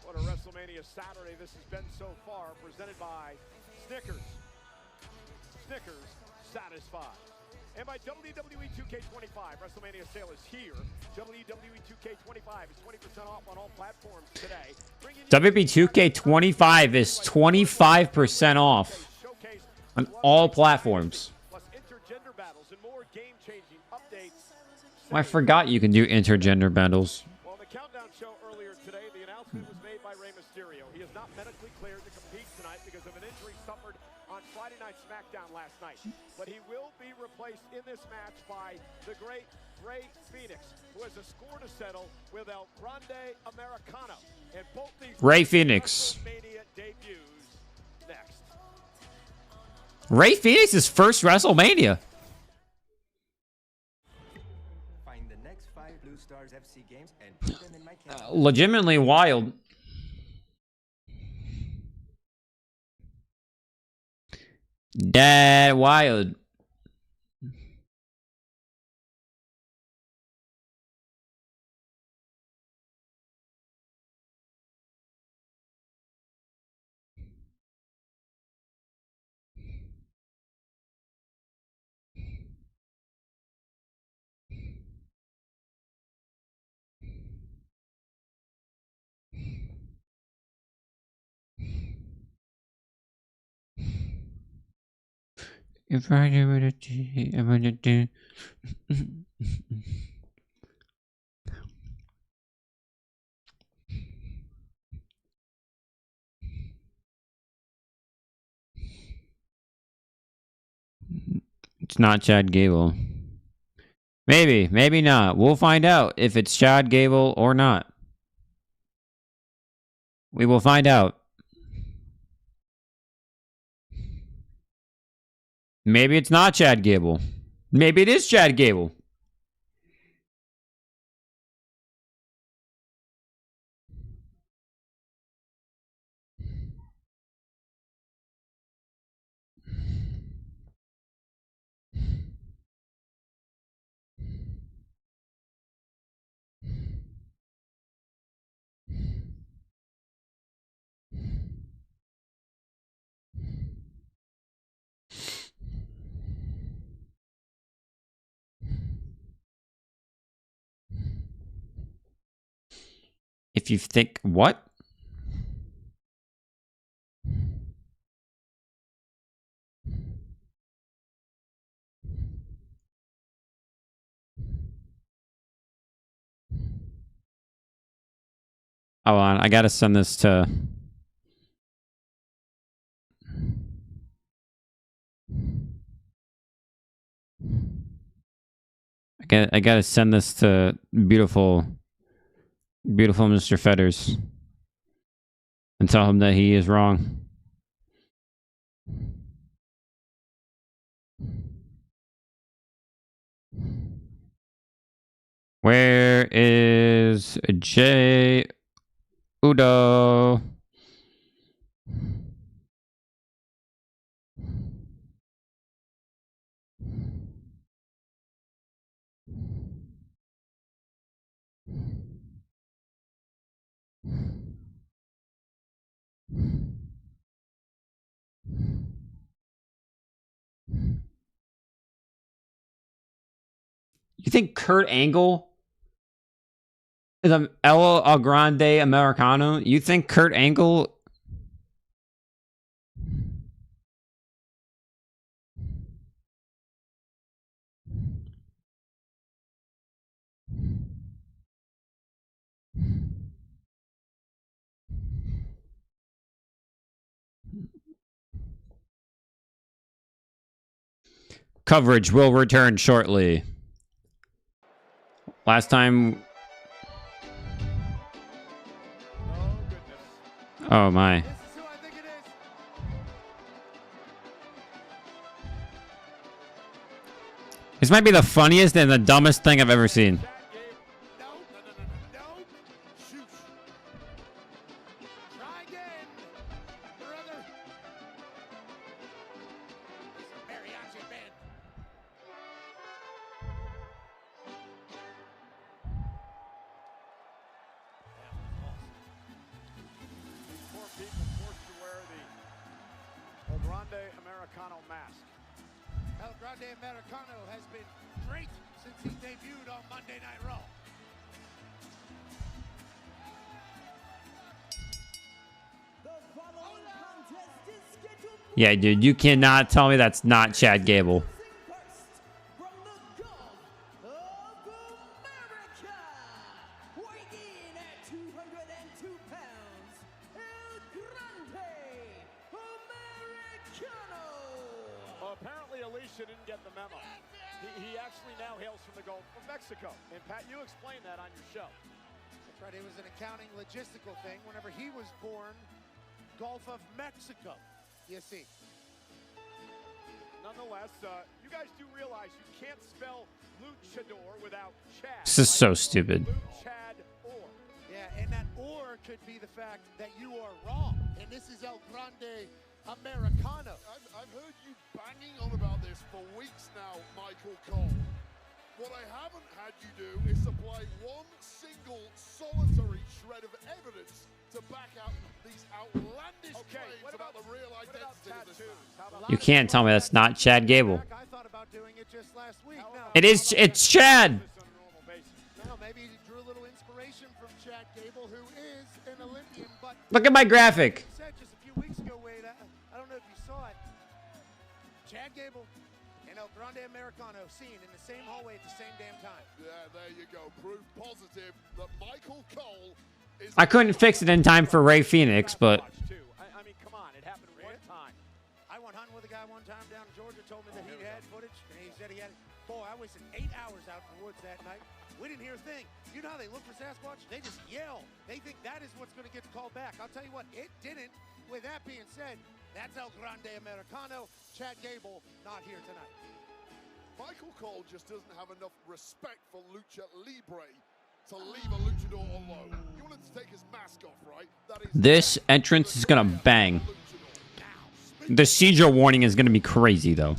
L: What a WrestleMania Saturday this has been so far, presented by Snickers. Snickers satisfies. And by WWE 2K25, WrestleMania sale is here. WWE 2K25 is 20% off on all platforms today.
A: WB 2K25 is 25% off on all platforms.
L: Plus intergender battles and more game-changing updates.
A: Oh, I forgot you can do intergender battles.
L: Well, on the Countdown show earlier today, the announcement was made by Rey Mysterio. He is not medically cleared to compete tonight because of an injury suffered on Friday Night SmackDown last night. But he will be replaced in this match by the great Rey Fenix, who has a score to settle with El Grande Americano. And both these
A: Rey Fenix.
L: WrestleMania debuts next.
A: Rey Fenix's first WrestleMania.
J: Find the next 5 Blue Stars FC games and put them in my calendar.
A: Legitimately wild. That wild. If I do it, I'm gonna do. It's not Chad Gable. Maybe, maybe not. We'll find out if it's Chad Gable or not. We will find out. Maybe it's not Chad Gable. Maybe it is Chad Gable. If you think, what? Hold on, I gotta send this to... I gotta send this to beautiful Mr. Fetters and tell him that he is wrong. Where is Jay Udo? You think Kurt Angle is an El Grande Americano? You think Kurt Angle... Coverage will return shortly. Last time... Oh my. This might be the funniest and the dumbest thing I've ever seen.
F: El Grande Americano has been great since he debuted on Monday Night Raw.
A: Yeah, dude, you cannot tell me that's not Chad Gable.
L: Apparently, Alicia didn't get the memo. He actually now hails from the Gulf of Mexico. And Pat, you explained that on your show.
F: That's right. It was an accounting logistical thing. Whenever he was born, Gulf of Mexico. You see.
L: Nonetheless, you guys do realize you can't spell luchador without Chad.
A: This is so stupid.
L: Chad or.
F: Yeah, and that or could be the fact that you are wrong. And this is El Grande Americano.
M: I've heard you banging on about this for weeks now, Michael Cole. What I haven't had you do is supply one single solitary shred of evidence to back out these outlandish claims about the real identity of this man.
A: You can't tell me that's not Chad Gable.
F: I thought about doing it just last week.
A: It's Chad.
F: No, maybe he drew a little inspiration from Chad Gable, who is an Olympian, but
A: Look at my graphic.
F: said just a few weeks ago, Wade, I don't know if you saw it. Chad Gable and El Grande Americano seen in the same hallway at the same damn time.
M: Yeah, there you go. Proof positive that Michael Cole is...
A: I couldn't fix it in time for Ray Phoenix, but
L: I mean, come on. It happened one time.
F: I went hunting with a guy one time down in Georgia, told me that he had footage, and he said he had it. Boy, I wasted 8 hours out in the woods that night. We didn't hear a thing. You know how they look for Sasquatch? They just yell. They think that is what's going to get called back. I'll tell you what, it didn't. With that being said, that's El Grande Americano. Chad Gable, not here tonight.
M: Michael Cole just doesn't have enough respect for Lucha Libre to leave a luchador alone. You want him to take his mask off, right? That is
A: this entrance is gonna bang. The seizure warning is gonna be crazy though.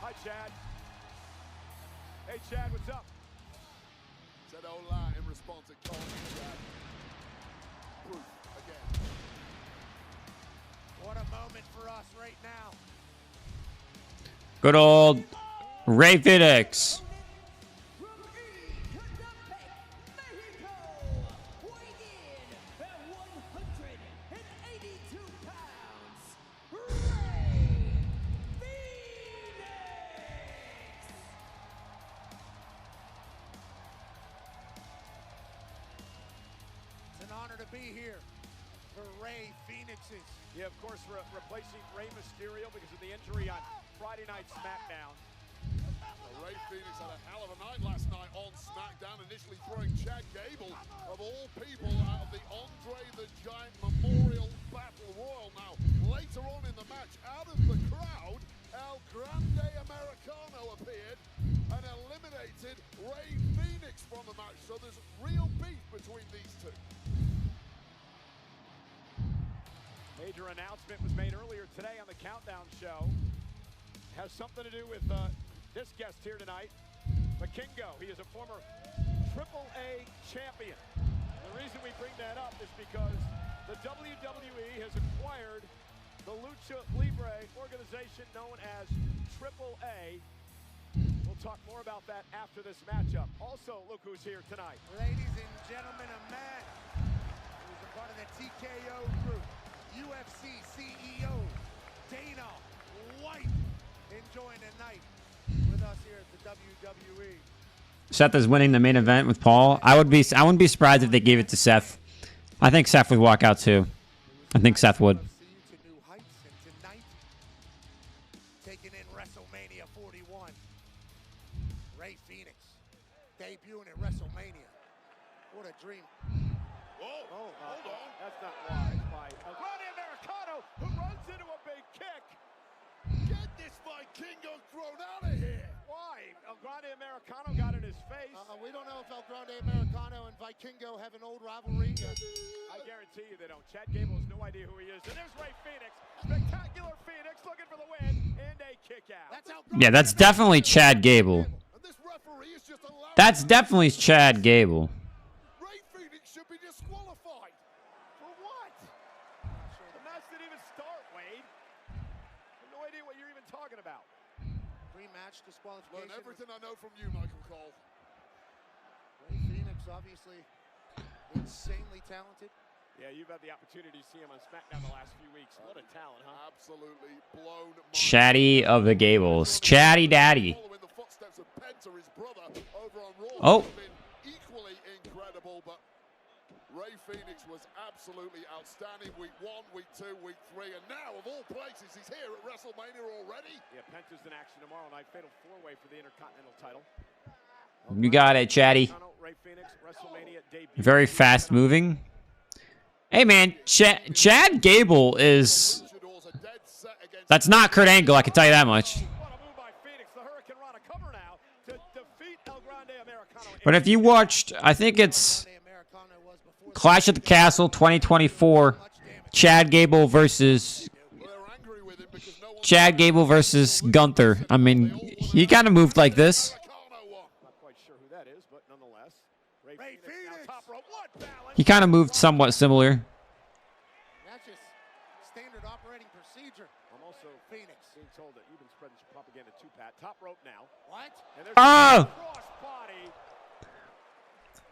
L: Hi, Chad. Hey, Chad, what's up?
M: said hola in response to Cole and Chad. Proof again.
F: What a moment for us right now.
A: Good old Ray Phoenix.
F: It's an honor to be here for Ray Phoenix's.
L: Yeah, of course, replacing Rey Mysterio because of the injury on Friday Night SmackDown.
M: Well, Ray Phoenix had a hell of a night last night on SmackDown, initially throwing Chad Gable, of all people, out of the Andre the Giant Memorial Battle Royal. Now, later on in the match, out of the crowd, El Grande Americano appeared and eliminated Ray Phoenix from the match. So there's real beef between these two.
L: Major announcement was made earlier today on the Countdown Show. Has something to do with this guest here tonight, Makingo. He is a former AAA champion. And the reason we bring that up is because the WWE has acquired the Lucha Libre organization known as AAA. We'll talk more about that after this matchup. Also, look who's here tonight.
F: Ladies and gentlemen, a man who's a part of the TKO group, UFC CEO Dana White, enjoying the night with us here at the WWE.
A: Seth is winning the main event with Paul. I wouldn't be surprised if they gave it to Seth. I think Seth would walk out too. I think Seth would.
F: To new heights, and tonight, taking in WrestleMania 41, Ray Phoenix debuting at WrestleMania. What a dream.
L: Whoa, hold on. That's not wise by El Grande Americano, who runs into a big kick.
M: Get this Vikingo thrown out of here.
L: Why? El Grande Americano got in his face.
F: We don't know if El Grande Americano and Vikingo have an old rivalry.
L: I guarantee you they don't. Chad Gable has no idea who he is. And there's Ray Phoenix. Spectacular Phoenix looking for the win. And a kick out.
A: Yeah, that's definitely Chad Gable. That's definitely Chad Gable.
M: Ray Phoenix should be disqualified.
L: For what? The match didn't even start, Wade. I have no idea what you're even talking about.
F: Pre-match disqualification.
M: Learn everything I know from you, Michael Cole.
F: Ray Phoenix, obviously insanely talented.
L: Yeah, you've had the opportunity to see him on SmackDown the last few weeks. What a talent, huh?
M: Absolutely blown.
A: Chatty of the Gables. Chatty Daddy.
M: Following the footsteps of Penta, his brother, over on Raw.
A: Oh.
M: Has been equally incredible, but Ray Phoenix was absolutely outstanding. Week 1, week 2, week 3, and now, of all places, he's here at WrestleMania already.
L: Yeah, Penta's in action tomorrow night. Fatal 4-way for the Intercontinental title.
A: You got it, Chatty.
L: Ray Phoenix, WrestleMania debut.
A: Very fast moving. Hey, man. Chad Gable is... That's not Kurt Angle, I can tell you that much. But if you watched, I think it's Clash at the Castle 2024, Chad Gable versus Gunther. I mean, he kind of moved like this.
L: Not quite sure who that is, but nonetheless, Ray Phoenix now top rope. What balance?
A: He kind of moved somewhat similar.
F: That's just standard operating procedure.
L: I'm also Phoenix being told that you've been spreading some propaganda too, Pat. Top rope now.
F: What?
L: And there's
A: Oh!
L: crossbody.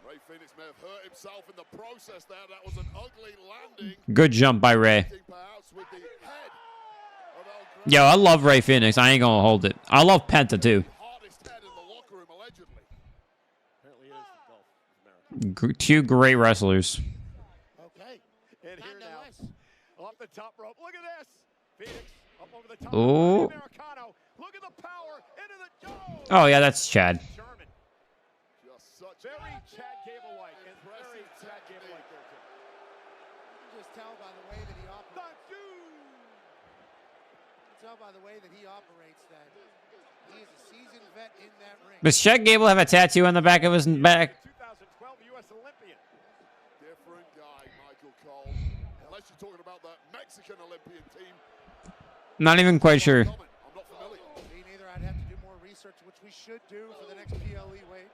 M: Ray Phoenix may have hurt himself in the process there. That was an ugly landing.
A: Good jump by Ray.
M: Perhaps with the head of El Grande.
A: Yo, I love Ray Phoenix. I ain't gonna hold it. I love Penta, too.
M: Hardest head in the locker room, allegedly.
L: Apparently it is the Gulf of America.
A: Two great wrestlers.
L: Okay. And here now, off the top rope. Look at this. Phoenix up over the top.
A: Oh.
L: Americano. Look at the power into the
A: Oh, yeah, that's Chad.
L: German.
M: Just such
L: Very Chad Gable-like. And very Chad Gable-like there, too.
F: You can just tell by the way that he operates. Tell by the way that he operates that he is a seasoned vet in that ring.
A: Does Chad Gable have a tattoo on the back of his back?
L: 2012 U.S. Olympian.
M: different guy, Michael Cole. Unless you're talking about the Mexican Olympian team.
A: Not even quite sure.
M: I'm not familiar.
F: Me neither. I'd have to do more research, which we should do for the next PLE Wade.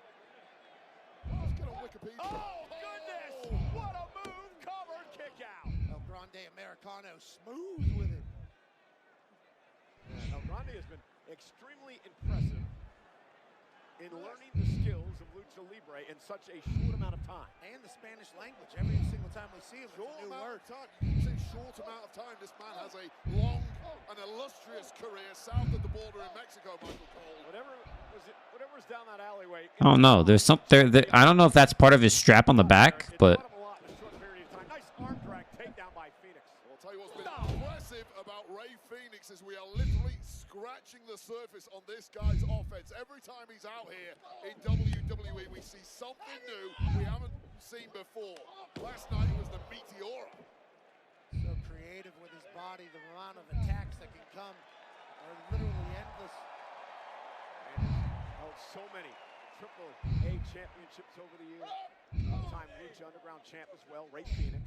M: Let's get on Wikipedia.
L: Oh, goodness! What a move! Cover, kick out.
F: El Grande Americano smooth with it.
L: El Grande has been extremely impressive in learning the skills of Lucha Libre in such a short amount of time.
F: And the Spanish language. Every single time we see him, it's a new word.
M: You say short amount of time. This man has a long and illustrious career south of the border in Mexico, Michael Cole.
L: Whatever's down that alleyway.
A: Oh, no. There's something there. I don't know if that's part of his strap on the back, but...
L: Nice arm drag takedown by Phoenix.
M: I'll tell you what's been impressive about Ray Phoenix is we are literally scratching the surface on this guy's offense. Every time he's out here in WWE, we see something new we haven't seen before. Last night it was the Meteora.
F: So creative with his body. The amount of attacks that can come are literally endless.
L: Held so many Triple A championships over the years. All-time Lucha Underground champ as well, Ray Phoenix.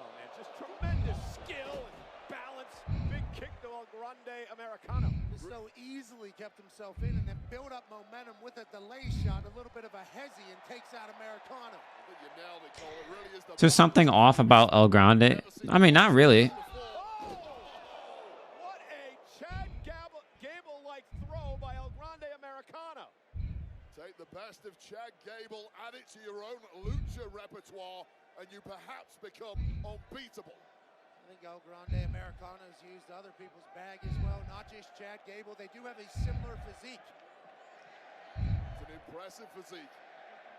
L: Oh man, just tremendous skill and balance. Big kick to El Grande Americano.
F: Just so easily kept himself in and then built up momentum with a delay shot, a little bit of a hezzy, and takes out Americano.
M: I think you nailed it, Cole. It really is the
A: Is there something off about El Grande? I mean, not really.
L: What a Chad Gable-like throw by El Grande Americano.
M: Take the best of Chad Gable, add it to your own Lucha repertoire, and you perhaps become unbeatable.
F: I think El Grande Americano's used other people's bag as well, not just Chad Gable. They do have a similar physique.
M: It's an impressive physique.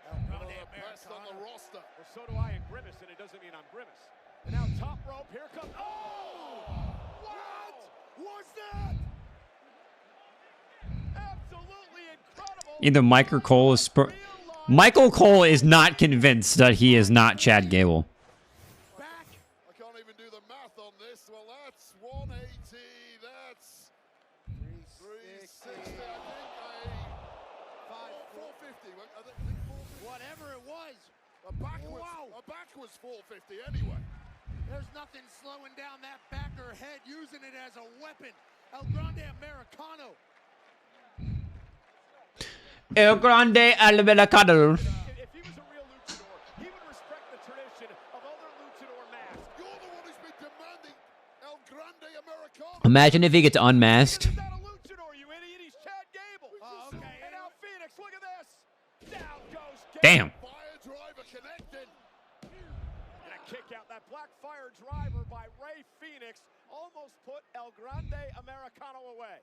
F: El
M: One of
F: Grande
M: the best on the
F: Americano.
M: roster.
L: Well, so do I in Grimace, and it doesn't mean I'm Grimace. And now top rope, here comes... Oh! What was that? Absolutely incredible.
A: Either Mike or Cole is... Michael Cole is not convinced that he is not Chad Gable.
M: Back. I can't even do the math on this. Well, that's 180. That's 360. backwards 450 anyway.
F: There's nothing slowing down that backer head, using it as a weapon. El Grande Americano.
A: El Grande Americano.
L: If he was a real luchador, he would respect the tradition of other luchador masks.
M: You're the one who's been demanding El Grande Americano.
A: Imagine if he gets unmasked.
L: He's not a luchador, you idiot. He's Chad Gable.
F: Oh, okay.
L: And now Phoenix, look at this. Down goes Gable.
A: Damn.
M: Fire driver connected.
L: And a kick out. That black fire driver by Ray Phoenix almost put El Grande Americano away.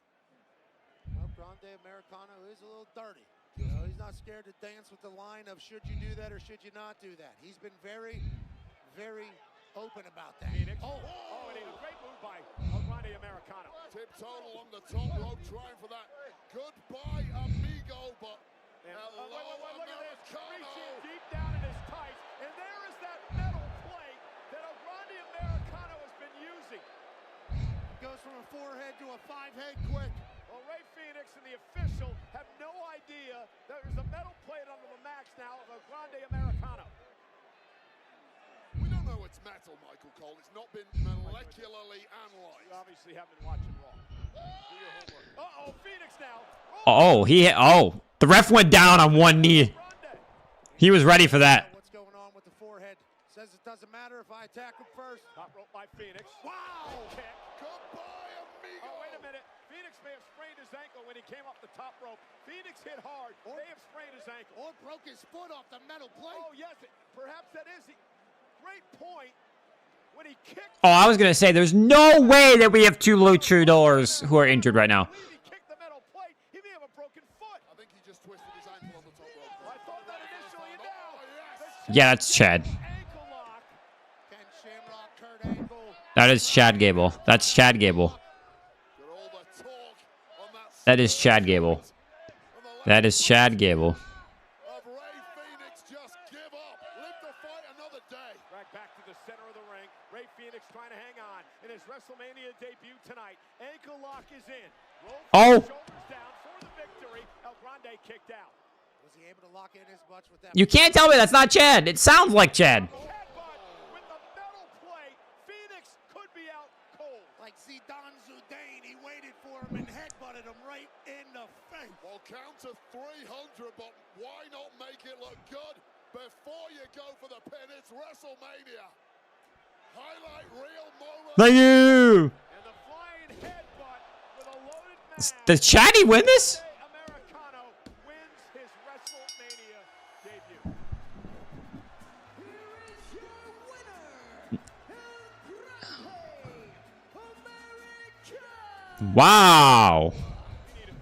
F: El Grande Americano is a little dirty. You know, he's not scared to dance with the line of should you do that or should you not do that. He's been very, very open about that.
L: Phoenix. Oh, and a great move by El Grande Americano.
M: Tip total on the top rope, trying for that goodbye amigo, but
L: And,
M: hello
L: look at this.
M: Americano.
L: Reaching deep down in his tights. And there is that metal plate that El Grande Americano has been using.
F: Goes from a 4-head to a 5-head quick.
L: Well, Ray Phoenix and the official have no idea that there's a metal plate under the max now of El Grande Americano.
M: We don't know it's metal, Michael Cole. It's not been molecularly analyzed.
L: You obviously have been watching Raw. Do your homework. Uh-oh, Phoenix now.
A: The ref went down on one knee. He was ready for that.
F: What's going on with the 4-head? Says it doesn't matter if I attack him first.
L: Top rope by Phoenix.
F: Wow!
L: Kick.
M: Goodbye, amigo.
L: Oh, wait a minute. Phoenix may have sprained his ankle when he came up the top rope. Phoenix hit hard. May have sprained his ankle.
F: Or broke his foot off the metal plate.
L: Oh, yes. Perhaps that is it. Great point. When he kicked.
A: Oh, I was going to say, there's no way that we have two luchadors who are injured right now.
L: He kicked the metal plate. He may have a broken foot.
M: I think he just twisted his ankle on the top rope.
L: I thought that initially. And now.
A: Yeah, that's Chad.
L: Ankle lock.
F: Ken Shamrock, Kurt Angle.
A: That is Chad Gable. That's Chad Gable. That is Chad Gable. That is Chad Gable.
M: Of Ray Phoenix, just give up. Live to fight another day.
L: Right back to the center of the ring. Ray Phoenix trying to hang on in his WrestleMania debut tonight. Ankle lock is in.
A: Oh.
L: Shoulders down for the victory. El Grande kicked out.
F: Was he able to lock in as much with that?
A: You can't tell me that's not Chad. It sounds like Chad.
L: Headbutt with the metal plate. Phoenix could be out cold.
F: Like Zidane Zidane, he waited for him and headbutted him right in the face.
M: Well, count to 300, but why not make it look good before you go for the pin? It's WrestleMania. Highlight real moments.
A: Thank you.
L: And the flying headbutt with a loaded mask.
A: Does Chaddy win this?
L: Americano wins his WrestleMania debut.
G: Here is your winner, El Grande Americano.
A: Wow.
L: We need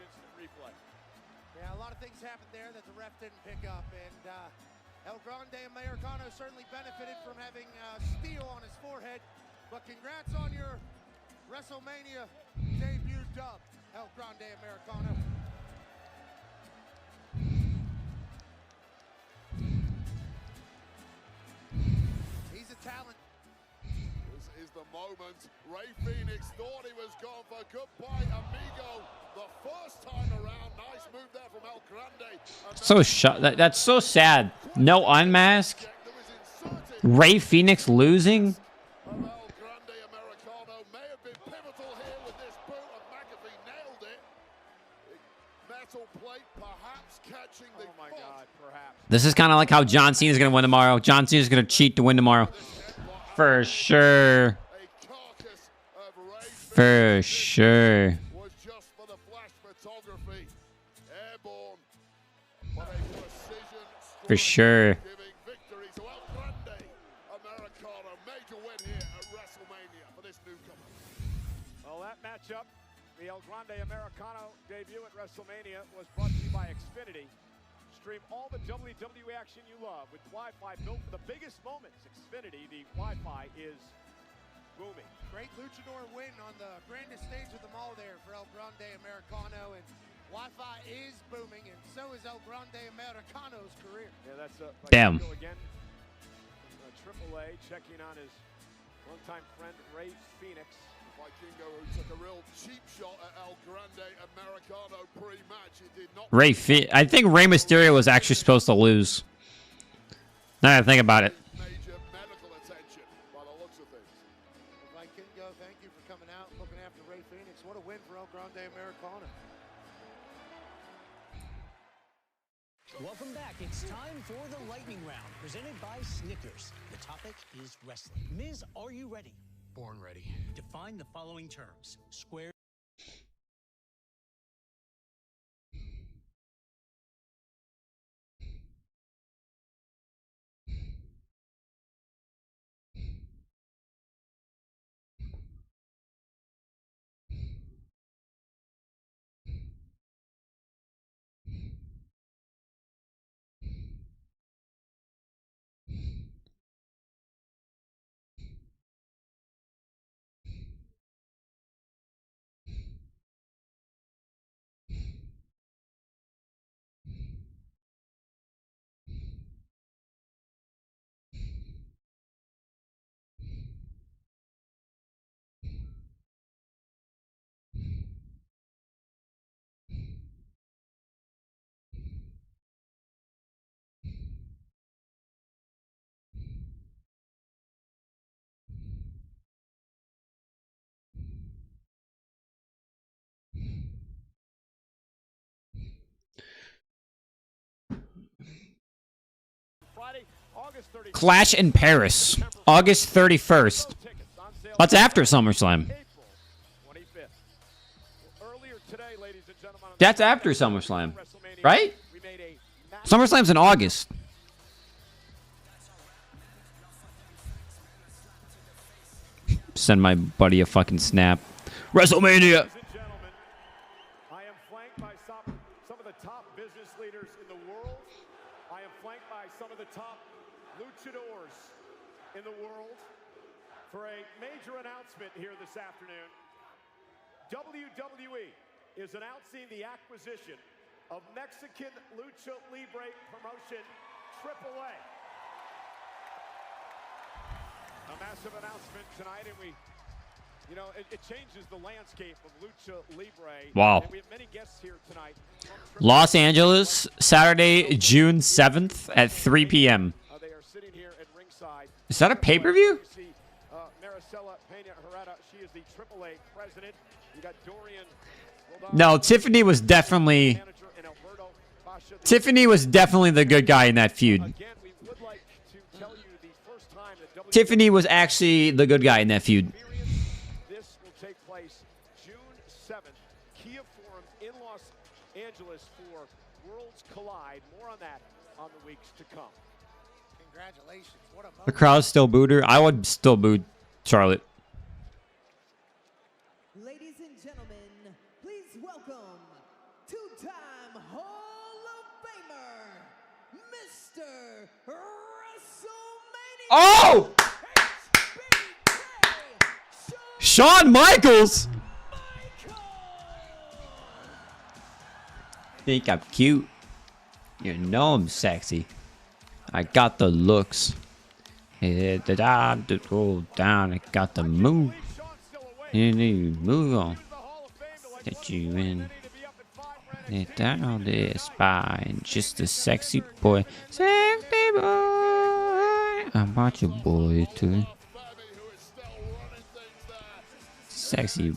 L: instant replay.
F: Yeah, a lot of things happened there that the ref didn't pick up, and El Grande Americano certainly benefited from having steel on his forehead. But congrats on your WrestleMania debut dub, El Grande Americano. He's a talent.
M: This is the moment. Ray Phoenix thought he was gone for goodbye, amigo. The first time around. Nice move there from El Grande.
A: That's so sad. No unmask. Ray Phoenix losing.
M: El Grande Americano may have been pivotal here with this boot, and McAfee nailed it. Metal plate perhaps catching the
L: Oh my God, perhaps.
A: This is kind of like how John Cena's going to win tomorrow. John Cena's going to cheat to win tomorrow. For sure. For sure.
M: was just for the flash photography. Airborne, but a precision
A: For sure.
M: giving victory to El Grande Americano. Major win here at WrestleMania for this newcomer.
L: Well, that matchup, the El Grande Americano debut at WrestleMania, was brought to you by Xfinity. Stream all the WWE action you love with Wi-Fi built for the biggest moments. Xfinity, the Wi-Fi is booming.
F: Great luchador win on the grandest stage of them all there for El Grande Americano, and Wi-Fi is booming, and so is El Grande Americano's career.
L: Yeah, that's
A: Damn.
L: Again, AAA checking on his longtime friend Ray Phoenix.
M: Vikingo, who took a real cheap shot at El Grande Americano pre-match. It did not.
A: I think Rey Mysterio was actually supposed to lose. Now I think about it.
M: Major medical attention by the looks of things.
F: Vikingo, thank you for coming out and looking after Ray Phoenix. What a win for El Grande Americana.
Q: Welcome back. It's time for the lightning round, presented by Snickers. The topic is wrestling. Miz, are you ready?
H: Born ready.
Q: Define the following terms. Square.
A: Clash in Paris, August 31st. That's after SummerSlam. That's after SummerSlam, right? SummerSlam's in August. Send my buddy a fucking snap. WrestleMania.
L: I am flanked by some of the top business leaders in the world. I am flanked by some of the top luchadors in the world for a major announcement here this afternoon. WWE is announcing the acquisition of Mexican Lucha Libre promotion AAA. A massive announcement tonight, and it changes the landscape of Lucha Libre.
A: Wow.
L: And we have many guests here tonight.
A: Los Angeles, Saturday, June 7th at 3 p.m.
L: They are sitting here at ringside.
A: Is that a pay-per-view?
L: Maricela Peña Herrera, she is the AAA president. You got Dorian.
A: No, Tiffany was definitely the good guy in that feud. Tiffany was actually the good guy in that feud.
L: This will take place June 7th, Kia Forum in Los Angeles for Worlds Collide. More on that on the weeks to come.
F: Congratulations. What a
A: The crowd still booed her. I would still boo Charlotte.
G: Ladies and gentlemen, please welcome two-time Hall of Famer, Mr. WrestleMania.
A: Oh! Shawn Michaels! Think I'm cute? You know I'm sexy. I got the looks. Hit the dive to go down. I got the move. And you move on. Get you in. Hit down this spine. Just a sexy boy. Sexy boy. I want your boy too. Sexy,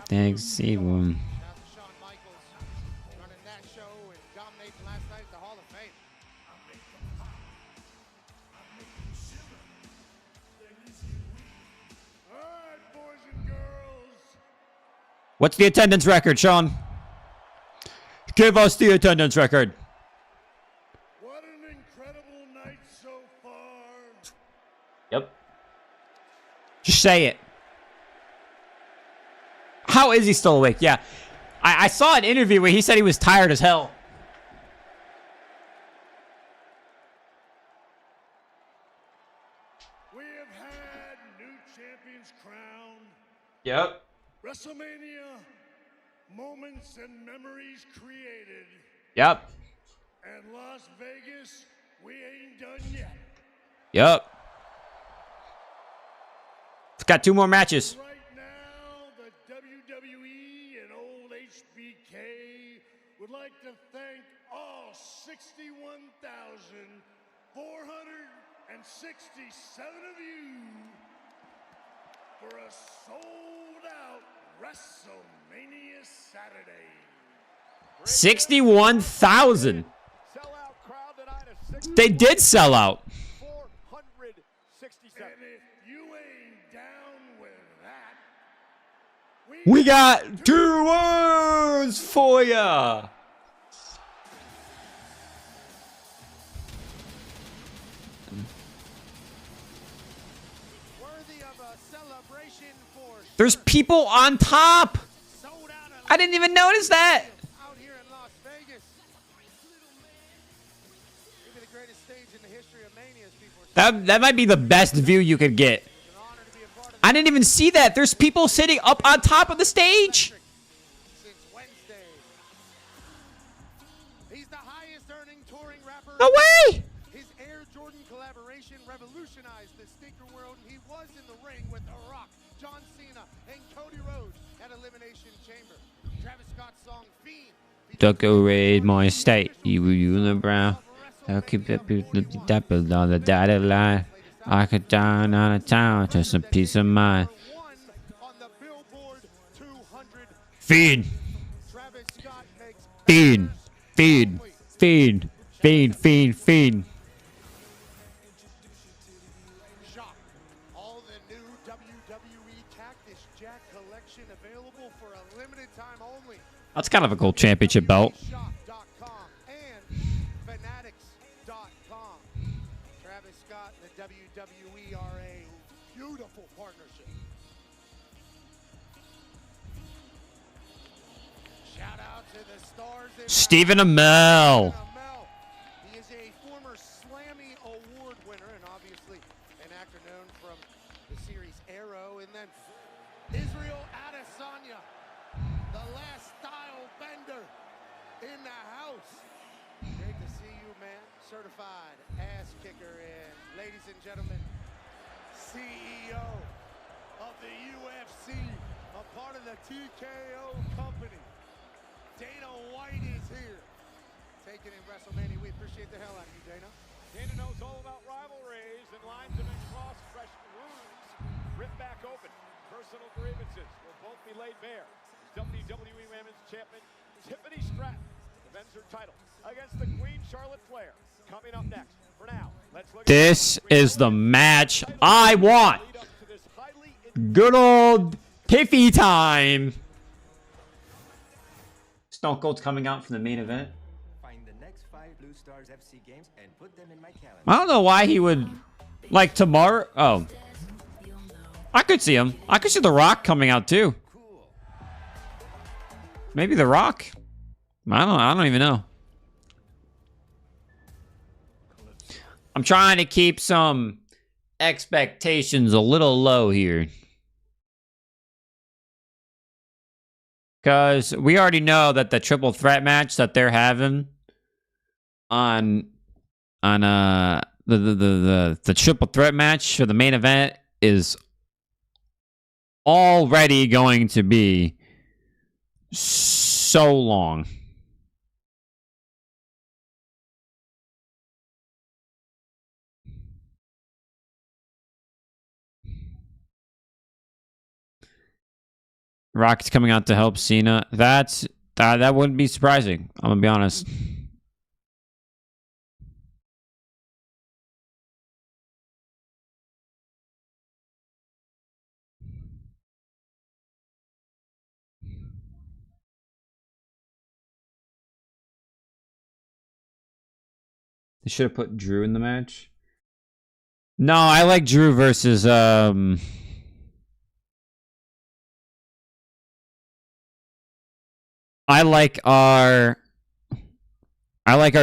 A: sexy one.
F: Shawn Michaels running that show and dominating last night at the Hall of Fame.
M: All right, boys and girls.
A: What's the attendance record, Sean? Give us the attendance record.
M: What an incredible night so far.
A: Yep. Just say it. How is he still awake? Yeah. I saw an interview where he said he was tired as hell.
M: We have had new champions crowned.
A: Yep.
M: WrestleMania moments and memories created.
A: Yep.
M: And Las Vegas, we ain't done yet.
A: Yep. It's got 2 more matches.
M: Right now, the WWE and old HBK would like to thank all 61,000
H: 467 of you for a sold-out WrestleMania Saturday.
A: 61,000. They did sell out.
L: 467.
H: And if you ain't down with that,
A: We got 2 words for ya.
F: Worthy of a celebration for
A: There's people on top. I didn't even notice that.
F: out here in Las Vegas. Maybe the greatest stage in the history of Mania, as people are
A: That might be the best view you could get. I didn't even see that. There's people sitting up on top of the stage.
F: since Wednesday. He's the highest earning touring rapper.
A: No way.
F: His Air Jordan collaboration revolutionized the sneaker world, and he was in the ring with The Rock, John Cena, and Cody Rhodes at Elimination Chamber. Travis Scott's song Fiend.
A: Decorate my state. You in the brown. I'll keep that on the dotted line. I could down out of town, just a peace of mind. Feed. Feed. Feed. Feed. Feed. Feed. Feed.
F: Shop. All the new WWE Cactus Jack collection available for a limited time only.
A: That's kind of a cool championship belt.
F: Shop.com and Fanatics.com. Travis Scott and the WWE are a beautiful partnership. Shout out to the stars.
A: Stephen Amell.
F: He is a former Slammy Award winner and obviously an actor known from the series Arrow. And then Israel Adesanya, the last style bender in the house. Great to see you, man. Certified ass kicker. And ladies and gentlemen, CEO of the UFC, a part of the TKO company. Dana White is here. Taking in WrestleMania. We appreciate the hell out of you, Dana.
L: Dana knows all about rivalries and lines them in cross, fresh wounds ripped back open. Personal grievances will both be laid bare. WWE Women's Champion Tiffany Stratton defends her title against the Queen Charlotte Flair. Coming up next. For now, let's look
A: This is the match I want. Good old Tiffy time. Stone Cold's coming out for the main event.
J: Find the next 5 Blue Stars FC games and put them in my calendar.
A: I don't know why he would, like, tomorrow. Oh, I could see him. I could see The Rock coming out too. Maybe The Rock. I don't even know. I'm trying to keep some expectations a little low here. Because we already know that the triple threat match that they're having on the triple threat match for the main event is already going to be so long. Rocket's coming out to help Cena. That wouldn't be surprising. I'm gonna be honest. They should have put Drew in the match. No, I like Drew versus I like our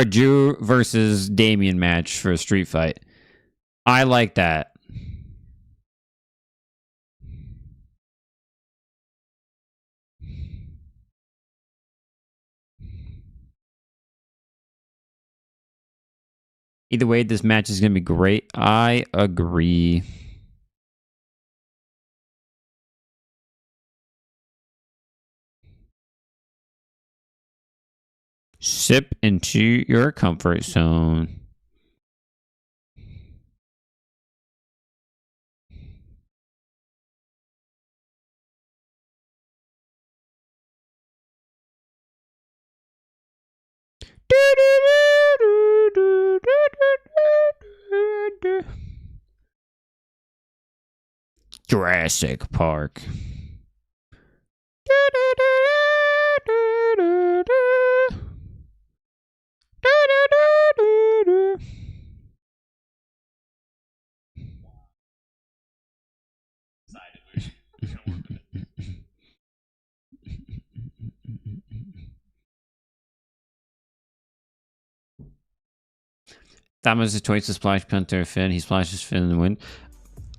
A: Drew versus Damian match for a street fight. I like that. Either way, this match is going to be great. I agree. Sip into your comfort zone. Jurassic Park. That was the choice to splash Panther Finn. He splashes Finn in the wind.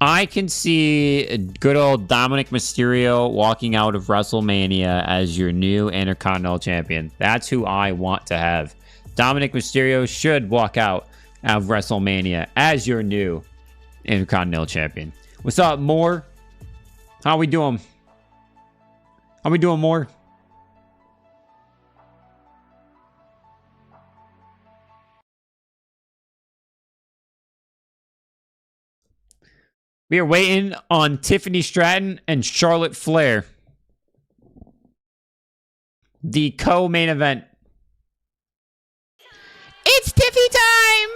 A: I can see good old Dominic Mysterio walking out of WrestleMania as your new Intercontinental Champion. That's who I want to have. Dominic Mysterio should walk out of WrestleMania as your new Intercontinental Champion. What's up, Moore? How we doing? How we doing, Moore? We are waiting on Tiffany Stratton and Charlotte Flair. The co-main event. It's Tiffy time!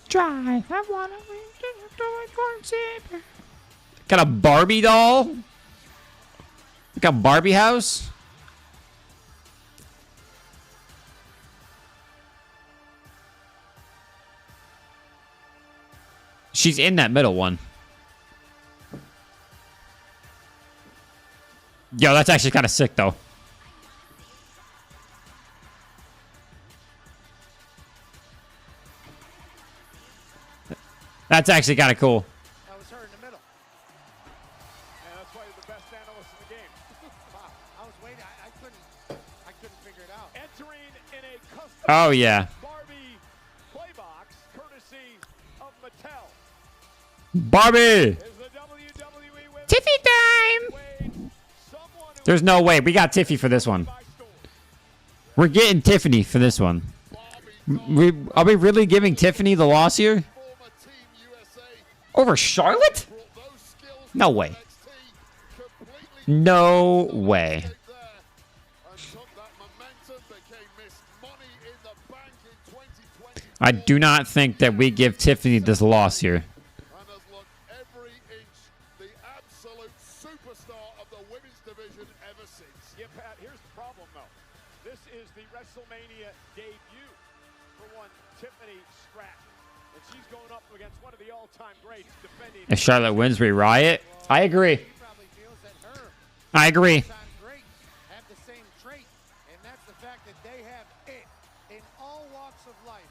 A: Try. I wanna got a Barbie doll? Like a Barbie house? She's in that middle one. Yo, that's actually kind of sick, though. That's actually kind of cool.
F: That was her in the middle.
L: And that's why you're the best analyst in the game.
F: Wow, I was waiting. I couldn't figure it out.
L: Entering in a custom
A: Oh, yeah.
L: Barbie playbox, courtesy of Mattel.
A: Barbie! Tiffy time! There's no way. We got Tiffy for this one. We're getting Tiffany for this one. Are we really giving Tiffany the loss here? Over Charlotte? No way. No way. I do not think that we give Tiffany this loss here.
L: Yeah, Pat, here's the problem, though. This is the WrestleMania debut for one Tiffany Stratton. And she's going up against one of the all-time greats defending...
A: If Charlotte wins, we riot. I agree. I agree.
F: Have the same trait, and that's the fact that they have it in all walks of life.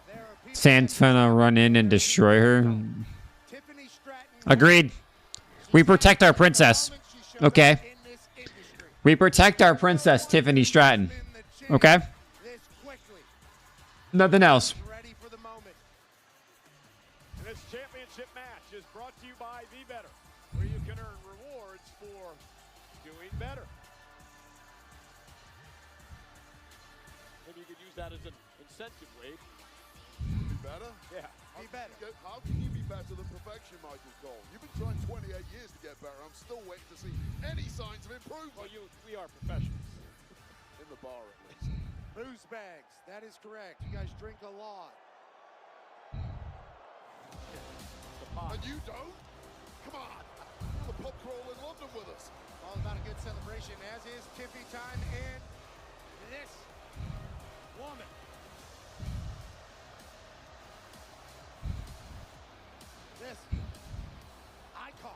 F: There are people
A: Santana run in and destroy her. Agreed. We protect our princess. Okay. We protect our princess, Tiffany Stratton. Okay? Nothing else.
L: And this championship match is brought to you by Be Better, where you can earn rewards for doing better. Maybe you could use that as an incentive, Wade.
M: Be better?
L: Yeah.
M: Be better. How can you be better than perfection, Michael Cole? You've been trying 28 years to get better. I'm still waiting to see any signs of improvement.
L: Well, we are professionals.
M: In the bar, at least.
F: Booze bags. That is correct. You guys drink a lot.
M: And you don't? Come on. You're the pub crawl in London with us.
F: All about a good celebration, as is Tiffy time, and this woman. This icon.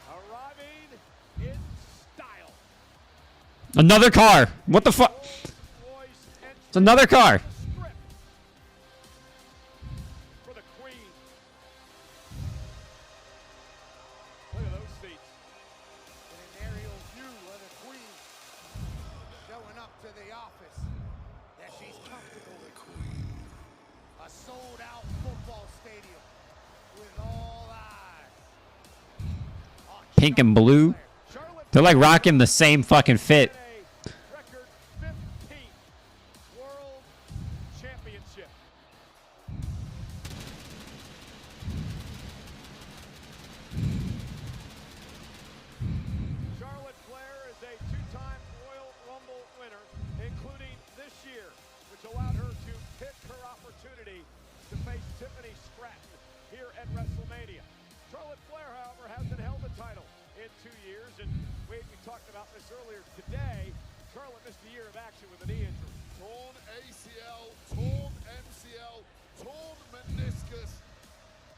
L: Arriving in style.
A: Another car. What the fuck? It's another car.
L: For the Queen. Look at those seats.
F: And an aerial view of the Queen showing up to the office that she's comfortable with. A sold-out football stadium with all eyes.
A: Pink and blue. They're like rocking the same fucking fit.
L: Record 15th World Championship. Charlotte Flair is a two-time Royal Rumble winner, including this year, which allowed her to pick 2 years. And Wade, we talked about this earlier today. Charlotte missed a year of action with a knee injury.
M: Torn ACL, torn MCL, torn meniscus.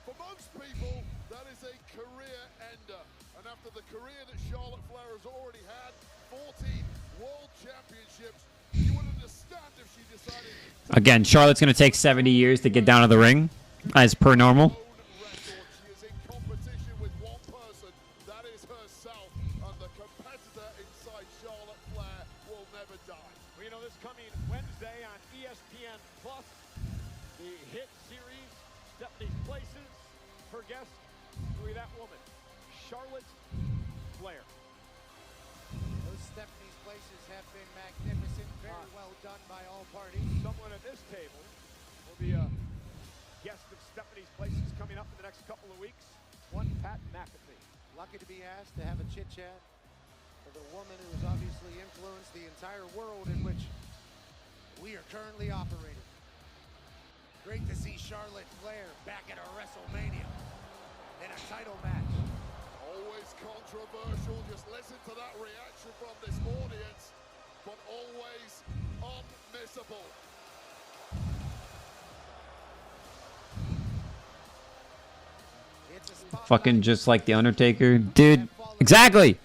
M: For most people, that is a career ender. And after the career that Charlotte Flair has already had, 14 world championships, you would understand if she decided...
A: Again, Charlotte's going to take 70 years to get down to the ring, as per normal.
M: She is in competition with one person, that is herself. And the competitor inside Charlotte Flair will never die.
L: Well, you know, this coming Wednesday on ESPN Plus, the hit series, Stephanie's Places, her guest will be that woman, Charlotte Flair.
F: Those Stephanie's Places have been magnificent, very well done by all parties.
L: Someone at this table will be a guest of Stephanie's Places coming up in the next couple of weeks. One Pat McAfee.
F: Lucky to be asked to have a chit-chat with a woman who has obviously influenced the entire world in which we are currently operating. Great to see Charlotte Flair back at a WrestleMania in a title match.
M: Always controversial, just listen to that reaction from this audience, but always unmissable.
A: Fucking just like The Undertaker. Dude, exactly!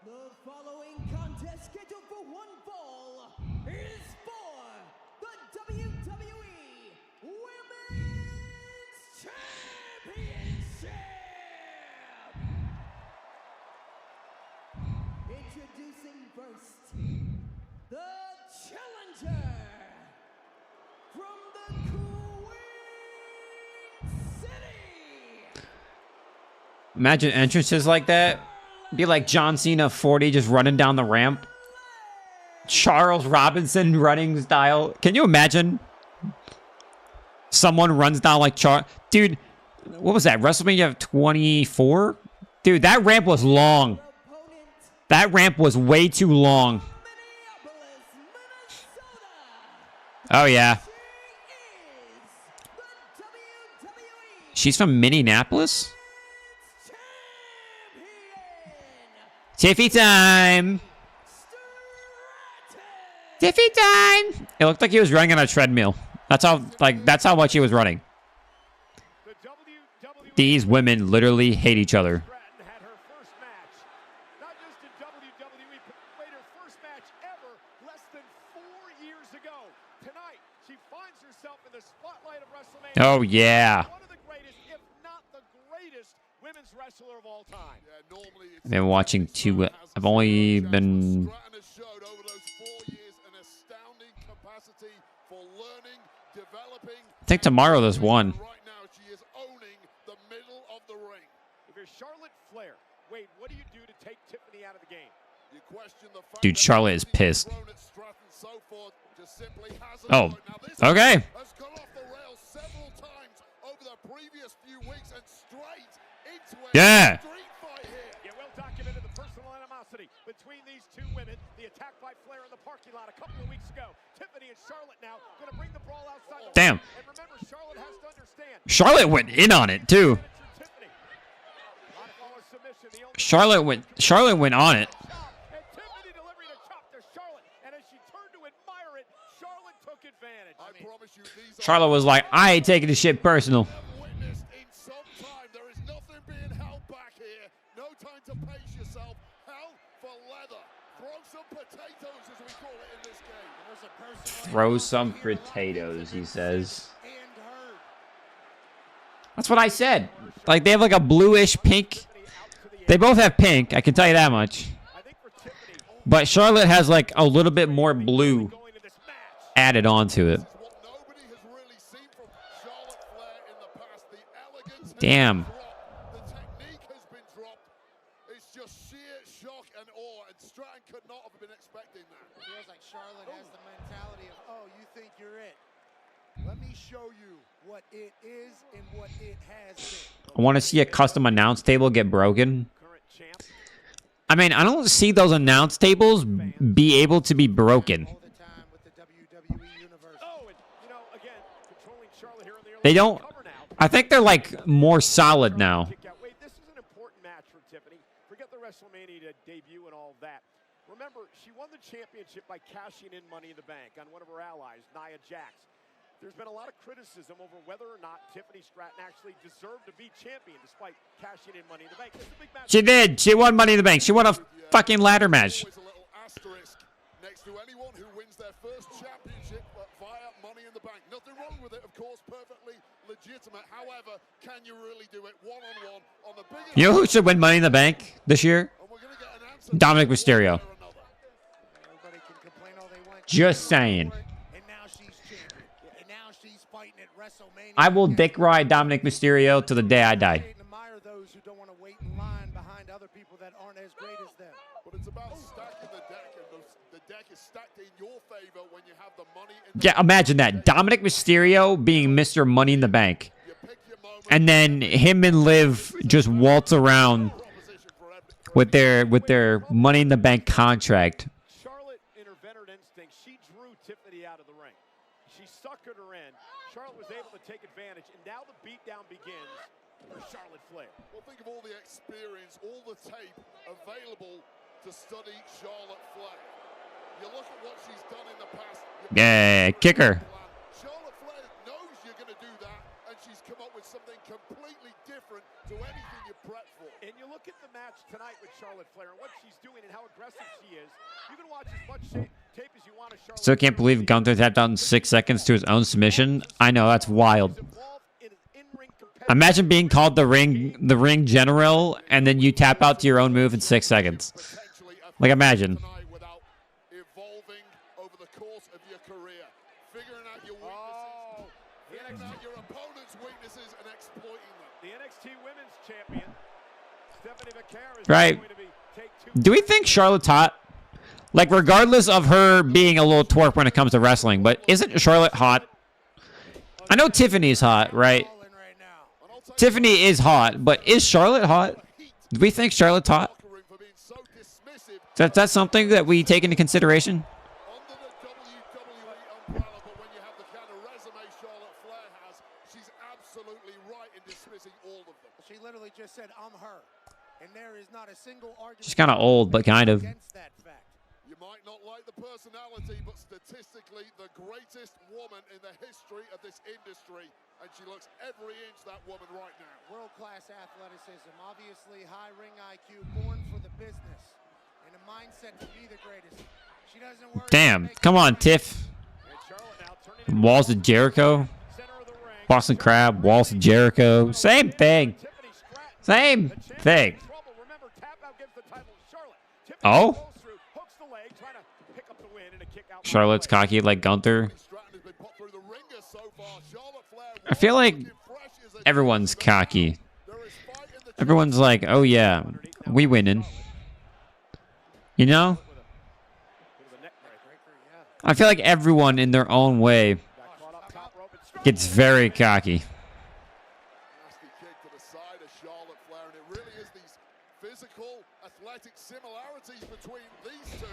G: The following contest scheduled for one fall is for the WWE Women's Championship! Introducing first, the challenger from the Queen City!
A: Imagine entrances like that. Be like John Cena 40 just running down the ramp. Charles Robinson running style. Can you imagine? Someone runs down like Dude, what was that? WrestleMania 24? Dude, that ramp was long. That ramp was way too long. Oh, yeah. She's from Minneapolis? Tiffy time! Tiffy time! It looked like he was running on a treadmill. That's how much he was running. These women literally hate each other.
L: Had her first match, not just in WWE, but played her first match ever less than 4 years ago. Tonight, she finds herself in the spotlight of WrestleMania.
A: Oh, yeah.
L: One of the greatest, if not the greatest, women's wrestler of all time.
A: I've been watching two. I've only been. I think tomorrow there's one.
L: If you're Charlotte Flair, Wade, what do you do to take Tiffany out of the game?
A: Dude, Charlotte is pissed. Oh, okay. Yeah.
L: Yeah, well documented the personal animosity between these two women. The attack by Flair in the parking lot a couple of weeks ago. Tiffany and Charlotte now going to bring the brawl outside.
A: Damn.
L: And remember, Charlotte has to understand.
A: Charlotte went in on it too. Charlotte went on it.
L: And Tiffany delivering a chop to Charlotte. And as she turned to admire it, Charlotte took advantage. I promise you,
A: Charlotte was like, I ain't taking this shit personal. Throw some potatoes, he says. That's what I said. Like, they have like a bluish pink. They both have pink, I can tell you that much. But Charlotte has like a little bit more blue added onto it. Damn.
F: Let me show you what it is and what it has been.
A: I want to see a custom announce table get broken. I mean, I don't see those announce tables be able to be broken.
L: Oh, and, you know, again, controlling
A: They don't. I think they're like more solid now.
L: Wait, this is an important match for Tiffany. Forget the WrestleMania debut and all that. Remember, she won the championship by cashing in Money in the Bank on one of her allies, Nia Jax. There's been a lot of criticism over whether or not Tiffany Stratton actually deserved to be champion despite cashing in Money in the Bank. This is a big match.
A: She did. She won Money in the Bank. She won a fucking ladder match.
M: Next to anyone who wins their first championship via Money in the Bank. Nothing wrong with it, of course, perfectly legitimate. However, can you really do it one-on-one on the biggest...
A: You know who should win Money in the Bank this year? Dominic Mysterio. Just saying. I will dick ride Dominic Mysterio to the day I die.
M: But it's about stacking the deck, and the deck is stacked in your favor when you have the money in
A: Yeah, imagine that. Dominic Mysterio being Mr. Money in the Bank. And then him and Liv just waltz around with their Money in the Bank contract.
L: Charlotte, in her veteran instinct, she drew Tiffany out of the ring. She suckered her in. Charlotte was able to take advantage, and now the beatdown begins for Charlotte Flair.
M: Well, think of all the experience, all the tape available to study Charlotte Flair. You look at what she's done in the past.
A: Yeah, kicker.
M: Charlotte Flair knows you're going to do that, and she's come up with something completely different to anything you prep for.
L: And you look at the match tonight with Charlotte Flair and what she's doing and how aggressive she is. You can watch as much tape as you want of Charlotte.
A: Still can't believe Gunther tapped out in 6 seconds to his own submission. I know, that's wild. Imagine being called the ring general, and then you tap out to your own move in 6 seconds. Like, imagine.
M: Evolving over the course of your career, figuring out your weaknesses, figuring out your opponent's weaknesses and exploiting them.
L: The NXT Women's Champion, Stephanie McCarr, is
A: Right.
L: going to be
A: Do we think Charlotte's hot? Like, regardless of her being a little twerp when it comes to wrestling, but isn't Charlotte hot? I know Tiffany's hot, right? Tiffany is hot, but is Charlotte hot? Do we think Charlotte's hot? That's something that we take into consideration?
M: Under the WWE umbrella, but when you have the kind of resume Charlotte Flair has, she's absolutely right in dismissing all of them.
F: She literally just said, I'm her. And there is not a single argument.
A: She's kind of old, but kind of.
M: You might not like the personality, but statistically, the greatest woman in the history of this industry. And she looks every inch that woman right now.
F: World-class athleticism, obviously high ring IQ, born for the business, and a mindset to be the greatest. She doesn't worry.
A: Damn. Come on, Tiff. Walls of Jericho. Boston Crab, Walls of Jericho. Same thing. Same thing. Oh? Charlotte's cocky like Gunther. I feel like everyone's cocky. Everyone's like, oh yeah, we winning. You know? I feel like everyone in their own way gets very cocky.
M: Nasty kick to the side of Charlotte Flair, and it really is these physical, athletic similarities between these two.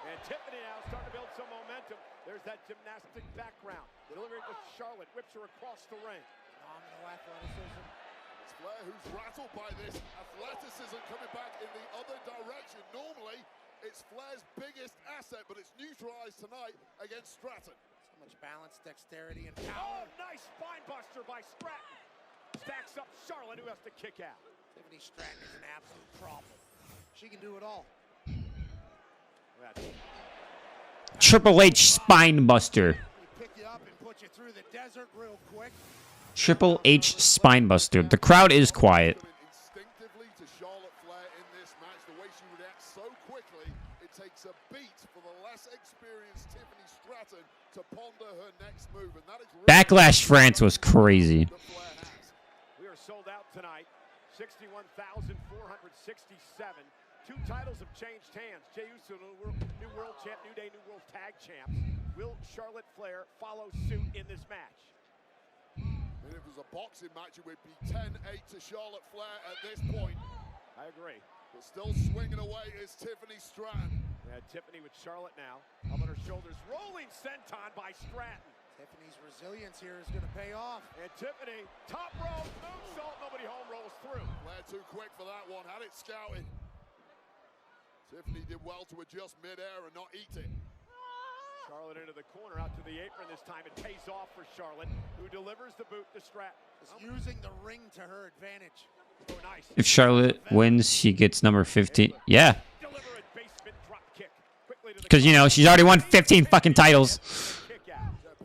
L: And Tiffany now starting to build some momentum. There's that gymnastic background. Delivering to Charlotte, whips her across the ring.
F: Phenomenal athleticism.
M: It's Flair who's rattled by this athleticism coming back in the other direction. Normally, it's Flair's biggest asset, but it's neutralized tonight against Stratton.
F: So much balance, dexterity, and
L: power.
F: power.
L: Oh, nice spine buster by Stratton. Stacks up Charlotte, who has to kick out.
F: Tiffany Stratton is an absolute problem. She can do it all.
A: Triple H spine buster.
F: Pick you up and put you through the desert real quick.
A: Triple H spine buster. The crowd is quiet.
M: Instinctively to Charlotte Flair in this match, the way she reacts so quickly, it takes a beat for the less experienced Tiffany Stratton to ponder her next move, and that is
A: Backlash France was crazy.
L: We are sold out tonight. 61,467. Two titles have changed hands. Jey Uso, new world champ, New Day, new world tag champs. Will Charlotte Flair follow suit in this match?
M: If it was a boxing match, it would be 10-8 to Charlotte Flair at this point.
L: I agree.
M: But still swinging away is Tiffany Stratton.
L: Yeah, Tiffany with Charlotte now. Up on her shoulders. Rolling senton by Stratton.
F: Tiffany's resilience here is going to pay off.
L: And Tiffany, top rope, moonsault, nobody home, rolls through.
M: Flair too quick for that one, had it scouted. Tiffany did well to adjust mid-air and not eat it.
L: Charlotte into the corner, out to the apron this time. It pays off for Charlotte, who delivers the boot to Stratton.
F: Just using the ring to her advantage.
L: Oh, nice.
A: If Charlotte wins, she gets number 15. Yeah. Because, you know, she's already won 15 fucking titles.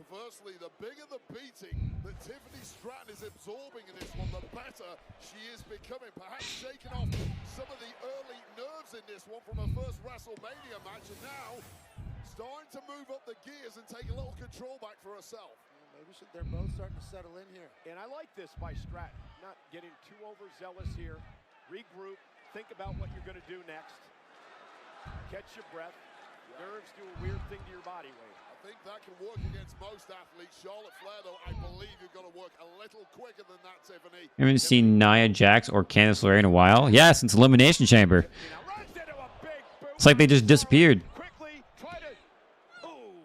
M: Perversely, the bigger the beating that Tiffany Stratton is absorbing in this one, the better she is becoming. Perhaps shaking off some of the early nerves in this one from her first WrestleMania match, and now starting to move up the gears and take a little control back for herself.
F: Maybe they're both starting to settle in here.
L: And I like this by Stratton, not getting too overzealous here. Regroup, think about what you're going to do next. Catch your breath. Nerves do a weird thing to your body, Wade.
M: I think that can work against most athletes. Charlotte Flair, though, I believe you've got to work a little quicker than that, Tiffany.
A: I haven't seen Nia Jax or Candice LeRae in a while. Yeah, since Elimination Chamber. It's like they just disappeared.
L: Quickly try to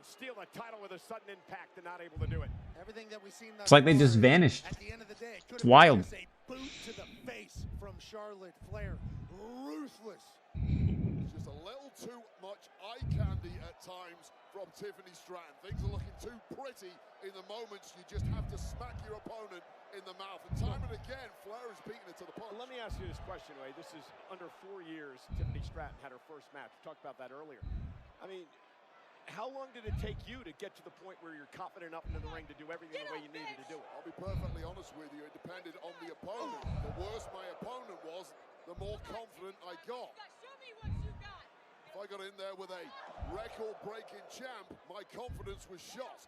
L: steal a title with a sudden impact and not able to do it.
F: Everything that we've seen
A: It's like they just vanished.
F: at the end of the day,
A: It's wild.
F: a boot to the face from Charlotte Flair. Ruthless.
M: It's just a little too much eye candy at times from Tiffany Stratton. Things are looking too pretty in the moments. You just have to smack your opponent in the mouth. And time and again, Flair is beating it to the punch.
L: Let me ask you this question, Wade. This is under 4 years Tiffany Stratton had her first match. We talked about that earlier. I mean, how long did it take you to get to the point where you're confident enough into the ring to do everything the way you needed to do it?
M: I'll be perfectly honest with you. It depended on the opponent. The worse my opponent was, the more confident I got. If I got in there with a record-breaking champ, my confidence was shot.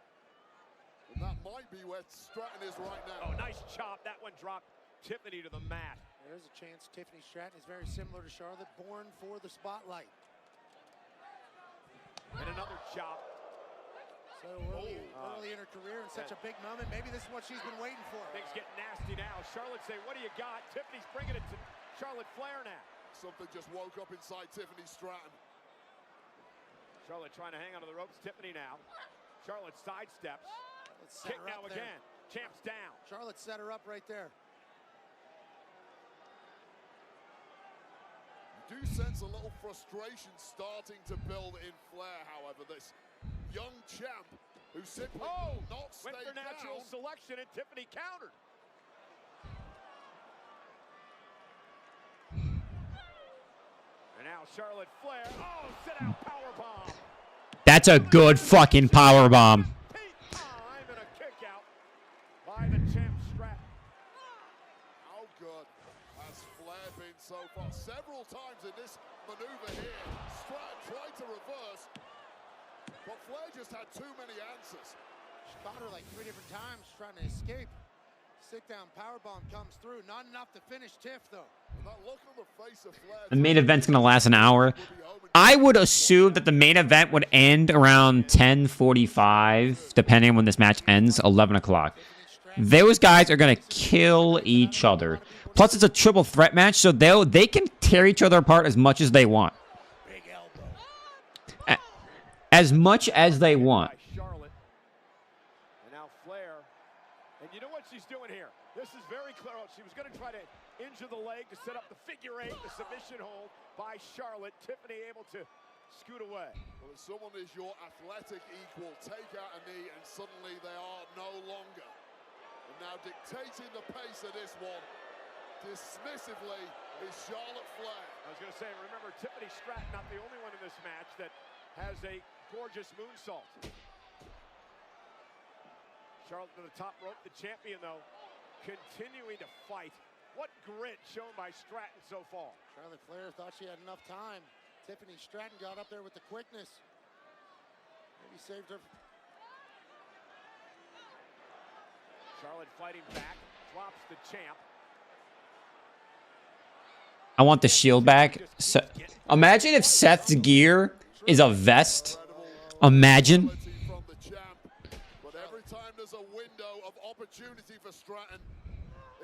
M: And that might be where Stratton is right now.
L: Oh, nice chop. That one dropped Tiffany to the mat.
F: There's a chance Tiffany Stratton is very similar to Charlotte, born for the spotlight.
L: And another chop.
F: So early in her career in such a big moment, maybe this is what she's been waiting for.
L: Things get nasty now. Charlotte saying, what do you got? Tiffany's bringing it to Charlotte Flair now.
M: Something just woke up inside Tiffany Stratton.
L: Charlotte trying to hang onto the ropes. Tiffany now. Charlotte sidesteps. Kick now again. Champ's down.
F: Charlotte set her up right there.
M: You do sense a little frustration starting to build in Flair, however. This young champ who simply not stayed
L: went for natural
M: down.
L: selection and Tiffany countered. And now Charlotte Flair. Oh, sit out powerbomb.
A: That's a good fucking powerbomb.
L: Time and a kick out by the champ Stratton.
M: How good has Flair been so far? Several times in this maneuver here, Stratton tried to reverse, but Flair just had too many answers.
F: She caught her like 3 different times trying to escape. Sit-down powerbomb comes through. Not enough to finish Tiff, though.
M: That look on the face of Flair.
A: The main event's going to last an hour. I would assume that the main event would end around 10:45, depending on when this match ends, 11 o'clock. Those guys are going to kill each other. Plus, it's a triple threat match, so they can tear each other apart as much as they want. As much as they want.
L: Charlotte. And now Flair. And you know what she's doing here? This is very clear. She was going to try to injure the leg to set up the figure 8, the submission hold by Charlotte. Tiffany able to scoot away.
M: Well, if someone is your athletic equal, take out a knee and suddenly they are no longer. And now dictating the pace of this one, dismissively, is Charlotte Flair.
L: I was going to say, remember, Tiffany Stratton, not the only one in this match that has a gorgeous moonsault. Charlotte to the top rope, the champion, though, continuing to fight. What grit shown by Stratton so far.
F: Charlotte Flair thought she had enough time. Tiffany Stratton got up there with the quickness. Maybe saved her.
L: Charlotte fighting back, drops the champ.
A: I want the shield back. Imagine if Seth's gear is a vest. Imagine.
M: But every time there's a window of opportunity for Stratton,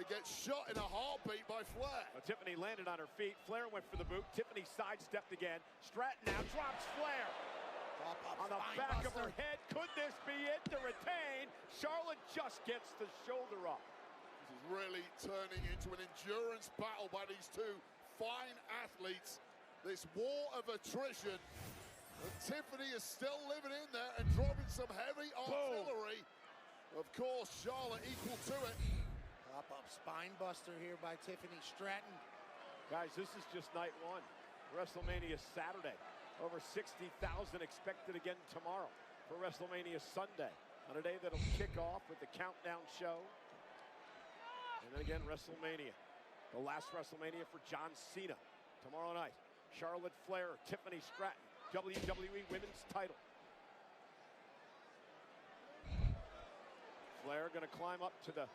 M: it gets shot in a heartbeat by Flair.
L: Well, Tiffany landed on her feet. Flair went for the boot. Tiffany sidestepped again. Stratton now drops Flair. On the back of her head. Could this be it to retain? Charlotte just gets the shoulder up.
M: This is really turning into an endurance battle by these two fine athletes. This war of attrition. And Tiffany is still living in there and dropping some heavy artillery. Of course, Charlotte equal to it.
F: Pop-up spine buster here by Tiffany Stratton.
L: Guys, this is just night one. WrestleMania Saturday. Over 60,000 expected again tomorrow for WrestleMania Sunday. On a day that'll kick off with the countdown show. And then again, WrestleMania. The last WrestleMania for John Cena. Tomorrow night, Charlotte Flair, Tiffany Stratton, WWE Women's title. Flair gonna climb up to the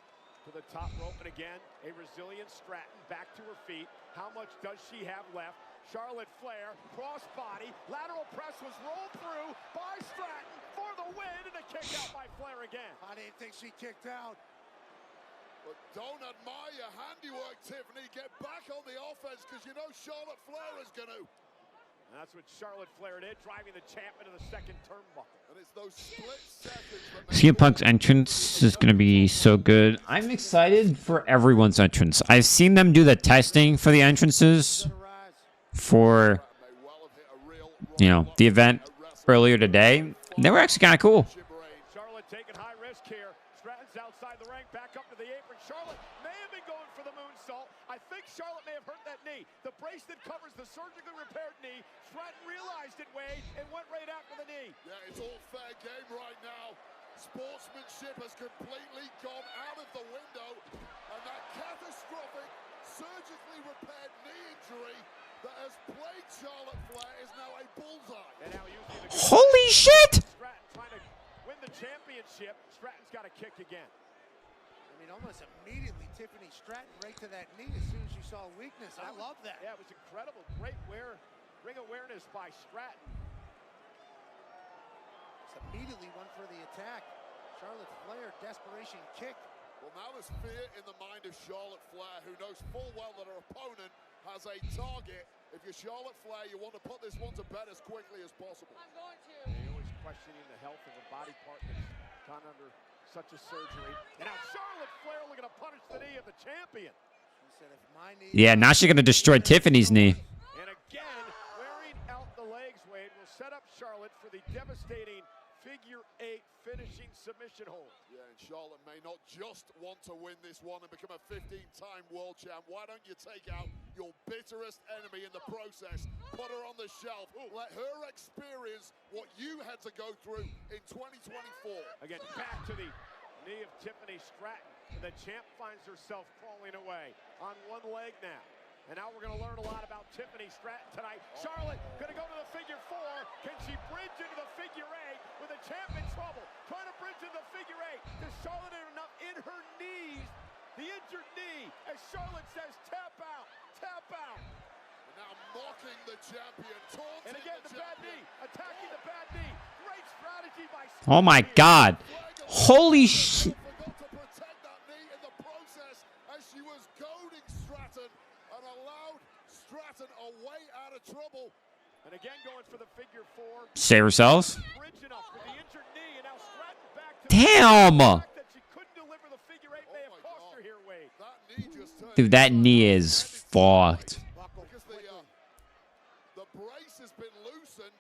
L: top rope, and again, a resilient Stratton back to her feet. How much does she have left? Charlotte Flair, crossbody, lateral press was rolled through by Stratton for the win, and a kick out by Flair again.
F: I didn't think she kicked out.
M: But don't admire your handiwork, Tiffany. Get back on the offense, because you know Charlotte Flair is going to.
L: And that's what Charlotte Flair did, driving the champ into the second turnbuckle.
M: And it's those split seconds.
A: CM Punk's entrance is going to be so good. I'm excited for everyone's entrance. I've seen them do the testing for the entrances for, you know, the event earlier today. They were actually kind of cool.
L: Charlotte taking high risk here. Stratton's outside the ring, back up to the apron. Charlotte may have been going for the moonsault. I think Charlotte may have hurt that knee. The bracelet covers the surgically repaired knee. Stratton realized it, Wade, and went right after the knee.
M: Yeah, it's all fair game right now. Sportsmanship has completely gone out of the window. And that catastrophic, surgically repaired knee injury that has plagued Charlotte Flair is now a bullseye.
L: And now using the
A: Holy shit!
L: Stratton trying to win the championship. Stratton's got a kick again.
F: I mean, almost immediately, Tiffany Stratton right to that knee as soon as she saw weakness. I love that.
L: Yeah, it was incredible. Great ring awareness by Stratton.
F: Just immediately went for the attack. Charlotte Flair, desperation kick.
M: Well, now there's fear in the mind of Charlotte Flair, who knows full well that her opponent has a target. If you're Charlotte Flair, you want to put this one to bed as quickly as possible.
C: I'm going to.
L: You're always questioning the health of a body part that's gone under such a surgery. And now Charlotte Flair looking to punish the knee of the champion.
F: She said, if my knee...
A: Yeah, now she's going to destroy Tiffany's knee.
L: And again, wearing out the legs, Wade, will set up Charlotte for the devastating figure 8 finishing submission hold.
M: Yeah, and Charlotte may not just want to win this one and become a 15-time world champ. Why don't you take out your bitterest enemy in the process, put her on the shelf, let her experience what you had to go through in 2024.
L: Again, back to the knee of Tiffany Stratton. And the champ finds herself crawling away on one leg now. And now we're going to learn a lot about Tiffany Stratton tonight. Charlotte going to go to the figure 4. Can she bridge into the figure 8 with the champ in trouble? Trying to bridge into the figure 8. Does Charlotte have enough in her knees? The injured knee, as Charlotte says, tap out, tap out.
M: And now mocking the champion, taunting
L: and again, the bad knee, attacking the bad knee. Great strategy by
A: Oh my God. Holy shit.
M: Forgot to protect that knee in the process as she was goading Stratton and allowed Stratton a way out of trouble.
L: And again going for the figure 4.
A: Save ourselves.
L: Bridging up with the injured knee, and now Stratton back to
A: Damn.
L: the fact that she couldn't deliver the figure 8 may have cost her here, Wade.
M: That knee just turned
A: Dude, that knee is fucked.
M: because the brace has been loosened.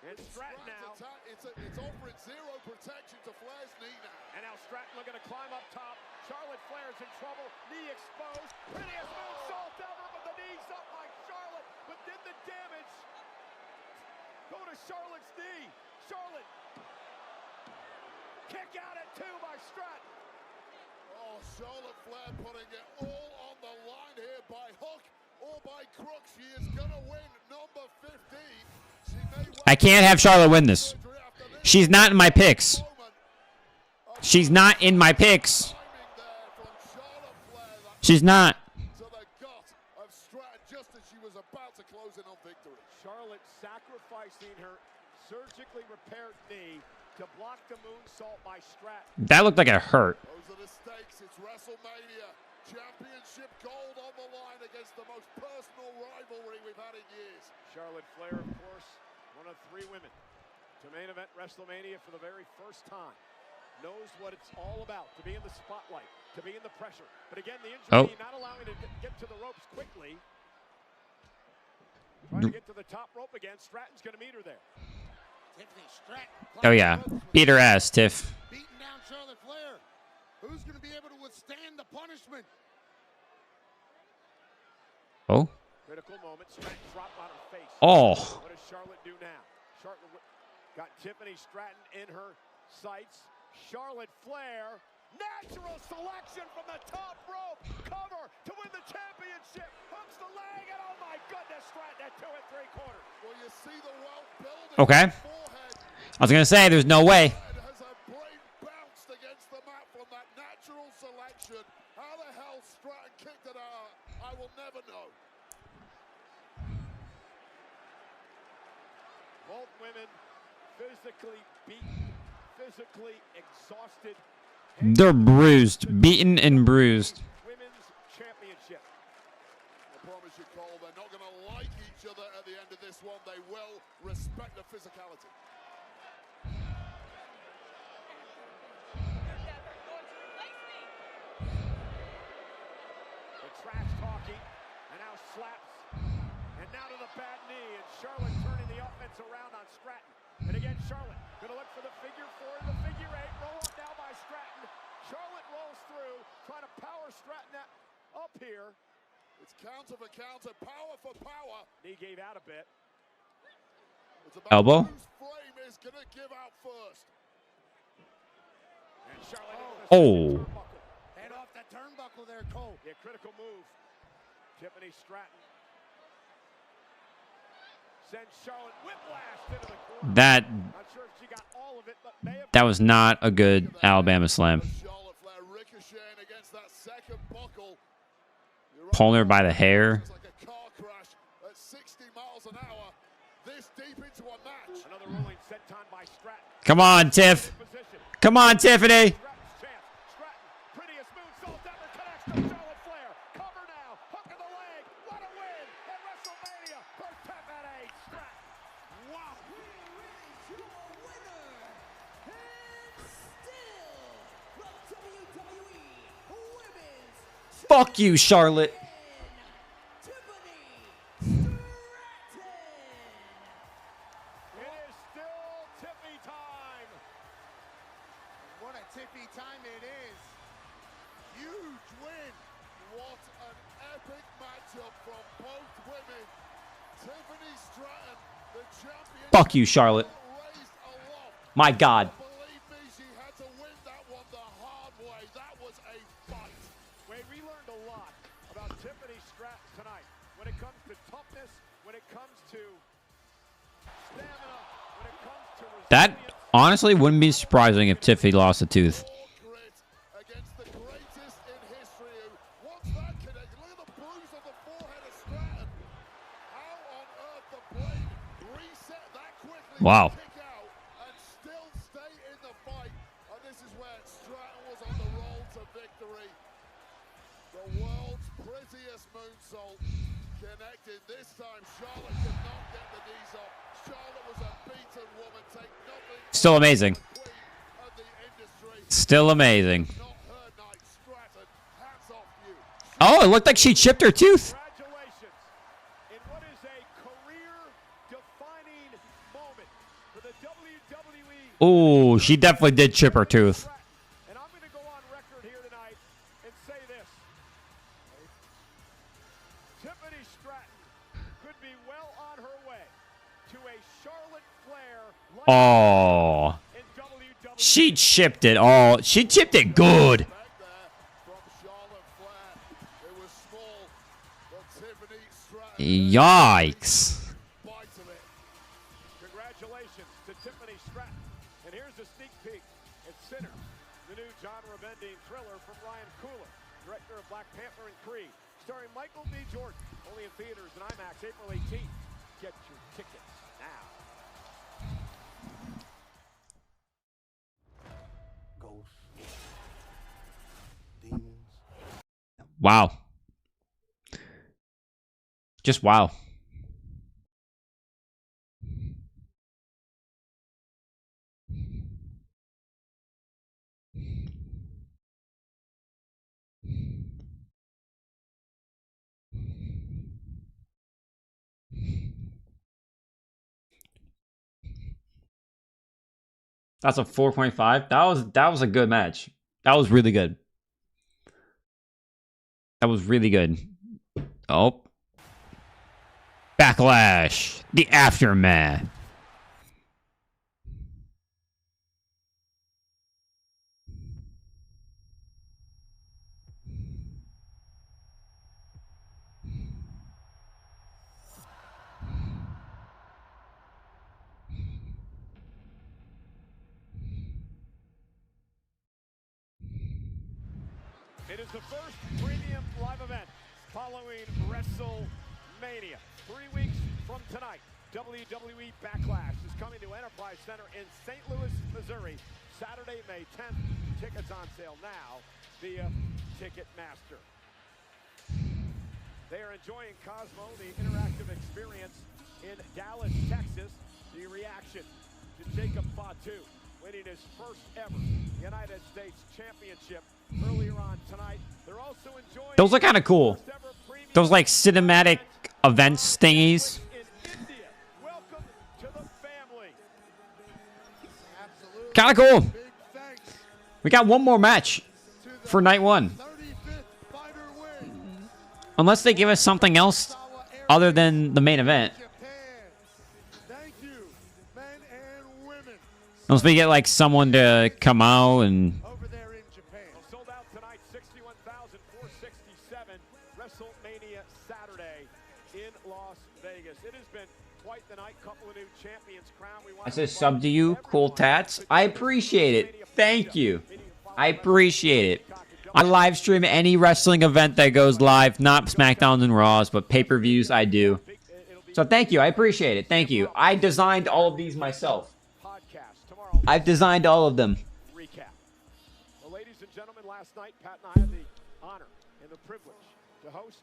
L: And Stratton now.
M: It's offering zero protection to Flair's knee now.
L: And now Stratton looking to climb up top. Charlotte Flair's in trouble. Knee exposed. Prettiest moonsault ever, but the knee's up by Charlotte. But did the damage go to Charlotte's knee? Charlotte. Kick out at 2 by Stratton.
M: Oh, Charlotte Flair putting it all on the line here by hook or by crook. She is going to win number 15.
A: I can't have Charlotte win this. She's not in my picks. She's not in my picks. She's not.
M: To the gut of Stratton just as she was about to close in on victory.
L: Charlotte sacrificing her surgically repaired knee to block the moonsault by Stratton.
A: That looked like it hurt.
M: Those are the stakes. It's WrestleMania. Championship gold on the line against the most personal rivalry we've had in years.
L: Charlotte Flair, of course, one of 3 women to main event WrestleMania for the very first time. Knows what it's all about, to be in the spotlight, to be in the pressure. But again, the injury not allowing to get to the ropes quickly. Trying to get to the top rope again. Stratton's going to meet her there.
F: Tiffany Stratton.
A: Oh, yeah. Beat her ass, Tiff.
F: Beating down Charlotte Flair. Who's going to be able to withstand the punishment?
A: Oh.
L: Critical moment. Stratton dropped on her face.
A: Oh.
L: What does Charlotte do now? Charlotte got Tiffany Stratton in her sights. Charlotte Flair, natural selection from the top rope, cover to win the championship, hooks the leg, and oh my goodness, Stratton at 2 3/4.
M: Well, you see the wealth building.
A: Okay. I was going to say, there's no way.
M: Has a brain bounced against the mat from that natural selection. How the hell Stratton kicked it out, I will never know.
L: Both women physically beaten, physically exhausted.
A: They're bruised. Beaten and bruised.
L: Women's championship.
M: I promise you, Cole, they're not going to like each other at the end of this one. They will respect the physicality.
L: The trash talking, and now slaps, and now to the bad knee, and Charlotte turning the offense around on Stratton. And again, Charlotte going to look for the figure 4 and the figure 8. Roll up now by Stratton. Charlotte rolls through, trying to power Stratton up here.
M: It's counter for counter, power for power.
L: Knee gave out a bit.
M: It's about
A: Elbow.
M: whose frame is going to give out first.
L: And Charlotte
A: Oh.
F: Head off the turnbuckle there, Cole.
L: Yeah, critical move. Tiffany Stratton sends Charlotte whiplash into the corner.
A: That
L: Not sure if she got all of it, but may have.
A: that was not a good Alabama slam.
M: Charlotte Flair ricocheting against that second buckle.
A: Pulling her by the hair.
M: It's like a car crash at 60 miles an hour. This deep into a match.
L: Another rolling senton by Stratton.
A: Come on, Tiff. Come on, Tiffany.
L: Stratton's chance. Stratton, prettiest moonsault ever, connects to Charlotte Flair. Cover now, hook of the leg. What a win at WrestleMania for Tiffany Stratton. Wow.
A: Fuck you, Charlotte.
L: It is still Tiffy time.
F: What a Tiffy time it is. Huge win.
M: What an epic matchup from both women. Tiffany Stratton, the champion.
A: Fuck you, Charlotte.
M: Raised aloft.
A: My God.
M: Believe me, she had to win that one the hard way. That was a fight.
L: Wade, we learned a lot about Tiffany Stratton tonight. When it comes to toughness, when it comes to stamina, when it comes to
A: That honestly wouldn't be surprising if Tiffany lost a tooth.
M: Grit against the greatest in history. What's that connect? Look at the bruise on the forehead of Stratton. How on earth the blade reset that quickly?
A: Wow.
M: Kick out and still stay in the fight. And this is where Stratton was on the roll to victory. The world's prettiest moonsault connected. This time Charlotte could not get the knees off. Charlotte was a beaten woman. Take nothing.
A: Still amazing.
M: Queen of the industry.
A: Still amazing.
M: Not her night. Stratton, hats off you.
A: Oh, it looked like she chipped her tooth.
L: congratulations in what is a career-defining moment for the WWE.
A: Oh, she definitely did chip her tooth.
L: And I'm going to go on record here tonight and say this. Tiffany Stratton could be well on her way to a Charlotte Flair
A: Oh.
L: in WWE.
A: She chipped it all. She chipped it good.
M: Back there from Charlotte Flair. It was small, but Tiffany Stratton
A: Yikes.
M: bites of it.
L: Congratulations to Tiffany Stratton. And here's a sneak peek at Sinner, the new John Rebendine thriller from Ryan Coogler, director of Black Panther and Creed, starring Michael B. Jordan. Only in theaters and IMAX April 18th. Get your tickets now.
H: Ghosts, demons.
A: Wow. Just wow. That's a 4.5. That was a good match. That was really good. That was really good. Oh. Backlash. The aftermath.
L: It is the first premium live event following WrestleMania. 3 weeks from tonight, WWE Backlash is coming to Enterprise Center in St. Louis, Missouri, Saturday, May 10th. Tickets on sale now via Ticketmaster. They are enjoying Cosmo, the interactive experience in Dallas, Texas. The reaction to Jacob Fatu winning his first ever United States Championship earlier on tonight. They're also enjoying
A: Those are kind of cool. Those like cinematic events thingies.
L: Welcome to the family.
A: Kind of cool. We got one more match for night one. Unless they give us something else other than the main event. Unless we get like someone to come out and...
L: Sold out tonight, 61,467. WrestleMania Saturday in Las Vegas. It has been quite the night. Couple of new champions crowned.
A: I said sub to you, cool tats. I appreciate it. Thank you. I appreciate it. I live stream any wrestling event that goes live, not SmackDowns and Raws, but pay-per-views I do. So thank you. I appreciate it. Thank you. I designed all of these myself. I've designed all of them.
L: Recap. Well, ladies and gentlemen, last night Pat and I had the honor and the privilege to host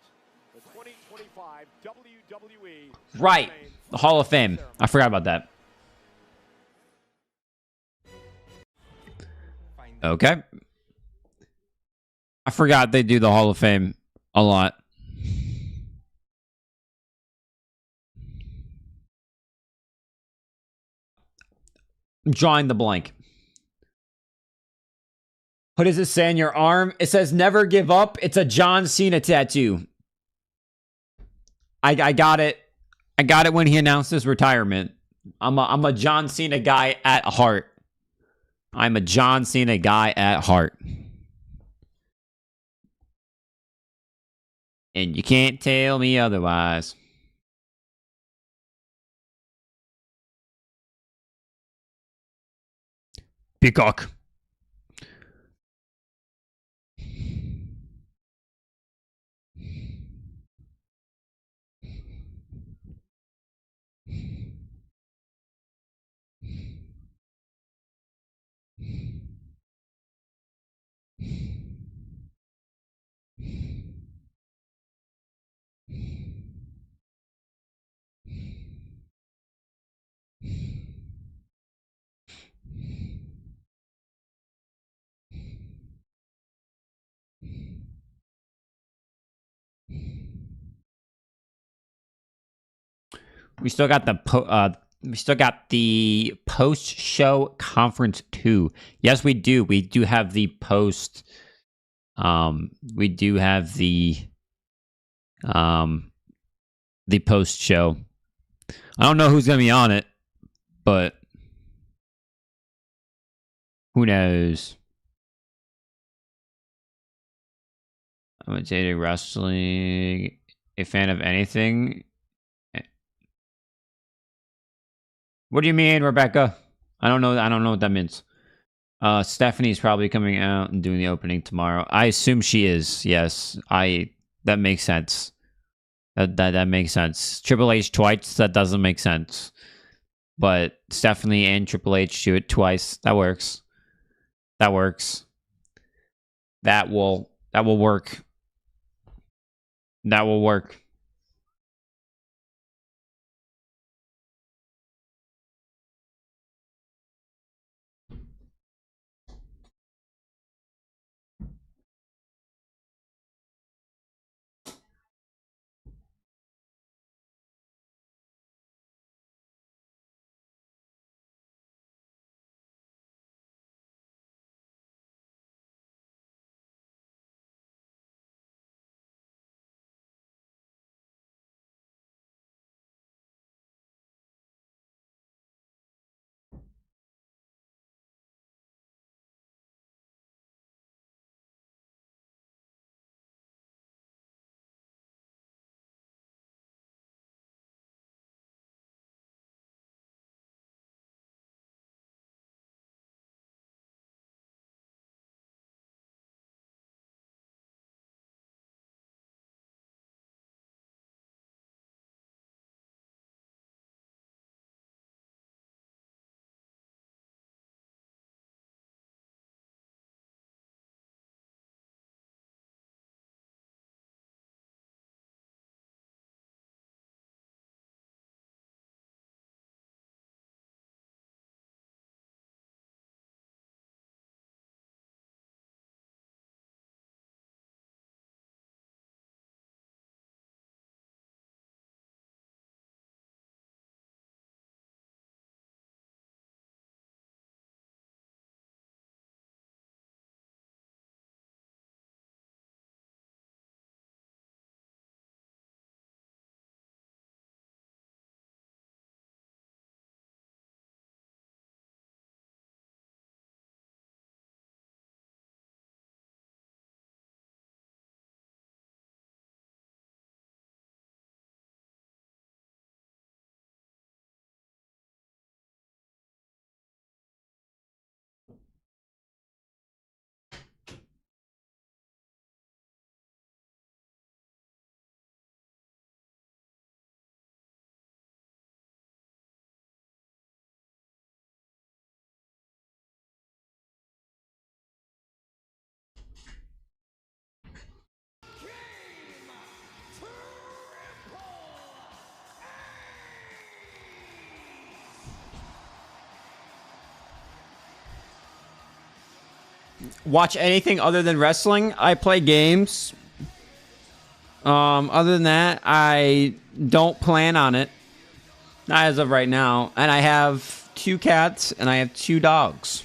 L: the 2025 WWE
A: Right. The Hall of Fame. I forgot about that. Okay. I forgot they do the Hall of Fame a lot. I'm drawing the blank. What does it say on your arm? It says never give up. It's a John Cena tattoo. I got it. I got it when he announced his retirement. I'm a John Cena guy at heart. I'm a John Cena guy at heart. And you can't tell me otherwise. Peacock. We still got the post-show conference 2. Yes, we do. We do have the post. We do have the post-show. I don't know who's gonna be on it, but who knows? I'm a wrestling, a fan of anything. What do you mean, Rebecca? I don't know what that means. Stephanie's probably coming out and doing the opening tomorrow. I assume she is. Yes, that makes sense. That makes sense. Triple H twice, that doesn't make sense. But Stephanie and Triple H do it twice. That works. That works. That will work. That will work. watch anything other than wrestling. I play games. Other than that, I don't plan on it. Not as of right now. And I have 2 cats and I have 2 dogs.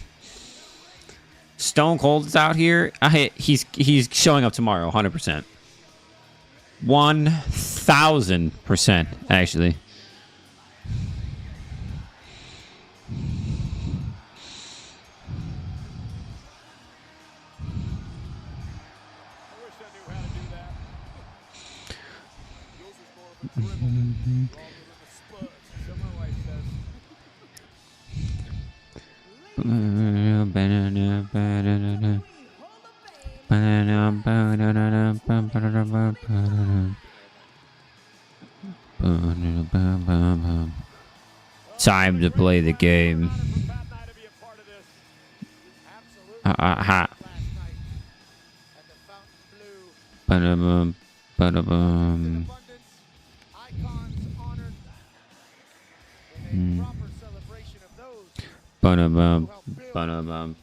A: Stone Cold is out here. He's showing up tomorrow, 100%. 1000%, actually. Time to play the game. Ba-da-bum, ba-da-bum. Ba-da-bum, ba-da-bum.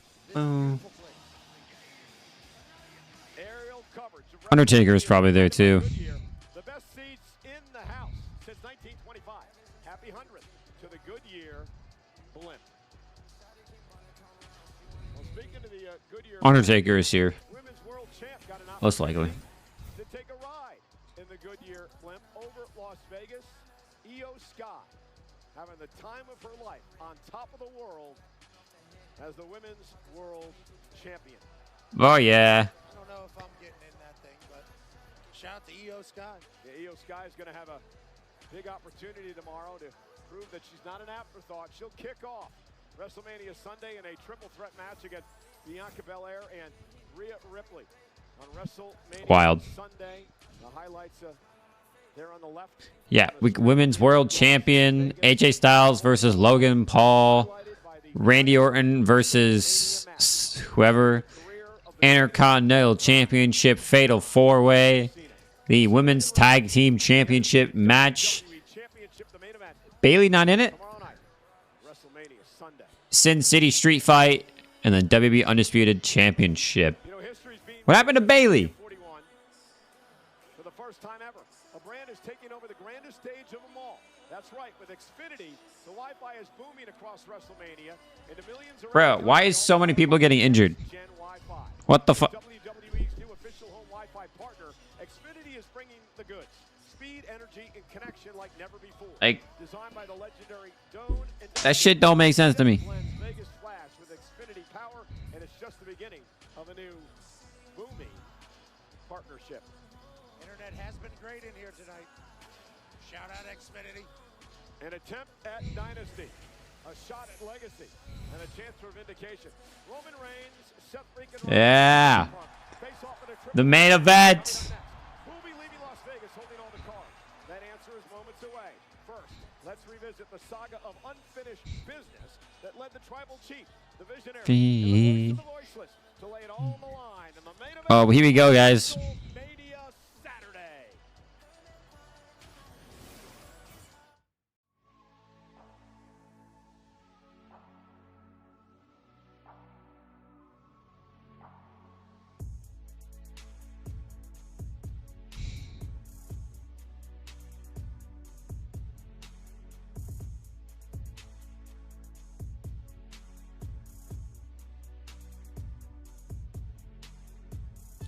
A: Undertaker is probably there too.
L: The best seats in the house since 1925. Happy 100th to the Goodyear blimp. Well, speaking of the Goodyear
A: Undertaker is here.
L: Women's World Champ got an
A: Most likely.
L: to take a ride in the Goodyear blimp over Las Vegas. Io Sky having the time of her life on top of the world as the Women's World Champion.
A: Oh yeah.
F: I don't know if I'm getting in that thing, but shout out to Io Sky.
L: Yeah, Io Sky is going to have a big opportunity tomorrow to prove that she's not an afterthought. She'll kick off WrestleMania Sunday in a triple threat match against Bianca Belair and Rhea Ripley on WrestleMania
A: Wild.
L: Sunday. The highlights there on the left.
A: Yeah, Women's World Champion AJ Styles versus Logan Paul. Randy Orton versus whoever. Intercontinental Championship Fatal 4-Way. The Women's Tag Team Championship match. Bayley not in it. Sin City Street Fight. And the WWE Undisputed Championship. What happened to Bayley?
L: For the first time ever, a brand is taking over the grandest stage of them all. That's right, with Xfinity, the Wi-Fi is booming across WrestleMania, and the millions around
A: Bro, why is so many people getting injured? What the fuck?
L: WWE's new official home Wi-Fi partner, Xfinity is bringing the goods. Speed, energy, and connection like never before.
A: Like,
L: designed by the legendary Doan and
A: that shit don't make sense to me.
L: blends Vegas Flash with Xfinity power, and it's just the beginning of a new booming partnership.
F: Internet has been great in here tonight. Shout out Xfinity.
L: An attempt at dynasty, a shot at legacy, and a chance for vindication. Roman Reigns, Seth freaking Rollins,
A: Yeah.
L: face off in a triple
A: The main event.
L: Who will be leaving Las Vegas holding all the cards? That answer is moments away. First, let's revisit the saga of unfinished business that led the tribal chief, the visionary, and the voice of the voiceless to lay it all on the line in the main event.
A: Oh, here we go, guys.
L: WrestleMania Saturday.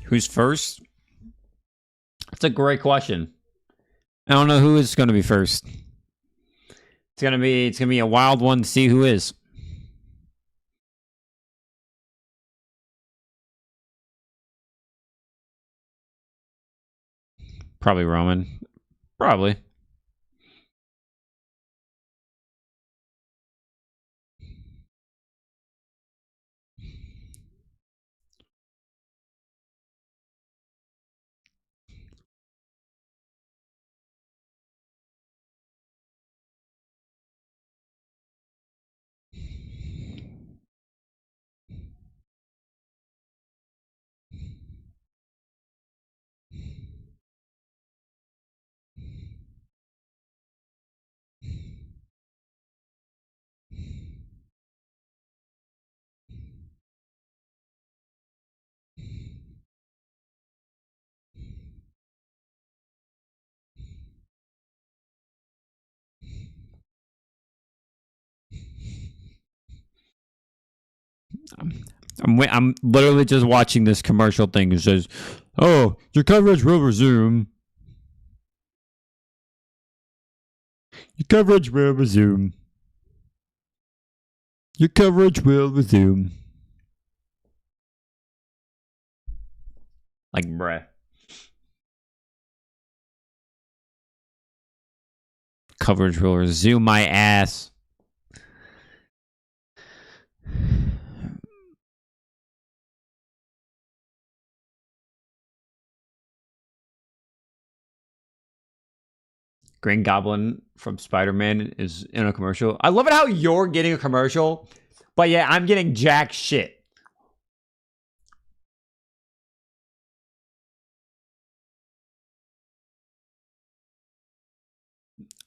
A: Who's first? That's a great question. I don't know who is going to be first. It's gonna be a wild one to see who is. Probably Roman. Probably. I'm literally just watching this commercial thing. It says, "Oh, your coverage will resume. Your coverage will resume. Your coverage will resume." Like, bruh. Coverage will resume my ass. Green Goblin from Spider-Man is in a commercial. I love it how you're getting a commercial, but yeah, I'm getting jack shit.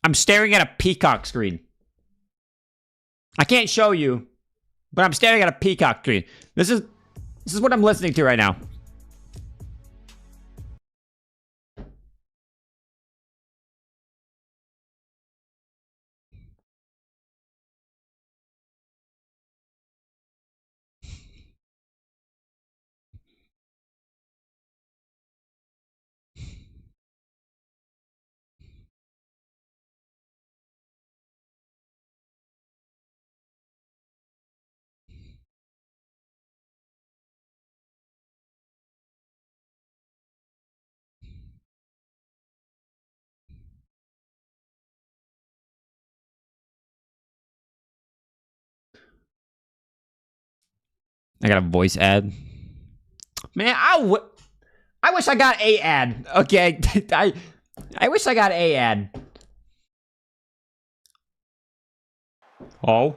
A: I'm staring at a peacock screen. I can't show you, but I'm staring at a peacock screen. This is what I'm listening to right now. I got a voice ad. Man, I wish I got a ad. Okay, I wish I got a ad. Oh.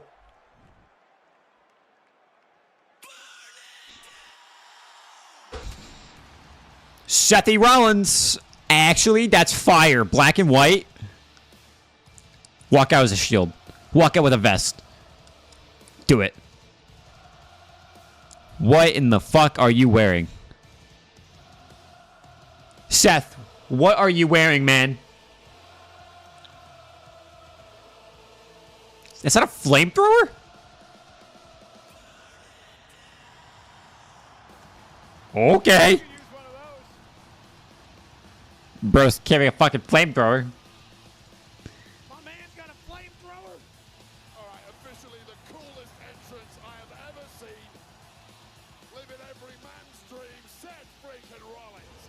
A: Sethy Rollins. Actually, that's fire. Black and white. Walk out as a shield. Walk out with a vest. Do it. What in the fuck are you wearing? Seth, what are you wearing, man? Is that a flamethrower? Okay. Bro's carrying a fucking flamethrower.
M: My man's got a flamethrower. All right, officially the coolest entrance I have ever seen. Living every man's dream, Seth freaking Rollins.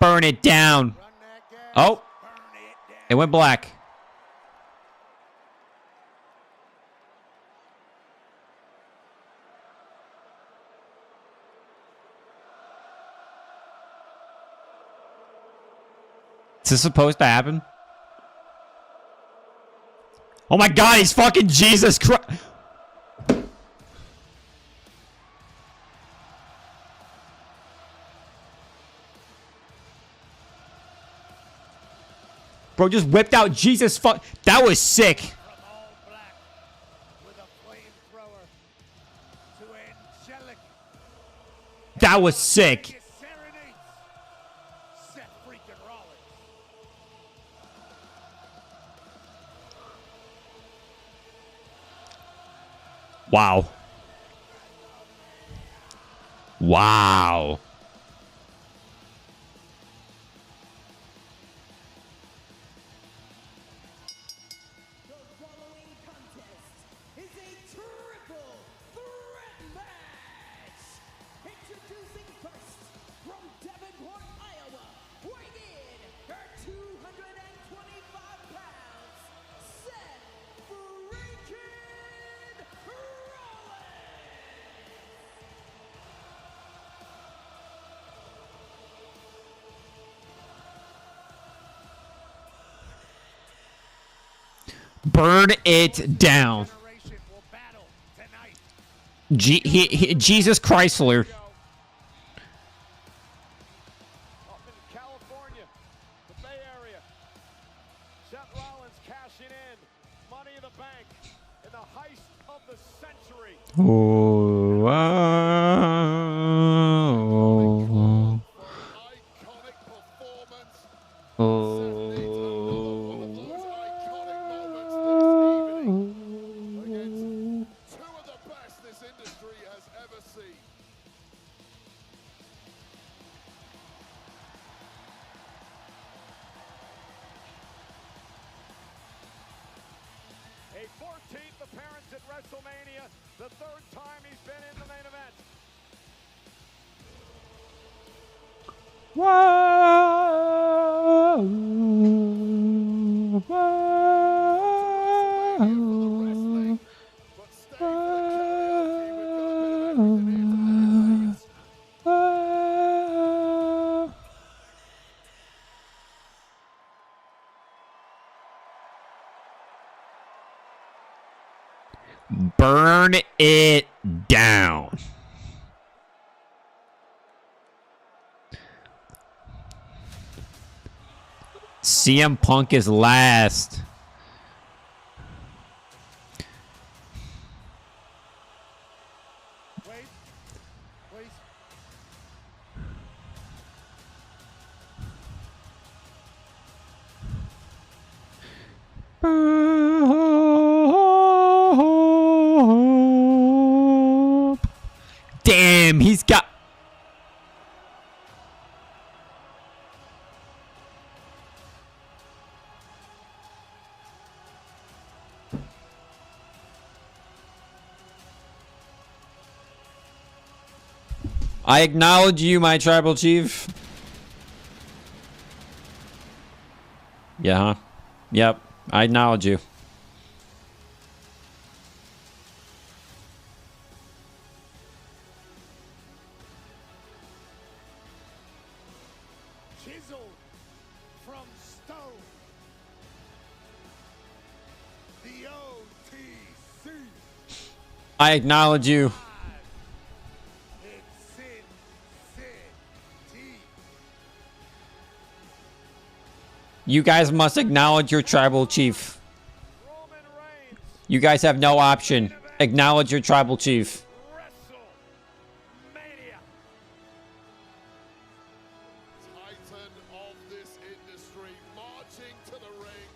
A: Burn it down. Oh, it went black. Is this supposed to happen? Oh my god, he's fucking Jesus Christ. Bro just whipped out Jesus fuck. That was sick. That was sick. Wow. Wow. Burn it down. Jesus Chrysler.
L: California, the Bay Area. Seth Rollins cashing in Money in the Bank in the height
A: Oh,
M: Two of the best this industry has ever seen.
L: A 14th appearance at WrestleMania, the third time he's been in the main event.
A: burn it down. CM Punk is last.
F: Wait, please.
A: Damn, he's got... I acknowledge you, my tribal chief. Yeah, huh? Yep, I acknowledge you.
F: Chiseled from stone. The OTC.
A: I acknowledge you. You guys must acknowledge your tribal chief. You guys have no option. Acknowledge your tribal chief.
M: Titan of this industry, marching to the ring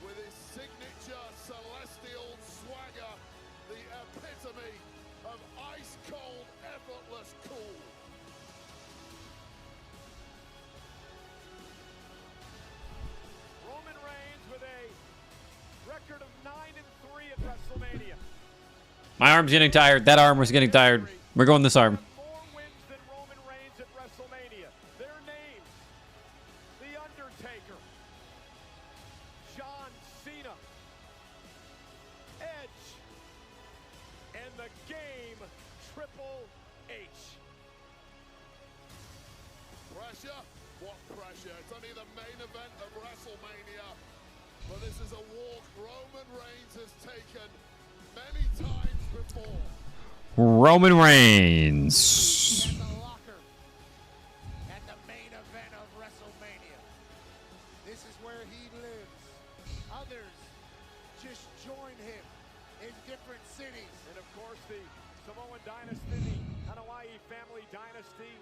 M: with his signature celestial swagger, the epitome of ice-cold, effortless cool.
L: Roman Reigns with a record of 9-3 at WrestleMania.
A: My arm's getting tired. That arm was getting tired. We're going this arm.
L: More wins than Roman Reigns at WrestleMania. Their names: The Undertaker, John Cena, Edge, and the Game, Triple H.
M: Pressure? What pressure? It's only the main event of WrestleMania. But this is a walk Roman Reigns has taken many times before.
A: Roman Reigns.
F: At the locker. At the main event of WrestleMania. This is where he lives. Others just join him in different cities.
L: And of course, the Samoan dynasty, the Hawaii family dynasty,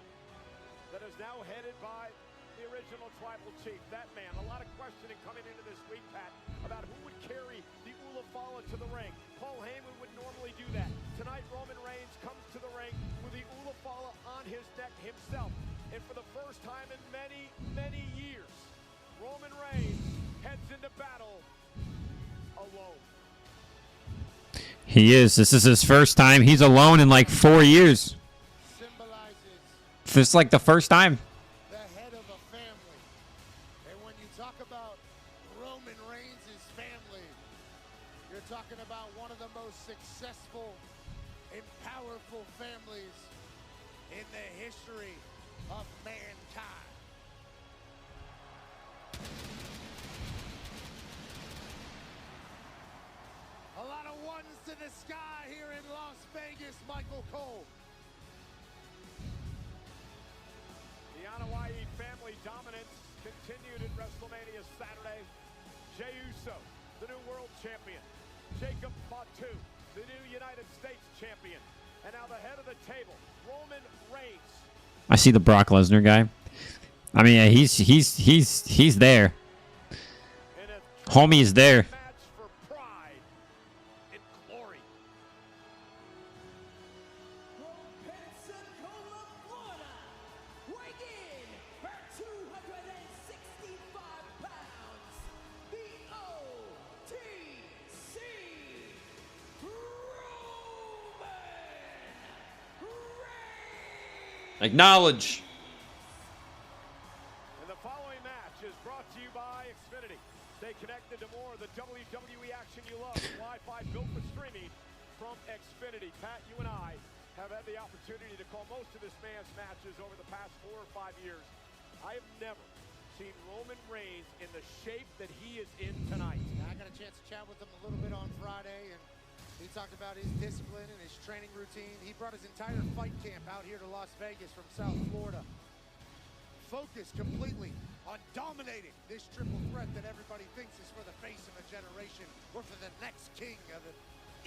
L: that is now headed by the original tribal chief. That man, a lot of questioning coming into this week, Pat, about who would carry the Ulafala to the ring. Paul Heyman would normally do that. Tonight, Roman Reigns comes to the ring with the Ulafala on his neck himself. And for the first time in many, many years, Roman Reigns heads into battle alone.
A: He is. This is his first time. He's alone in like 4 years. This is like the first time.
F: The head of a family. And when you talk about Roman Reigns' family, you're talking about one of the most successful and powerful families in the history of mankind. A lot of ones to the sky here in Las Vegas, Michael Cole.
L: The Hawaii family dominance continued at WrestleMania Saturday. Jey Uso, the new world champion. Jacob Fatu, the new United States champion. And now the head of the table, Roman Reigns.
A: I see the Brock Lesnar guy. I mean, yeah, he's there. Homie is there.
L: Match for pride and glory.
G: Pensacola, Florida, weighing in at 265 pounds, the OTC Roman Reigns.
A: Acknowledge.
L: And the following match is brought to you by Xfinity. Stay connected to more of the WWE action you love. Wi-Fi built for streaming from Xfinity. Pat, you and I have had the opportunity to call most of this man's matches over the past 4 or 5 years. I have never seen Roman Reigns in the shape that he is in tonight.
F: I got a chance to chat with him a little bit on Friday, and he talked about his discipline and his training routine. He brought his entire fight camp out here to Las Vegas from South Florida. Focused completely on dominating this triple threat that everybody thinks is for the face of a generation or for the next king of the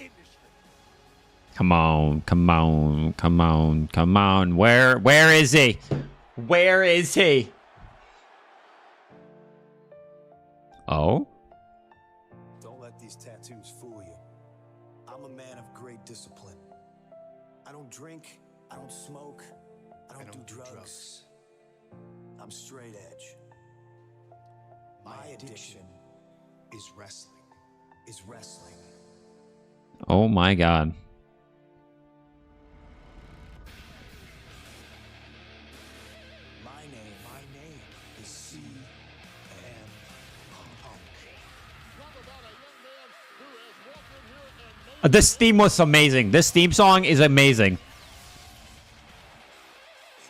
F: industry.
A: Come on, come on, come on, come on. Where is he? Where is he? Oh?
R: Don't let these tattoos fool you. I'm a man of great discipline. I don't drink, I don't smoke, I don't do drugs. I'm straight edge. My addiction is wrestling.
A: Oh my God.
R: My name is CM Punk.
A: This theme was amazing. This theme song is amazing.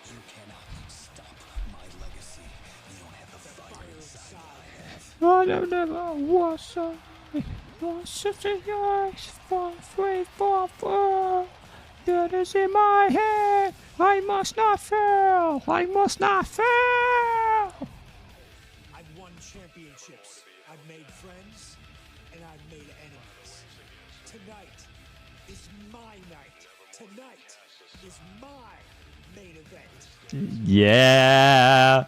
R: You cannot stop my legacy. You don't have the fire inside I have.
A: I don't know what's up. 1, 2, 3, 4, 4. That is in my head. I must not fail. I must not fail.
Q: I've won championships. I've made friends, and I've made enemies. Tonight is my night. Tonight is my main event.
A: Yeah.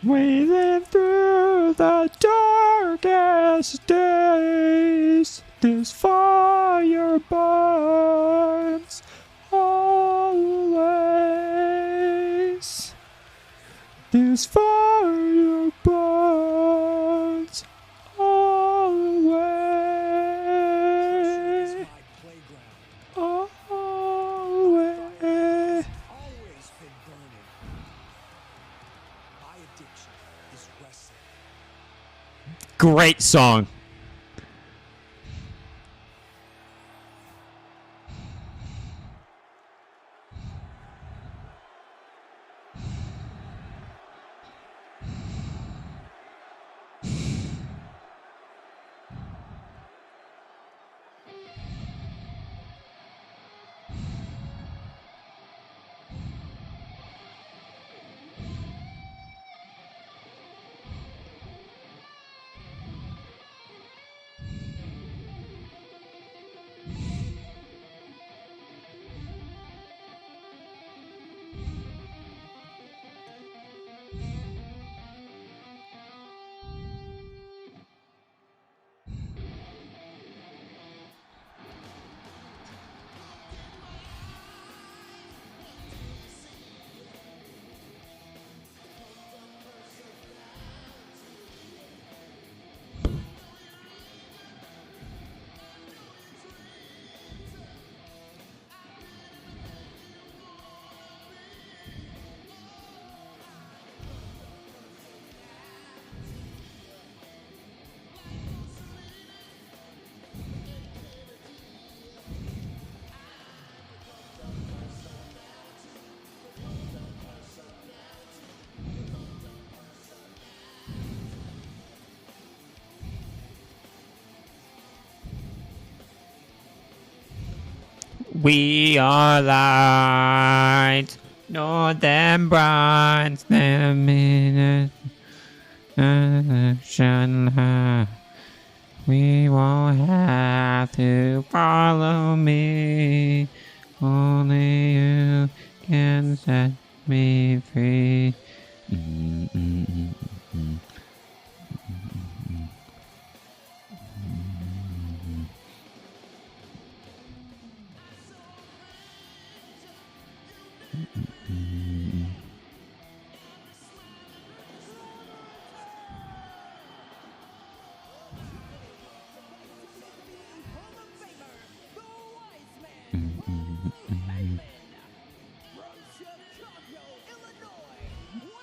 A: We live through the darkest days. This fire burns always. This fire burns always. Always.
Q: Always been burning. My addiction is wrestling.
A: Great song. We are light, northern bright, shine light. We won't have to follow me. Only you can set me free.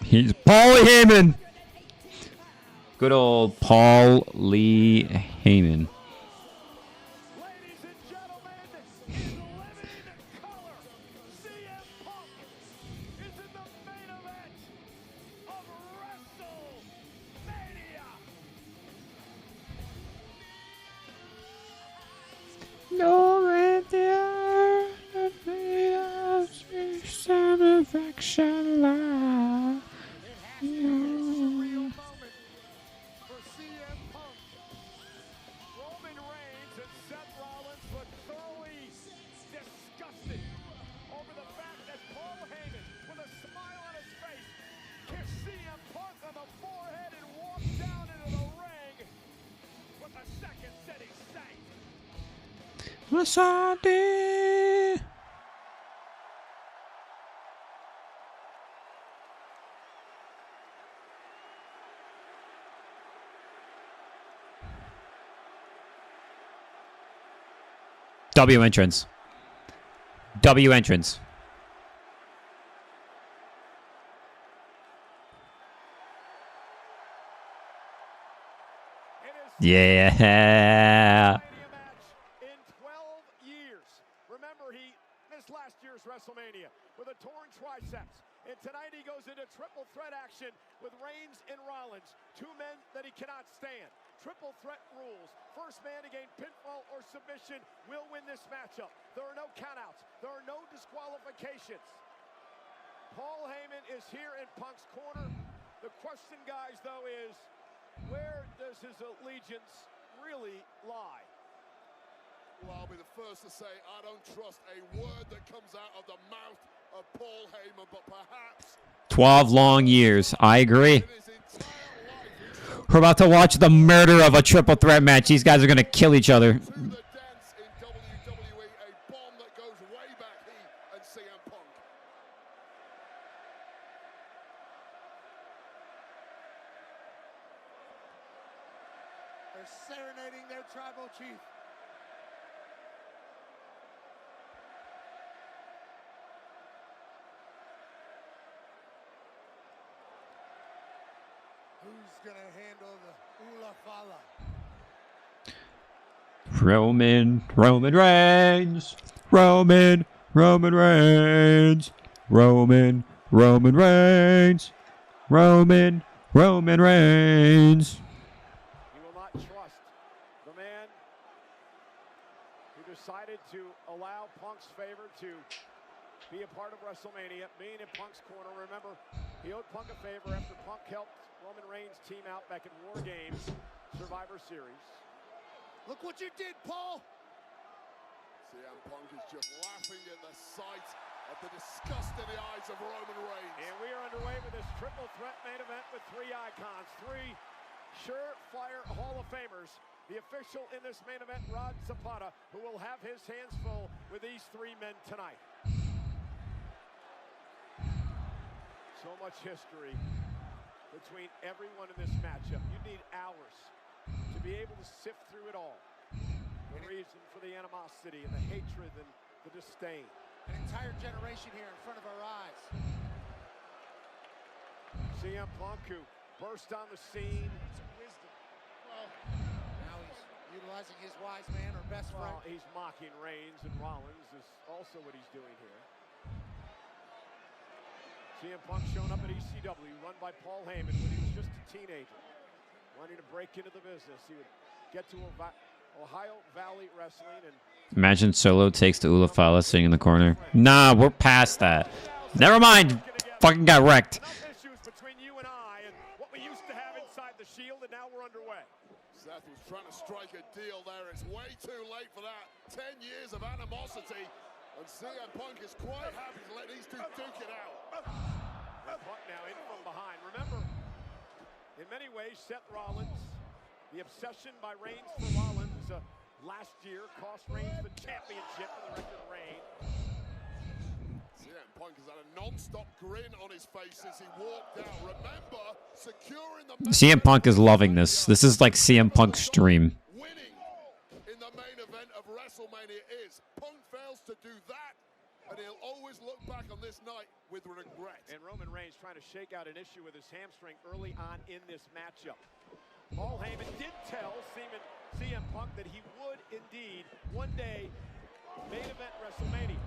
A: He's Paul Heyman. Good old Paul Lee Heyman. No idea that made us satisfaction live.
L: For CM Punk. Roman Reigns and Seth Rollins look thoroughly disgusted over the fact that Paul Heyman, with a smile on his face, kissed CM Punk on the forehead and walked down into the ring with a second city saint.
A: Masadi. W entrance. W entrance. Yeah.
L: In 12 years. Remember, he missed last year's WrestleMania with a torn triceps. And tonight he goes into triple threat action with Reigns and Rollins, two men that he cannot stand. Triple threat rules. First man to gain pinfall or submission will win this matchup. There are no countouts. There are no disqualifications. Paul Heyman is here in Punk's corner. The question, guys, though, is where does his allegiance really lie?
M: Well, I'll be the first to say I don't trust a word that comes out of the mouth of Paul Heyman, but perhaps
A: 12 long years. I agree. We're about to watch the murder of a triple threat match. These guys are going to kill each other.
F: They're serenading their tribal chief. Who's gonna handle the Ula Fala?
A: Roman Reigns. Roman Reigns. Roman Reigns. Roman Reigns.
L: You will not trust the man who decided to allow Punk's favor to be a part of WrestleMania, being in Punk's corner. Remember, he owed Punk a favor after Punk helped Roman Reigns team out back in War Games Survivor Series.
F: Look what you did, Paul!
M: CM Punk is just laughing at the sight of the disgust in the eyes of Roman Reigns.
L: And we are underway with this triple threat main event with three icons, three surefire Hall of Famers. The official in this main event, Rod Zapata, who will have his hands full with these three men tonight. So much history between everyone in this matchup. You need hours to be able to sift through it all. The reason for the animosity and the hatred and the disdain.
F: An entire generation here in front of our eyes.
L: CM Punk, who burst on the scene.
F: Some wisdom. Well, now he's utilizing his wise man or best friend.
L: Well, he's mocking Reigns, and Rollins is also what he's doing here. CM Punk showing up at ECW, run by Paul Heyman when he was just a teenager, wanting to break into the business. He would get to Ohio Valley Wrestling and
A: Imagine Solo takes the Ula Fala sitting in the corner. Nah, we're past that. Never mind. Fucking got wrecked.
L: issues between you and I and what we used to have inside the Shield, and now we're underway.
M: Seth was trying to strike a deal there. It's way too late for that. 10 years of animosity. And CM Punk is quite happy to let these two duke it out.
L: And Punk now in from behind. Remember, in many ways, Seth Rollins, the obsession by Reigns for Rollins last year cost Reigns the championship in the record reign.
M: CM Punk has had a non-stop grin on his face since he walked out. Remember, securing the
A: CM Punk is loving this. This is like CM Punk's stream.
M: winning in the main event of WrestleMania is. Punk fails to do that, and he'll always look back on this night with regret.
L: And Roman Reigns trying to shake out an issue with his hamstring early on in this matchup. Paul Heyman did tell CM Punk that he would indeed one day main event WrestleMania.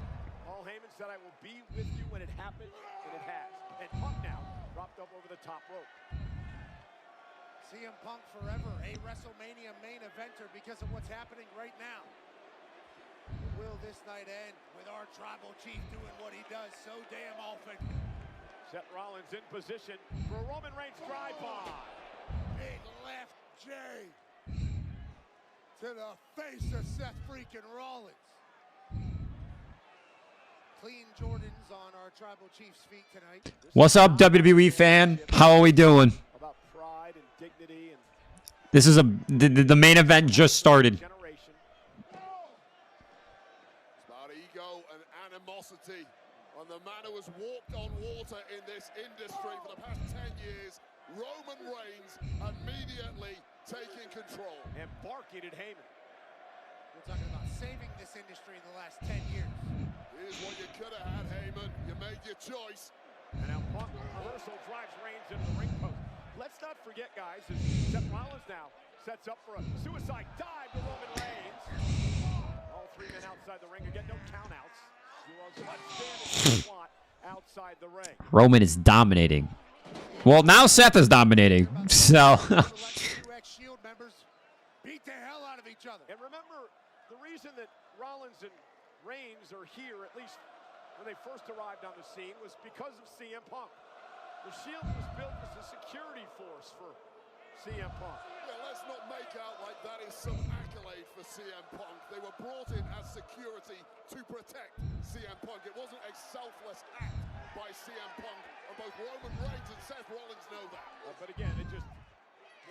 L: Paul Heyman said, "I will be with you when it happens," and it has. And Punk now dropped up over the top rope.
F: CM Punk forever a WrestleMania main eventer because of what's happening right now. Will this night end with our tribal chief doing what he does so damn often?
L: Seth Rollins in position for a Roman Reigns drive-by.
F: Big left J to the face of Seth freaking Rollins. Clean Jordans on our tribal chief's feet tonight.
A: What's up, WWE fan? How are we doing?
L: About pride and dignity and
A: This is the main event just started.
L: generation.
M: It's about ego and animosity. And the man who has walked on water in this industry for the past 10 years, Roman Reigns, immediately taking control.
L: And barking at Heyman.
F: We're talking about saving this industry in the last 10 years.
M: Here's what you could have had, Heyman. You made your choice.
L: And now Punk reversal drives Reigns into the ring post. Let's not forget, guys, as Seth Rollins now sets up for a suicide dive to Roman Reigns. All three men outside the ring again, no countouts. Do as much damage as you want outside the ring.
A: Roman is dominating. Well, now Seth is dominating. So
F: Shield members beat the hell out of each other.
L: And remember, the reason that Rollins and Reigns are here, at least when they first arrived on the scene, was because of CM Punk. The Shield was built as a security force for CM Punk.
M: Yeah, let's not make out like that is some accolade for CM Punk. They were brought in as security to protect CM Punk. It wasn't a selfless act by CM Punk, and both Roman Reigns and Seth Rollins know that.
L: But again, it just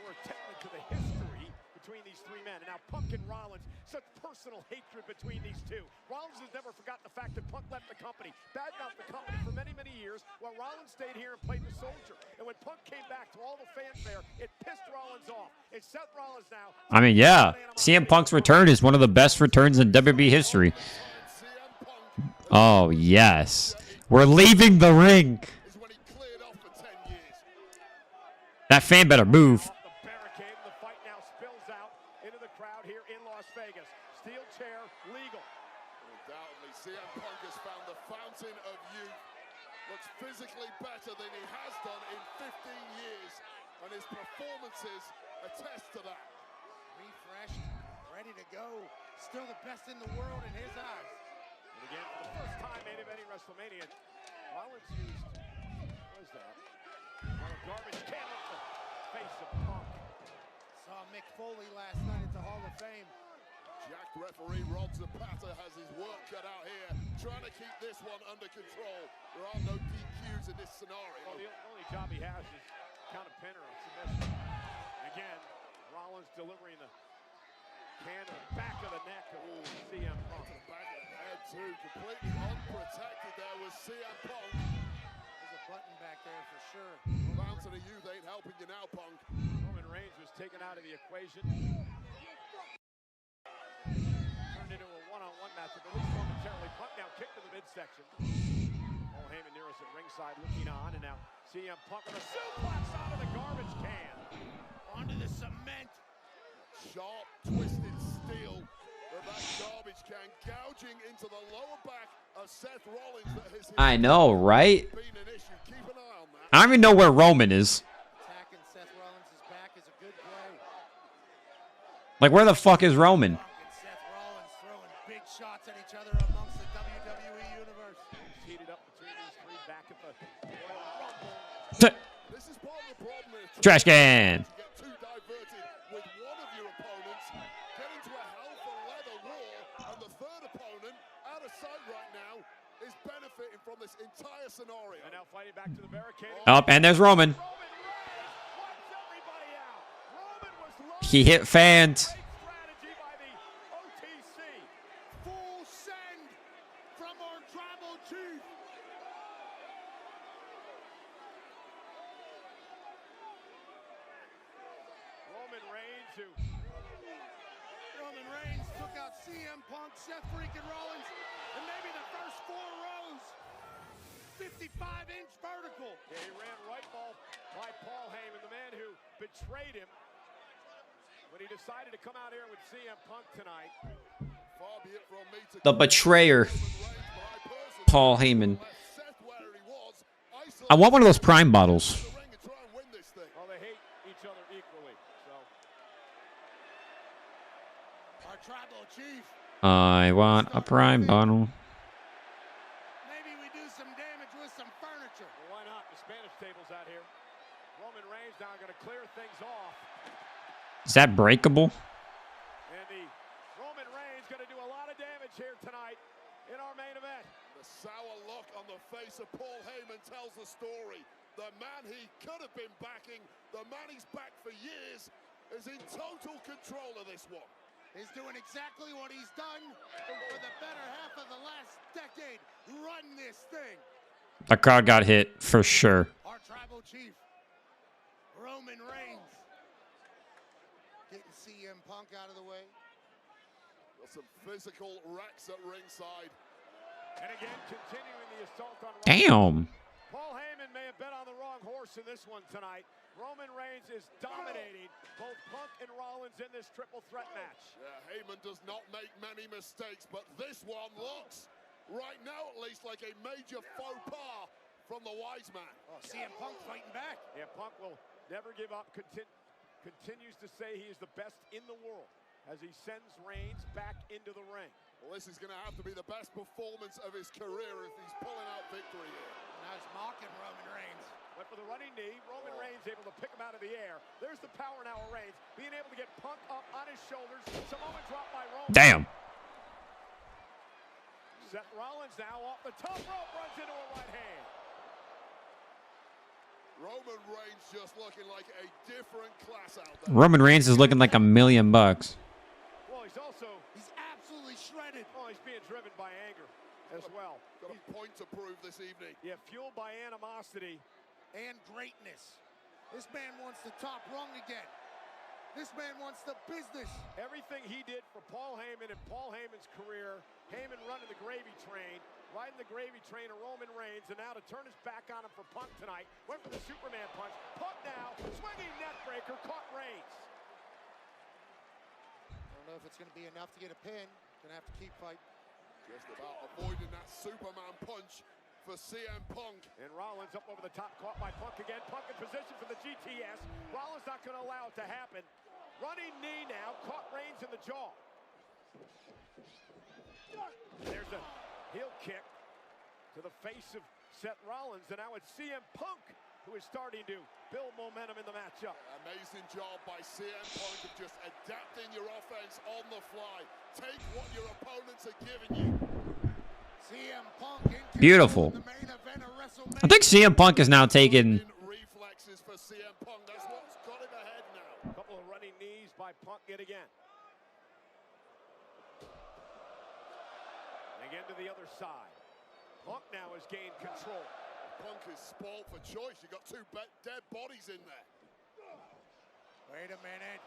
L: more testament to the history between these three men. And now Punk and Rollins, such personal hatred between these two. Rollins has never forgotten the fact that Punk left the company, badmouthed the company for many, many years, while Rollins stayed here and played the soldier. And when Punk came back to all the fanfare, it pissed Rollins off. It's Seth Rollins now.
A: I mean, yeah, CM Punk's return is one of the best returns in WWE history. Oh yes, we're leaving the ring. That fan better move.
M: CM Punk has found the fountain of youth. Looks physically better than he has done in 15 years, and his performances attest to that.
F: Refreshed, ready to go. Still the best in the world in his eyes.
L: And again, for the first time in any WrestleMania, Rollins used, what is that? On a garbage can with the face of Punk.
F: Saw Mick Foley last night at the Hall of Fame.
M: Jack referee Rod Zapata has his work cut out here, trying to keep this one under control. There are no DQs in this scenario.
L: Well, the only job he has is count a pin or a submission. Again, Rollins delivering the can to the back of the neck of CM Punk.
M: To the back of the head, too. Completely unprotected there was CM Punk.
F: There's a button back there for sure.
M: Fountain of youth ain't helping you now, Punk.
L: Roman Reigns was taken out of the equation. Turned into a one-on-one match, at least momentarily. Punk now kicked to the midsection. Paul Heyman near us at ringside looking on, and now CM Punk with a suplex out of the garbage can.
F: Onto the cement.
M: Sharp, twisted steel of that garbage can gouging into the lower back of Seth Rollins. That has
A: I know, right?
M: been an issue. Keep an eye on that.
A: I don't even know where Roman is.
F: Attacking Seth Rollins' back is a good play.
A: Like, where the fuck is Roman?
F: Seth Rollins throwing big shots at each other amongst the WWE universe.
L: Heated up between these three back at the Royal Rumble.
M: This is part of the problem.
A: Trash can.
M: Get too diverted with one of your opponents get into a hell for leather war, and the third opponent, out of sight right now, is benefiting from this entire scenario.
L: And now fighting back to the barricade.
A: Oh, and there's Roman. He hit fans.
F: Full send from our tribal chief. Roman Reigns took out CM Punk, Seth freaking Rollins, and maybe the first 4 rows. 55-inch vertical.
L: Yeah, he ran right ball by Paul Heyman, the man who betrayed him when he decided to come out here with CM Punk tonight.
M: Far be it from me to
A: The betrayer, Paul Heyman. I want one of those Prime bottles.
L: Well, they hate each other equally. So
F: our tribal chief.
A: I want a Prime bottle.
F: Maybe we do some damage with some furniture.
L: Well, why not? The Spanish table's out here. Roman Reigns now going to clear things off.
A: Is that breakable?
L: And the Roman Reigns going to do a lot of damage here tonight in our main event.
M: The sour look on the face of Paul Heyman tells the story. The man he could have been backing, the man he's backed for years, is in total control of this one.
F: He's doing exactly what he's done for the better half of the last decade. Run this thing.
A: The crowd got hit for sure.
F: Our tribal chief, Roman Reigns. Getting CM Punk out of the way.
M: Got some physical wrecks at ringside.
L: And again, continuing the assault on
A: Damn.
L: Paul Heyman may have bet on the wrong horse in this one tonight. Roman Reigns is dominating both Punk and Rollins in this triple threat match.
M: Yeah, Heyman does not make many mistakes, but this one looks, right now at least, like a major faux pas from the wise man.
F: Oh, CM Punk fighting back.
L: Yeah, Punk will never give up, continues to say he is the best in the world as he sends Reigns back into the ring.
M: Well, this is going to have to be the best performance of his career if he's pulling out victory here.
F: Now he's mocking Roman Reigns.
L: Went for the running knee. Roman Reigns able to pick him out of the air. There's the power now of Reigns, being able to get Punk up on his shoulders. Samoan drop by Roman.
A: Damn.
L: Seth Rollins now off the top rope, runs into a right hand.
M: Roman Reigns just looking like a different class out there.
A: Roman Reigns is looking like $1 million.
L: Well, he's
F: absolutely shredded.
L: Oh, he's being driven by anger as well.
M: Got a point to prove this evening.
L: Yeah, fueled by animosity.
F: And greatness. This man wants the top rung again. This man wants the business.
L: Everything he did for Paul Heyman and Paul Heyman's career, Heyman running the gravy train, riding the gravy train of Roman Reigns, and now to turn his back on him for Punk tonight. Went for the Superman punch. Punk now, swinging neck breaker, caught Reigns.
F: I don't know if it's going to be enough to get a pin. Going to have to keep fighting.
M: Just about avoiding that Superman punch for CM Punk.
L: And Rollins up over the top, caught by Punk again. Punk in position for the GTS. Rollins not going to allow it to happen. Running knee now, caught Reigns in the jaw. There's a heel kick to the face of Seth Rollins, and now it's CM Punk who is starting to build momentum in the matchup.
M: Amazing job by CM Punk of just adapting your offense on the fly. Take what your opponents are giving you.
F: CM Punk
A: Beautiful. I think CM Punk is now taking.
M: Reflexes for CM Punk. That's what's got him ahead now.
L: A couple of running knees by Punk yet again. Again to the other side. Punk now has gained control.
M: Punk is spoiled for choice. You got two dead bodies in there.
F: Wait a minute.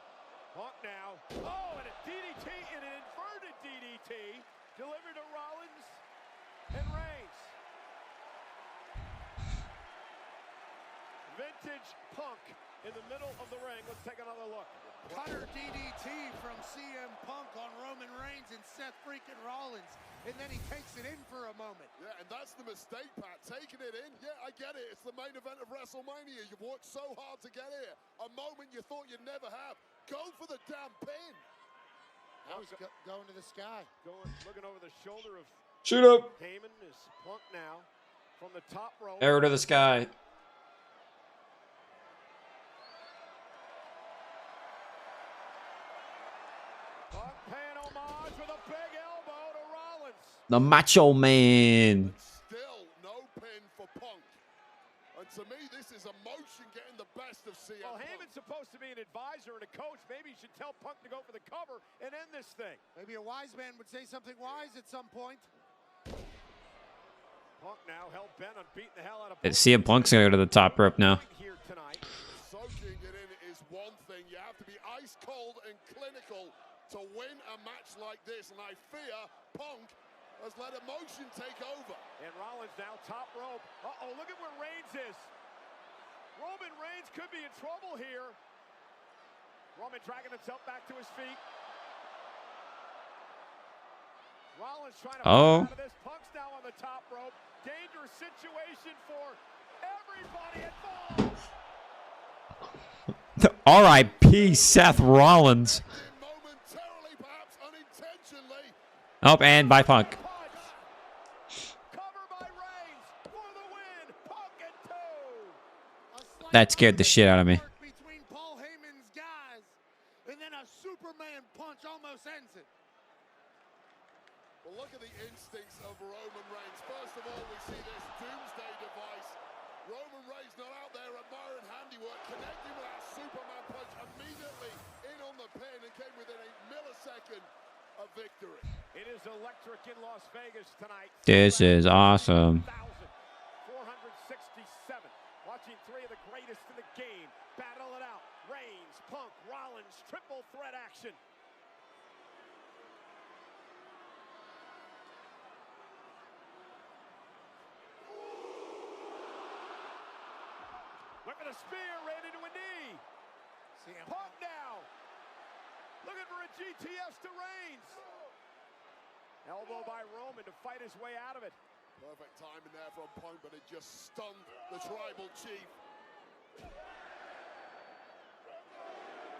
L: Punk now. Oh, and a DDT, and an inverted DDT delivered to Rollins and Reigns. Vintage Punk in the middle of the ring. Let's take another look.
F: Cutter DDT from CM Punk on Roman Reigns and Seth freaking Rollins. And then he takes it in for a moment.
M: Yeah, and that's the mistake, Pat. Taking it in, yeah, I get it. It's the main event of WrestleMania. You've worked so hard to get here. A moment you thought you'd never have. Go for the damn pin.
F: Now he's going to the sky.
L: Looking over the shoulder of
A: Shoot up.
L: Heyman is Punk now from the top rope.
A: Arrow to the sky. The Macho Man.
M: Still no pin for Punk. And to me, this is emotion getting the best of CM
L: Well,
M: Punk.
L: Heyman's supposed to be an advisor and a coach. Maybe he should tell Punk to go for the cover and end this thing.
F: Maybe a wise man would say something wise at some point.
L: Punk now hell-bent on beating the hell out of
A: CM Punk's gonna go to the top rope now.
L: here tonight.
M: Soaking it in is one thing. You have to be ice cold and clinical to win a match like this. And I fear Punk has let emotion take over.
L: And Rollins now top rope. Uh-oh, look at where Reigns is. Roman Reigns could be in trouble here. Roman dragging himself back to his feet. Rollins trying to
A: Oh.
L: out of this. Punk's now on the top rope. Dangerous situation for everybody involved.
A: R.I.P. Seth Rollins.
M: Momentarily, perhaps unintentionally.
A: Oh, and by Punk. That scared the shit out of me.
F: Between Paul Heyman's guys, and then a Superman punch almost ends it.
M: Well, look at the instincts of Roman Reigns. First of all, we see this doomsday device. Roman Reigns not out there admiring handiwork, connecting with that Superman punch immediately in on the pin and came within a millisecond of victory.
L: It is electric in Las Vegas tonight.
A: This is awesome.
L: 467. Watching three of the greatest in the game battle it out. Reigns, Punk, Rollins, triple threat action. Look at a spear, ran into a knee. Punk now. Looking for a GTS to Reigns. Elbow by Roman to fight his way out of it.
M: Perfect timing there from Punk, but it just stunned the tribal chief.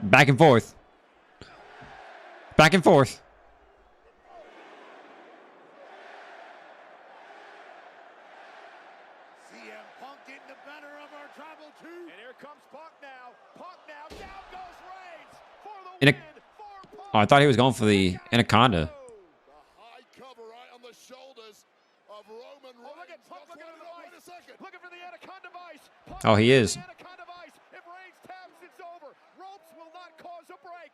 A: Back and forth. Back and forth.
F: CM Punk getting the better of our tribal chief.
L: And here comes Punk now. Punk now. Down goes Reigns for the
A: In a,
L: win.
A: oh, I thought he was going for the Anaconda.
M: High cover right on the shoulders of Roman Reigns.
L: Look at Punk looking at the device.
M: Wait a second.
L: Looking for the Anaconda device. Punk
A: Oh, he is.
L: Anaconda device. If Reigns taps, it's over. Ropes will not cause a break.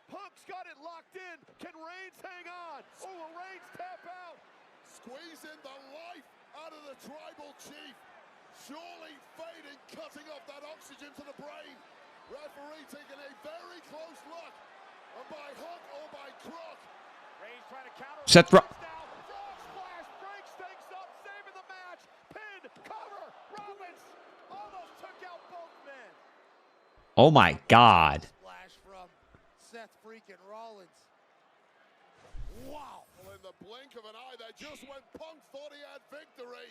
L: Punk's got it locked in. Can Reigns hang on? Oh, will Reigns tap out?
M: Squeezing the life out of the tribal chief. Surely fading, cutting off that oxygen to the brain. Referee taking a very close look. And by hook or by crook.
L: Reigns trying to counter.
A: Seth
L: Frog splash breaks things up, saving the match. Pin, cover. Rollins almost took out both men.
A: Oh my God.
F: Splash from Seth freaking Rollins. Wow.
M: Well, in the blink of an eye there, just when Punk thought he had victory.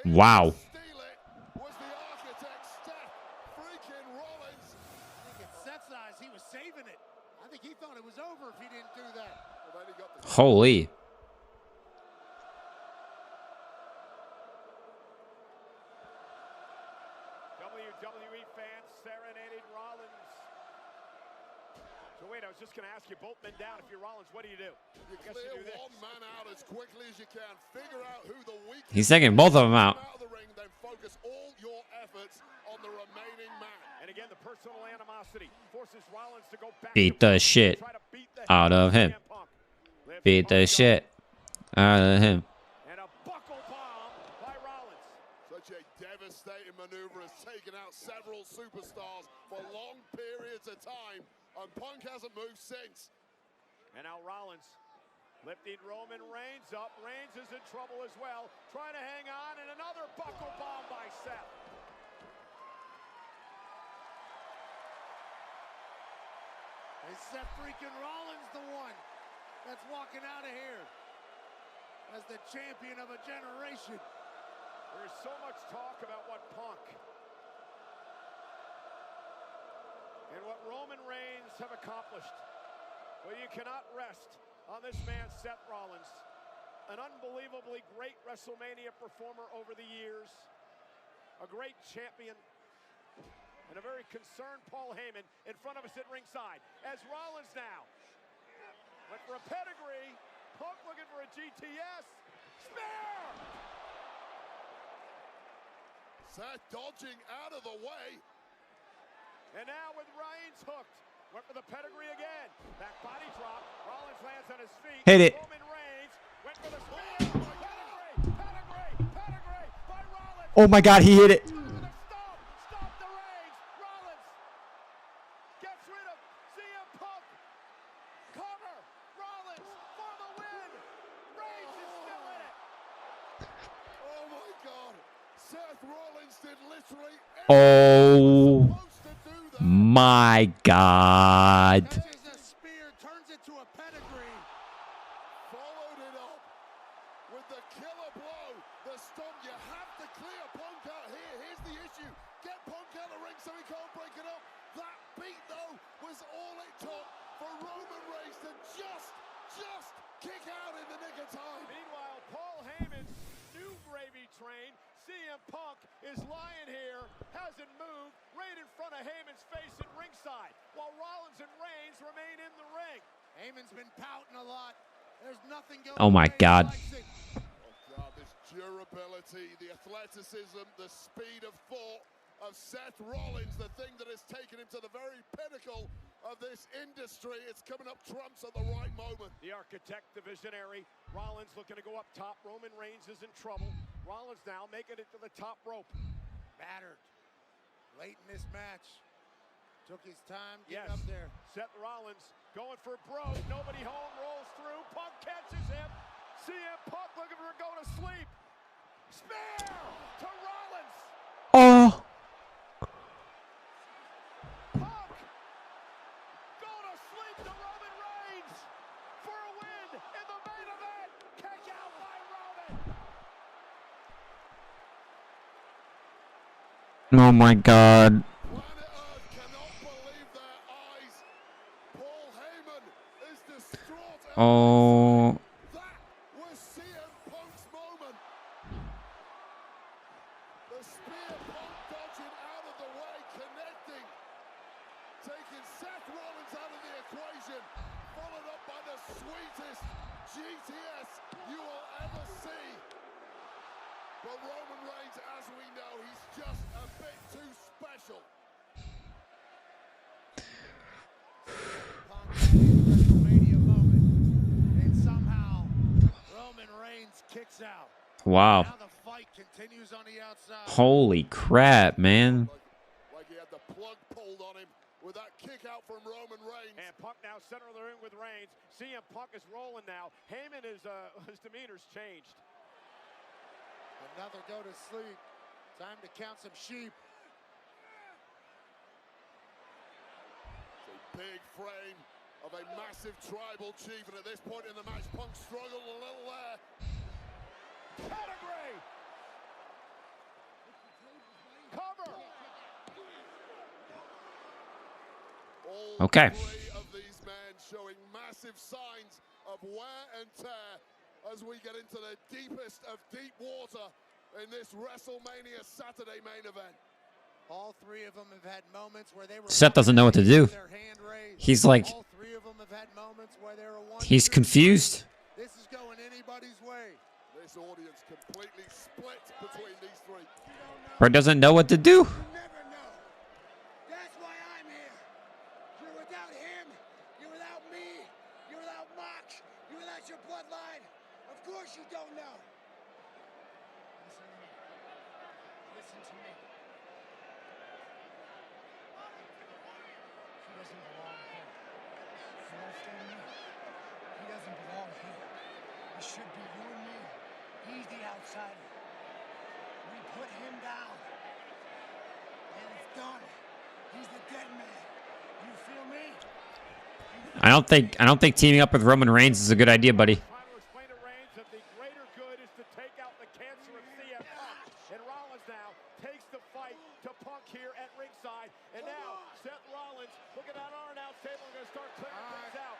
A: Wow.
M: Steal it was the architect, Seth freaking Rollins.
F: I think in Seth's eyes, he was saving it. I think he thought it was over if he didn't do that.
M: Well, then he got the
A: Holy.
L: WWE fans serenading Rollins. So wait, I was just going to ask you, both men down. If you're Rollins, what do you do?
M: You clear one man out as quickly as you can. Figure out who the weak.
A: He's taking both of them out.
M: Out of the ring, then focus all your efforts on the remaining man.
L: And again, the personal animosity forces Rollins to go back.
A: Beat the shit out of him. Beat the shit out of him.
L: And a buckle bomb by Rollins.
M: Such a devastating maneuver has taken out several superstars for long periods of time. And Punk hasn't moved since.
L: And now Rollins lifting Roman Reigns up. Reigns is in trouble as well. Trying to hang on, and another buckle bomb by Seth.
F: Is Seth freaking Rollins the one that's walking out of here as the champion of a generation?
L: There's so much talk about what Punk and what Roman Reigns have accomplished. Well, you cannot rest on this man, Seth Rollins. An unbelievably great WrestleMania performer over the years. A great champion. And a very concerned Paul Heyman in front of us at ringside. As Rollins now went for a pedigree. Punk looking for a GTS. Spear!
M: Seth dodging out of the way.
L: And now with Reigns hooked. Went for the pedigree again. Back body drop. Rollins lands on his feet.
A: Hit it.
L: Roman Reigns went for the spear. Pedigree by Rollins.
A: Oh my God, he hit it.
L: Stop the Reigns. Rollins gets rid of CM Punk. Cover. Rollins for the win. Reigns is still in it.
M: Oh my God. Seth Rollins did literally
A: Oh my God.
F: Catches a spear, turns it to a pedigree.
M: Followed it up with the killer blow. The stomp. You have to clear Punk out here. Here's the issue. Get Punk out of the ring so he can't break it up. That beat, though, was all it took for Roman Reigns to just kick out in the nick of time.
L: Meanwhile, Paul Heyman's new gravy train, CM Punk, is lying here, hasn't moved, right in front of Heyman's face at ringside, while Rollins and Reigns remain in the ring.
F: Heyman's been pouting a lot. There's nothing going
A: Oh my God.
M: Oh God, this durability, the athleticism, the speed of thought of Seth Rollins, the thing that has taken him to the very pinnacle of this industry. It's coming up trumps at the right moment.
L: The architect, the visionary, Rollins looking to go up top. Roman Reigns is in trouble. Rollins now making it to the top rope.
F: Battered. Late in this match. Took his time getting
L: Yes,
F: up there.
L: Seth Rollins going for broke. Nobody home, rolls through. Punk catches him. CM Punk looking for a go to sleep. Spear to Rollins.
A: Oh.
L: Punk go to sleep to Roman Reigns for a win in the main event. Kick out by Roman.
A: Oh my God.
M: Planet Earth cannot believe their eyes. Paul Heyman is distraught.
A: Oh.
M: That was CM Punk's moment. The spear, Punk dodging out of the way, connecting, taking Seth Rollins out of the equation, followed up by the sweetest GTS you will ever see. But Roman Reigns, as we know, he's just a bit too special.
F: WrestleMania moment, and somehow Roman Reigns kicks out.
A: Wow.
F: Now the fight continues on the outside.
A: Holy crap, man.
M: Like he had the plug pulled on him with that kick out from Roman Reigns.
L: And Punk now center of the ring with Reigns. CM Punk is rolling now. Heyman is his demeanor's changed.
F: Another go to sleep. Time to count some sheep.
M: It's a big frame of a massive tribal chief, and at this point in the match, Punk struggled a little there.
L: Pedigree. Cover.
M: All
A: Okay.
M: three of these men showing massive signs of wear and tear as we get into the deepest of deep water in this WrestleMania Saturday main event.
F: All three of them have had moments where they were
A: Seth doesn't know what to do.
F: their hand raised.
A: He's like,
F: All three of them have had moments where they were one,
A: he's
F: two.
A: confused.
F: This is going anybody's way.
M: This audience completely split between these three.
A: Or doesn't know what to do.
F: Never know. That's why I'm here. You're without him. You're without me. You're without Mox. You're without your bloodline. Of course you don't know. Listen to me. Listen to me. He doesn't belong here. You understand me? He doesn't belong here. It should be you and me. He's the outsider. We put him down. And it's done. He's the dead man. You feel me?
A: I don't think teaming up with Roman Reigns is a good idea, buddy.
L: Trying to explain to Reigns that the greater good is to take out the cancer of CM Punk. And Rollins now takes the fight to Punk here at ringside. And now Seth Rollins, look at that our announce table. We're going to start clearing things out.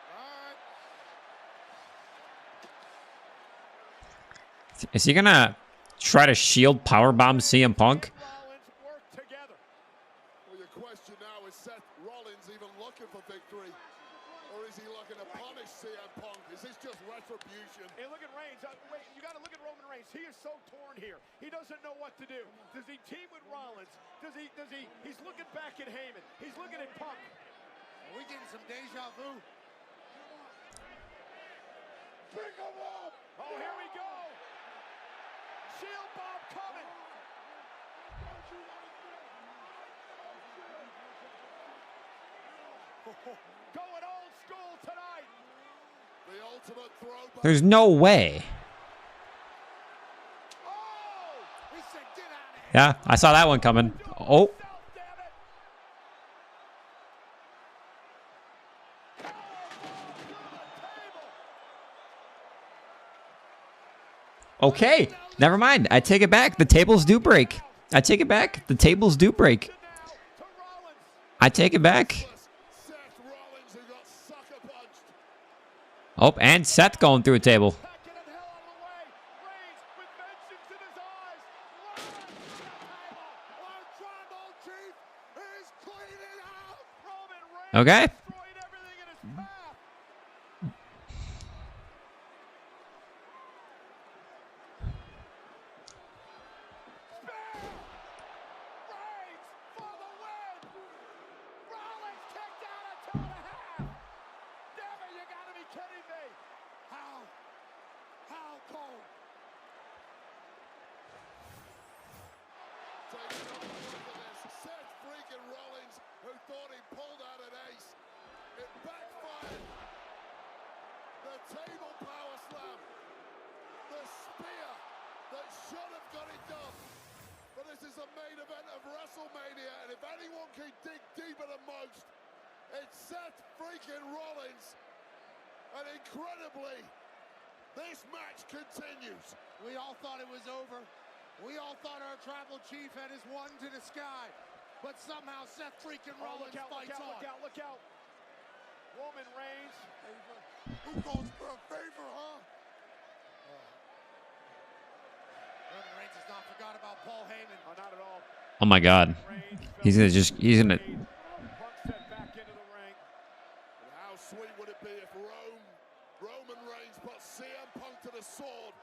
A: Is he gonna try to shield powerbomb CM Punk?
L: Rollins work together.
M: Well, your question now is Seth Rollins even looking for victory? Or is he looking to punish CM Punk? Is this just retribution?
L: to look at Roman Reigns. He is so torn here. He doesn't know what to do. Does he team with Rollins? He's looking back at Heyman. He's looking at Punk.
F: Are we getting some deja vu?
L: Pick him up! Oh, here we go! Shield bomb coming! Going old school tonight!
M: The ultimate throwback.
A: There's no way. Yeah, I saw that one coming. Oh. Okay, never mind. I take it back. The tables do break. I take it back. The tables do break. I take it back. Oh, and Seth going through a table. Okay.
M: WrestleMania, and if anyone can dig deeper than most, it's Seth freaking Rollins. And incredibly, this match continues.
F: We all thought it was over. We all thought our tribal chief had his one to the sky. But somehow Seth freaking Rollins fights on.
L: Look out. Roman Reigns.
M: Who calls for a favor, huh?
F: Roman Reigns has not forgot about Paul Heyman.
L: Oh, not at all.
A: Oh my God. He's gonna.
L: Back into the ring.
M: And how sweet would it be if Roman Reigns put CM Punk to the sword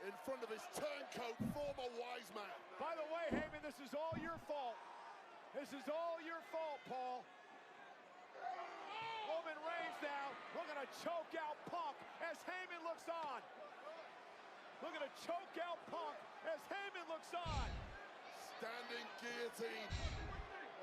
M: in front of his turncoat, former wise man.
L: By the way, Heyman, this is all your fault. This is all your fault, Paul. Roman Reigns now looking to choke out Punk as Heyman looks on. Looking to choke out Punk as Heyman looks on.
M: Standing guillotine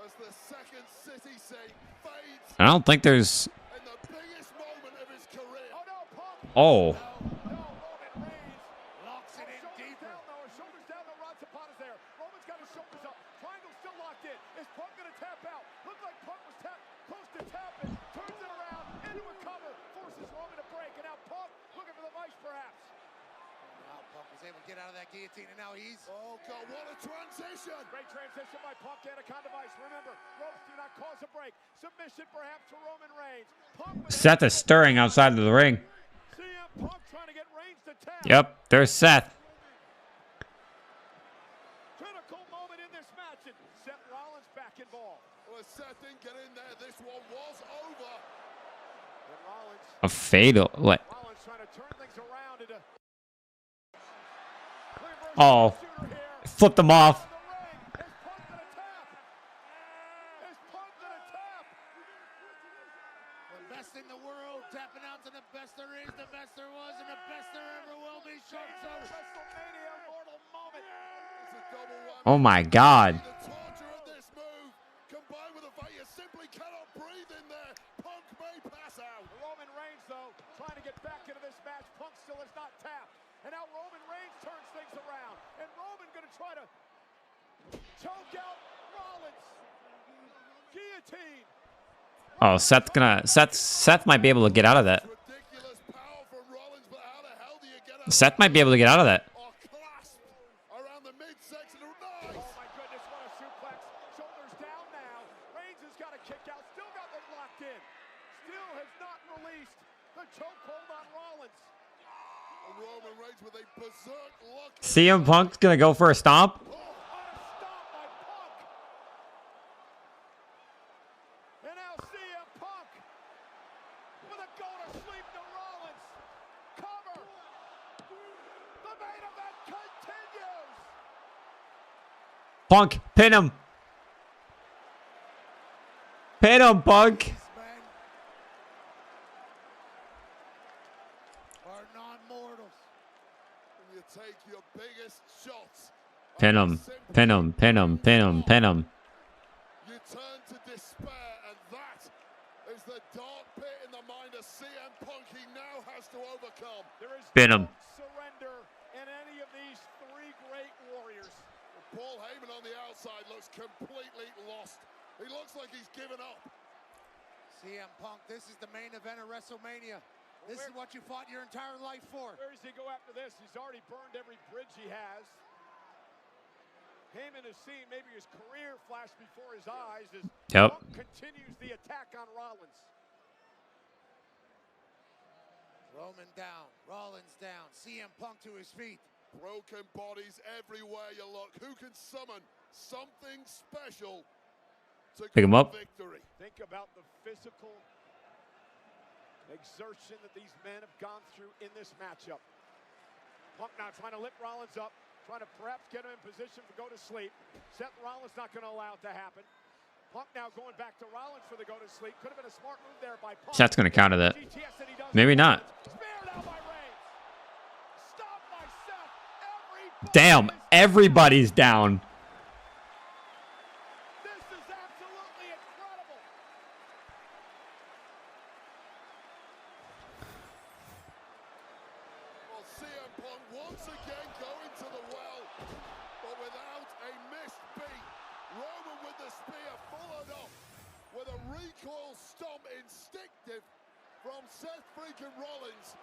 M: as the second city saint fades.
A: I don't think there's.
M: In the biggest moment of his career.
L: Oh no, Punk.
A: Oh.
L: No, Roman Reigns
F: locks it in deeper.
L: Shoulders down, the Rod Zapata's there. Roman's got his shoulders up. Triangle still locked in. Is Punk gonna tap out? Looked like Punk was close to tapping. Turns it around into a cover. Forces Roman to break. And now Punk looking for the vice perhaps.
F: Now Punk was able to get out of that guillotine, and now he's...
M: Oh, God, what a transition!
L: Great transition by Punk, Anaconda Vice. Remember, ropes do not cause a break. Submission perhaps to Roman Reigns.
A: Seth is stirring outside of the ring.
L: CM Punk trying to get Reigns to tap.
A: Yep, there's Seth.
L: Critical moment in this match, and Seth Rollins back involved.
M: Well, if Seth didn't get in there, this one was over.
L: And Rollins...
A: A fatal. What?
L: Rollins trying to turn things around into...
A: Oh. Flipped them off.
F: The best in the world, tapping out to the best there is, the best there was, and the best there ever will be.
L: WrestleMania mortal moment.
A: Oh my God.
M: The torture of this move, combined with the fact you simply cannot breathe in there. Punk may pass out.
L: Roman Reigns, though, trying to get back into this match. Punk still has not tapped. And now Roman Reigns turns things around. And Roman going to try to choke out Rollins. Guillotine.
A: Oh, Seth might be able to get out of that. Seth might be able to get out of that.
M: Around the midsection. Nice.
L: Oh my goodness, what a suplex. Shoulders down now. Reigns has got a kick out. Still got them locked in. Still has not released the chokehold on Rollins.
M: Roman Reigns with a berserk look.
A: CM Punk's gonna go for a stomp.
L: Oh, stop by Punk. And now CM Punk with a go to sleep to Rollins. Cover. The main
A: Punk, pin him. Pin him, Punk.
M: Are non-mortals. And you take your biggest shots.
A: Pin him, pin him, pin him, pin him, pin him.
M: You turn to despair, and that is the dark pit in the mind of CM Punk he now has to overcome.
L: There is
A: Pin
L: no
A: him.
L: surrender in any of these three great warriors.
M: Paul Heyman on the outside looks completely lost. He looks like he's given up.
F: CM Punk, this is the main event of WrestleMania. This is what you fought your entire life for.
L: Where does he go after this? He's already burned every bridge he has. Heyman has seen maybe his career flash before his eyes as Punk continues the attack on Rollins.
F: Roman down, Rollins down, CM Punk to his feet.
M: Broken bodies everywhere you look. Who can summon something special to
A: Pick him up.
M: victory?
L: Think about the physical exertion that these men have gone through in this matchup. Punk now trying to lift Rollins up, trying to perhaps get him in position to go to sleep. Seth Rollins not going to allow it to happen. Punk now going back to Rollins for the go to sleep. Could have been a smart move there by Punk.
A: Seth's going to counter that. Maybe not. Damn, everybody's down.
L: This is absolutely incredible.
M: Well, CM Punk once again going to the well, but without a missed beat. Roman with the spear followed up with a recoil stomp instinctive from Seth freaking Rollins.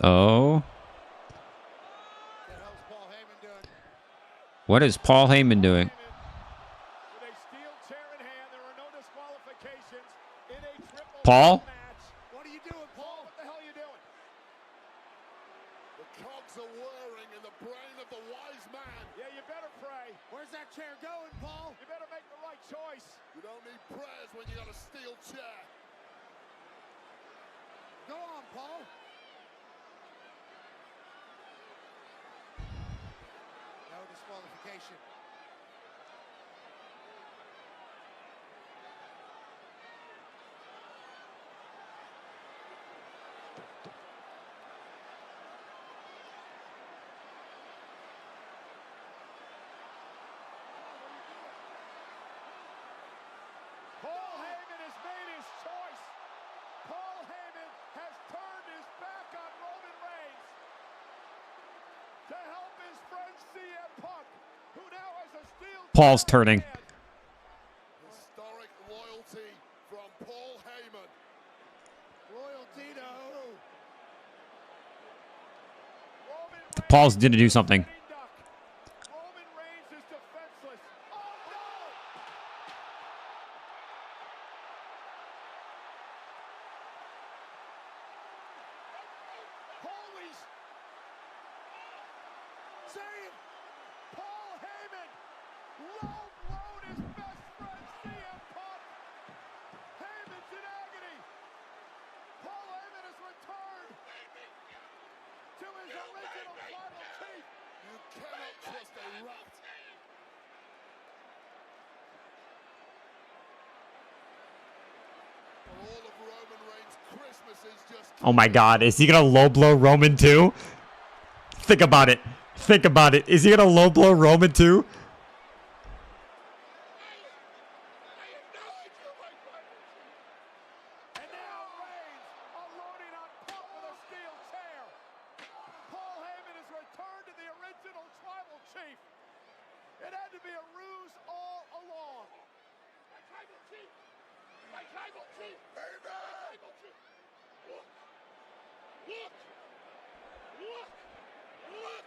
A: Oh. What is Paul Heyman doing?
L: With a steel chair in hand, there are no disqualifications in a triple
A: Paul?
L: match. What are you doing, Paul? What the hell are you doing?
M: The cogs are whirring in the brain of the wise man.
L: Yeah, you better pray.
F: Where's that chair going, Paul?
L: You better make the right choice.
M: You don't need prayers when you got a steel chair.
F: Go on, Paul. No disqualification.
L: Paul Heyman has made his choice. Paul Heyman has turned his back on Roman Reigns to help his friend CM Punk, who now has a steel
A: Paul's turning.
M: Historic loyalty from Paul Heyman.
F: Loyalty to who?
A: Paul's did do something.
L: Roman Reigns is defenseless. Oh no! Holy say it! Paul Heyman low blown his best friend CM Punk. Heyman's in agony. Paul Heyman has returned to his original tribal chief.
M: You cannot trust a rat. All of Roman Reigns' Christmas is just...
A: Oh my God, is he going to low blow Roman too? Think about it. Think about it. Is he going to low blow Roman too?
L: And now Reigns unloading on Punk with a steel chair. Paul Heyman has returned to the original tribal chief. It had to be a ruse all along. My tribal chief! My tribal chief! My tribal chief! Look! Look! Look! Look!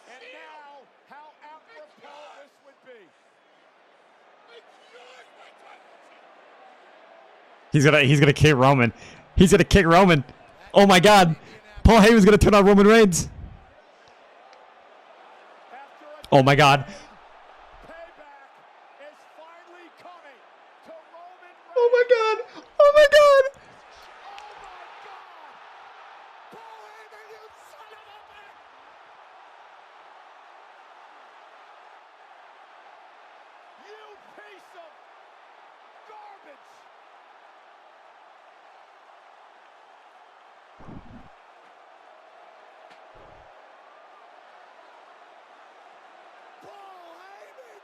L: And now, how apropos this would be.
A: He's gonna kick Roman. He's gonna kick Roman. Oh my God. Paul Heyman's gonna turn on Roman Reigns. Oh my God. Oh my God. Oh my God.
L: of garbage. Paul Heyman!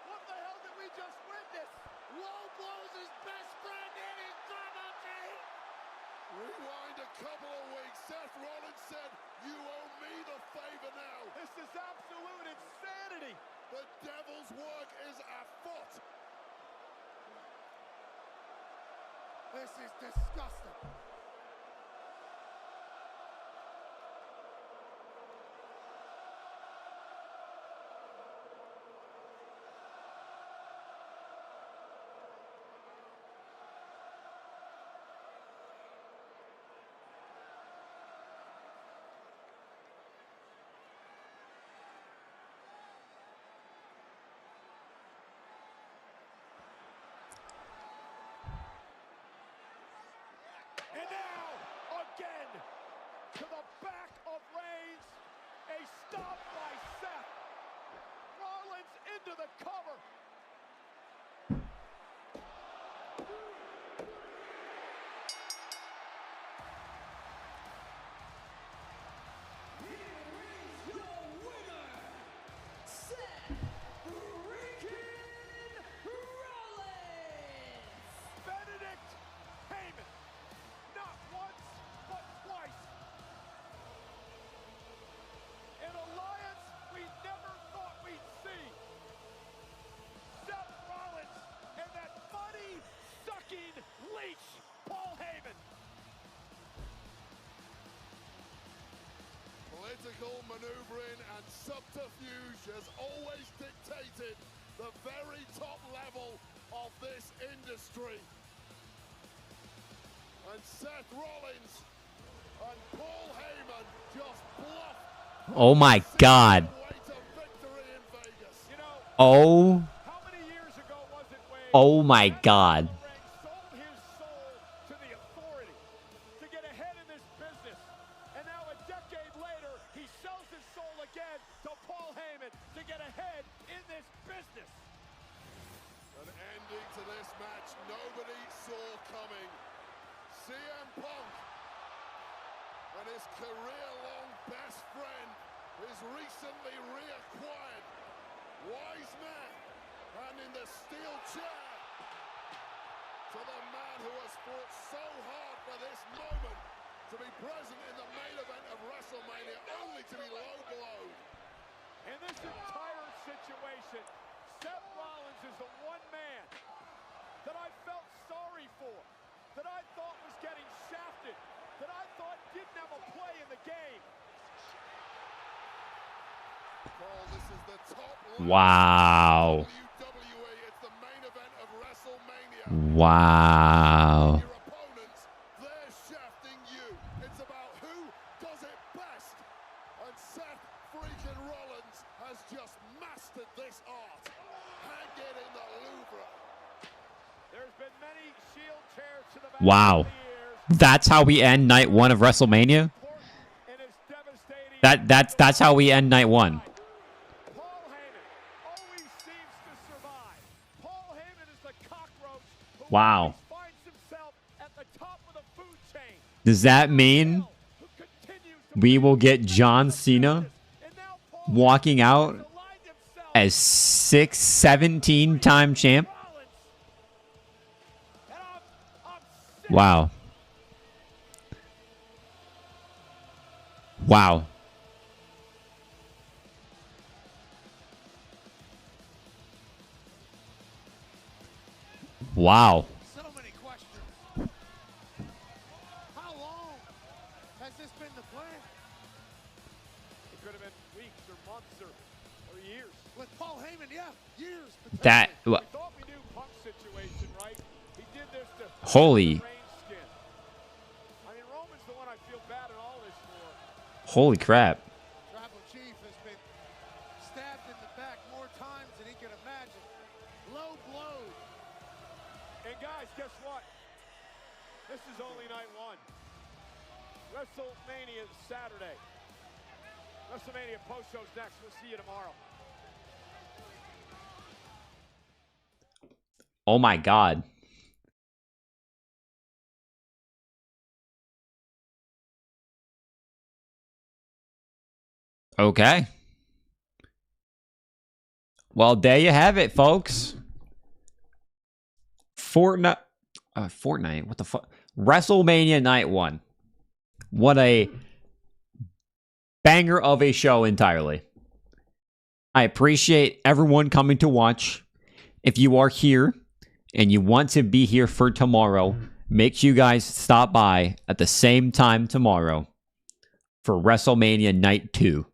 L: What the hell did we just witness? Low blows his best friend in his double team.
M: Rewind a couple of weeks. Seth Rollins said, "You owe me the favor now."
L: This is absolute insanity.
M: The devil's work is afoot.
F: This is disgusting.
L: And now, again, to the back of Reigns. A stop by Seth. Rollins into the cover. Benedict Heyman. Not once, but twice. An alliance we never thought we'd see. Seth Rollins and that money-sucking leech, Paul Heyman.
M: Political maneuvering and subterfuge has always dictated the very top level of this industry. And Seth Rollins and Paul Heyman just bluffed.
A: Oh my God. Oh. Oh my God.
L: Sold his soul to the authority to get ahead in this business. And now a decade later, he sells his soul again to Paul Heyman to get ahead in this business.
M: An ending to this match nobody saw coming. CM Punk and his career-long best friend, his recently reacquired wise man, and in the steel chair to the man who has fought so hard for this moment to be present in the main event of WrestleMania, only to be low-blowed.
L: In this entire situation, Seth Rollins is the one man that I felt sorry for, that I thought was getting shafted, that I thought didn't have a play in the game.
M: Paul, this is the top
A: Wow.
M: WWE. It's the main event of WrestleMania.
A: Wow.
M: Your opponents, they're shafting you. It's about who does it best. And Seth freaking Rollins has just mastered this art. Hang it in the Louvre.
L: There's been many shield chairs to the back
A: Wow.
L: of the years.
A: That's how we end night 1 of WrestleMania?
L: And it's devastating.
A: That's how we end night 1.
L: Paul Heyman always seems to survive. Paul Heyman is the cockroach who
A: Wow.
L: always finds himself at the top of the food chain.
A: Does that mean we will get John Cena walking out as 17-time champ? Wow. Wow. Wow.
F: So many questions. How long has this been the plan?
L: It could have been weeks or months or years.
F: With Paul Heyman, yeah, years.
A: That
L: We thought we knew Punk's situation, right? He did this to
A: holy
L: Reigns' skin. I mean, Roman's the one I feel bad in all this for.
A: holy crap.
F: Tribal Chief has been stabbed in the back more times than he could imagine. Low blows.
L: And guys, guess what? This is only night 1. WrestleMania is Saturday. WrestleMania post-show's next. We'll see you tomorrow.
A: Oh my God. Okay. Well, there you have it, folks. Fortnite. What the fuck? WrestleMania Night 1. What a banger of a show entirely. I appreciate everyone coming to watch. If you are here and you want to be here for tomorrow, make sure you guys stop by at the same time tomorrow for WrestleMania Night 2,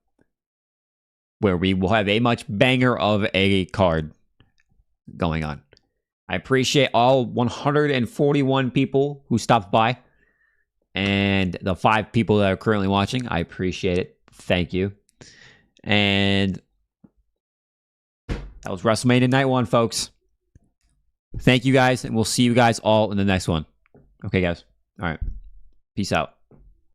A: where we will have a much banger of a card going on. I appreciate all 141 people who stopped by and the 5 people that are currently watching. I appreciate it. Thank you. And that was WrestleMania Night 1, folks. Thank you guys, and we'll see you guys all in the next one. Okay, guys. All right. Peace out.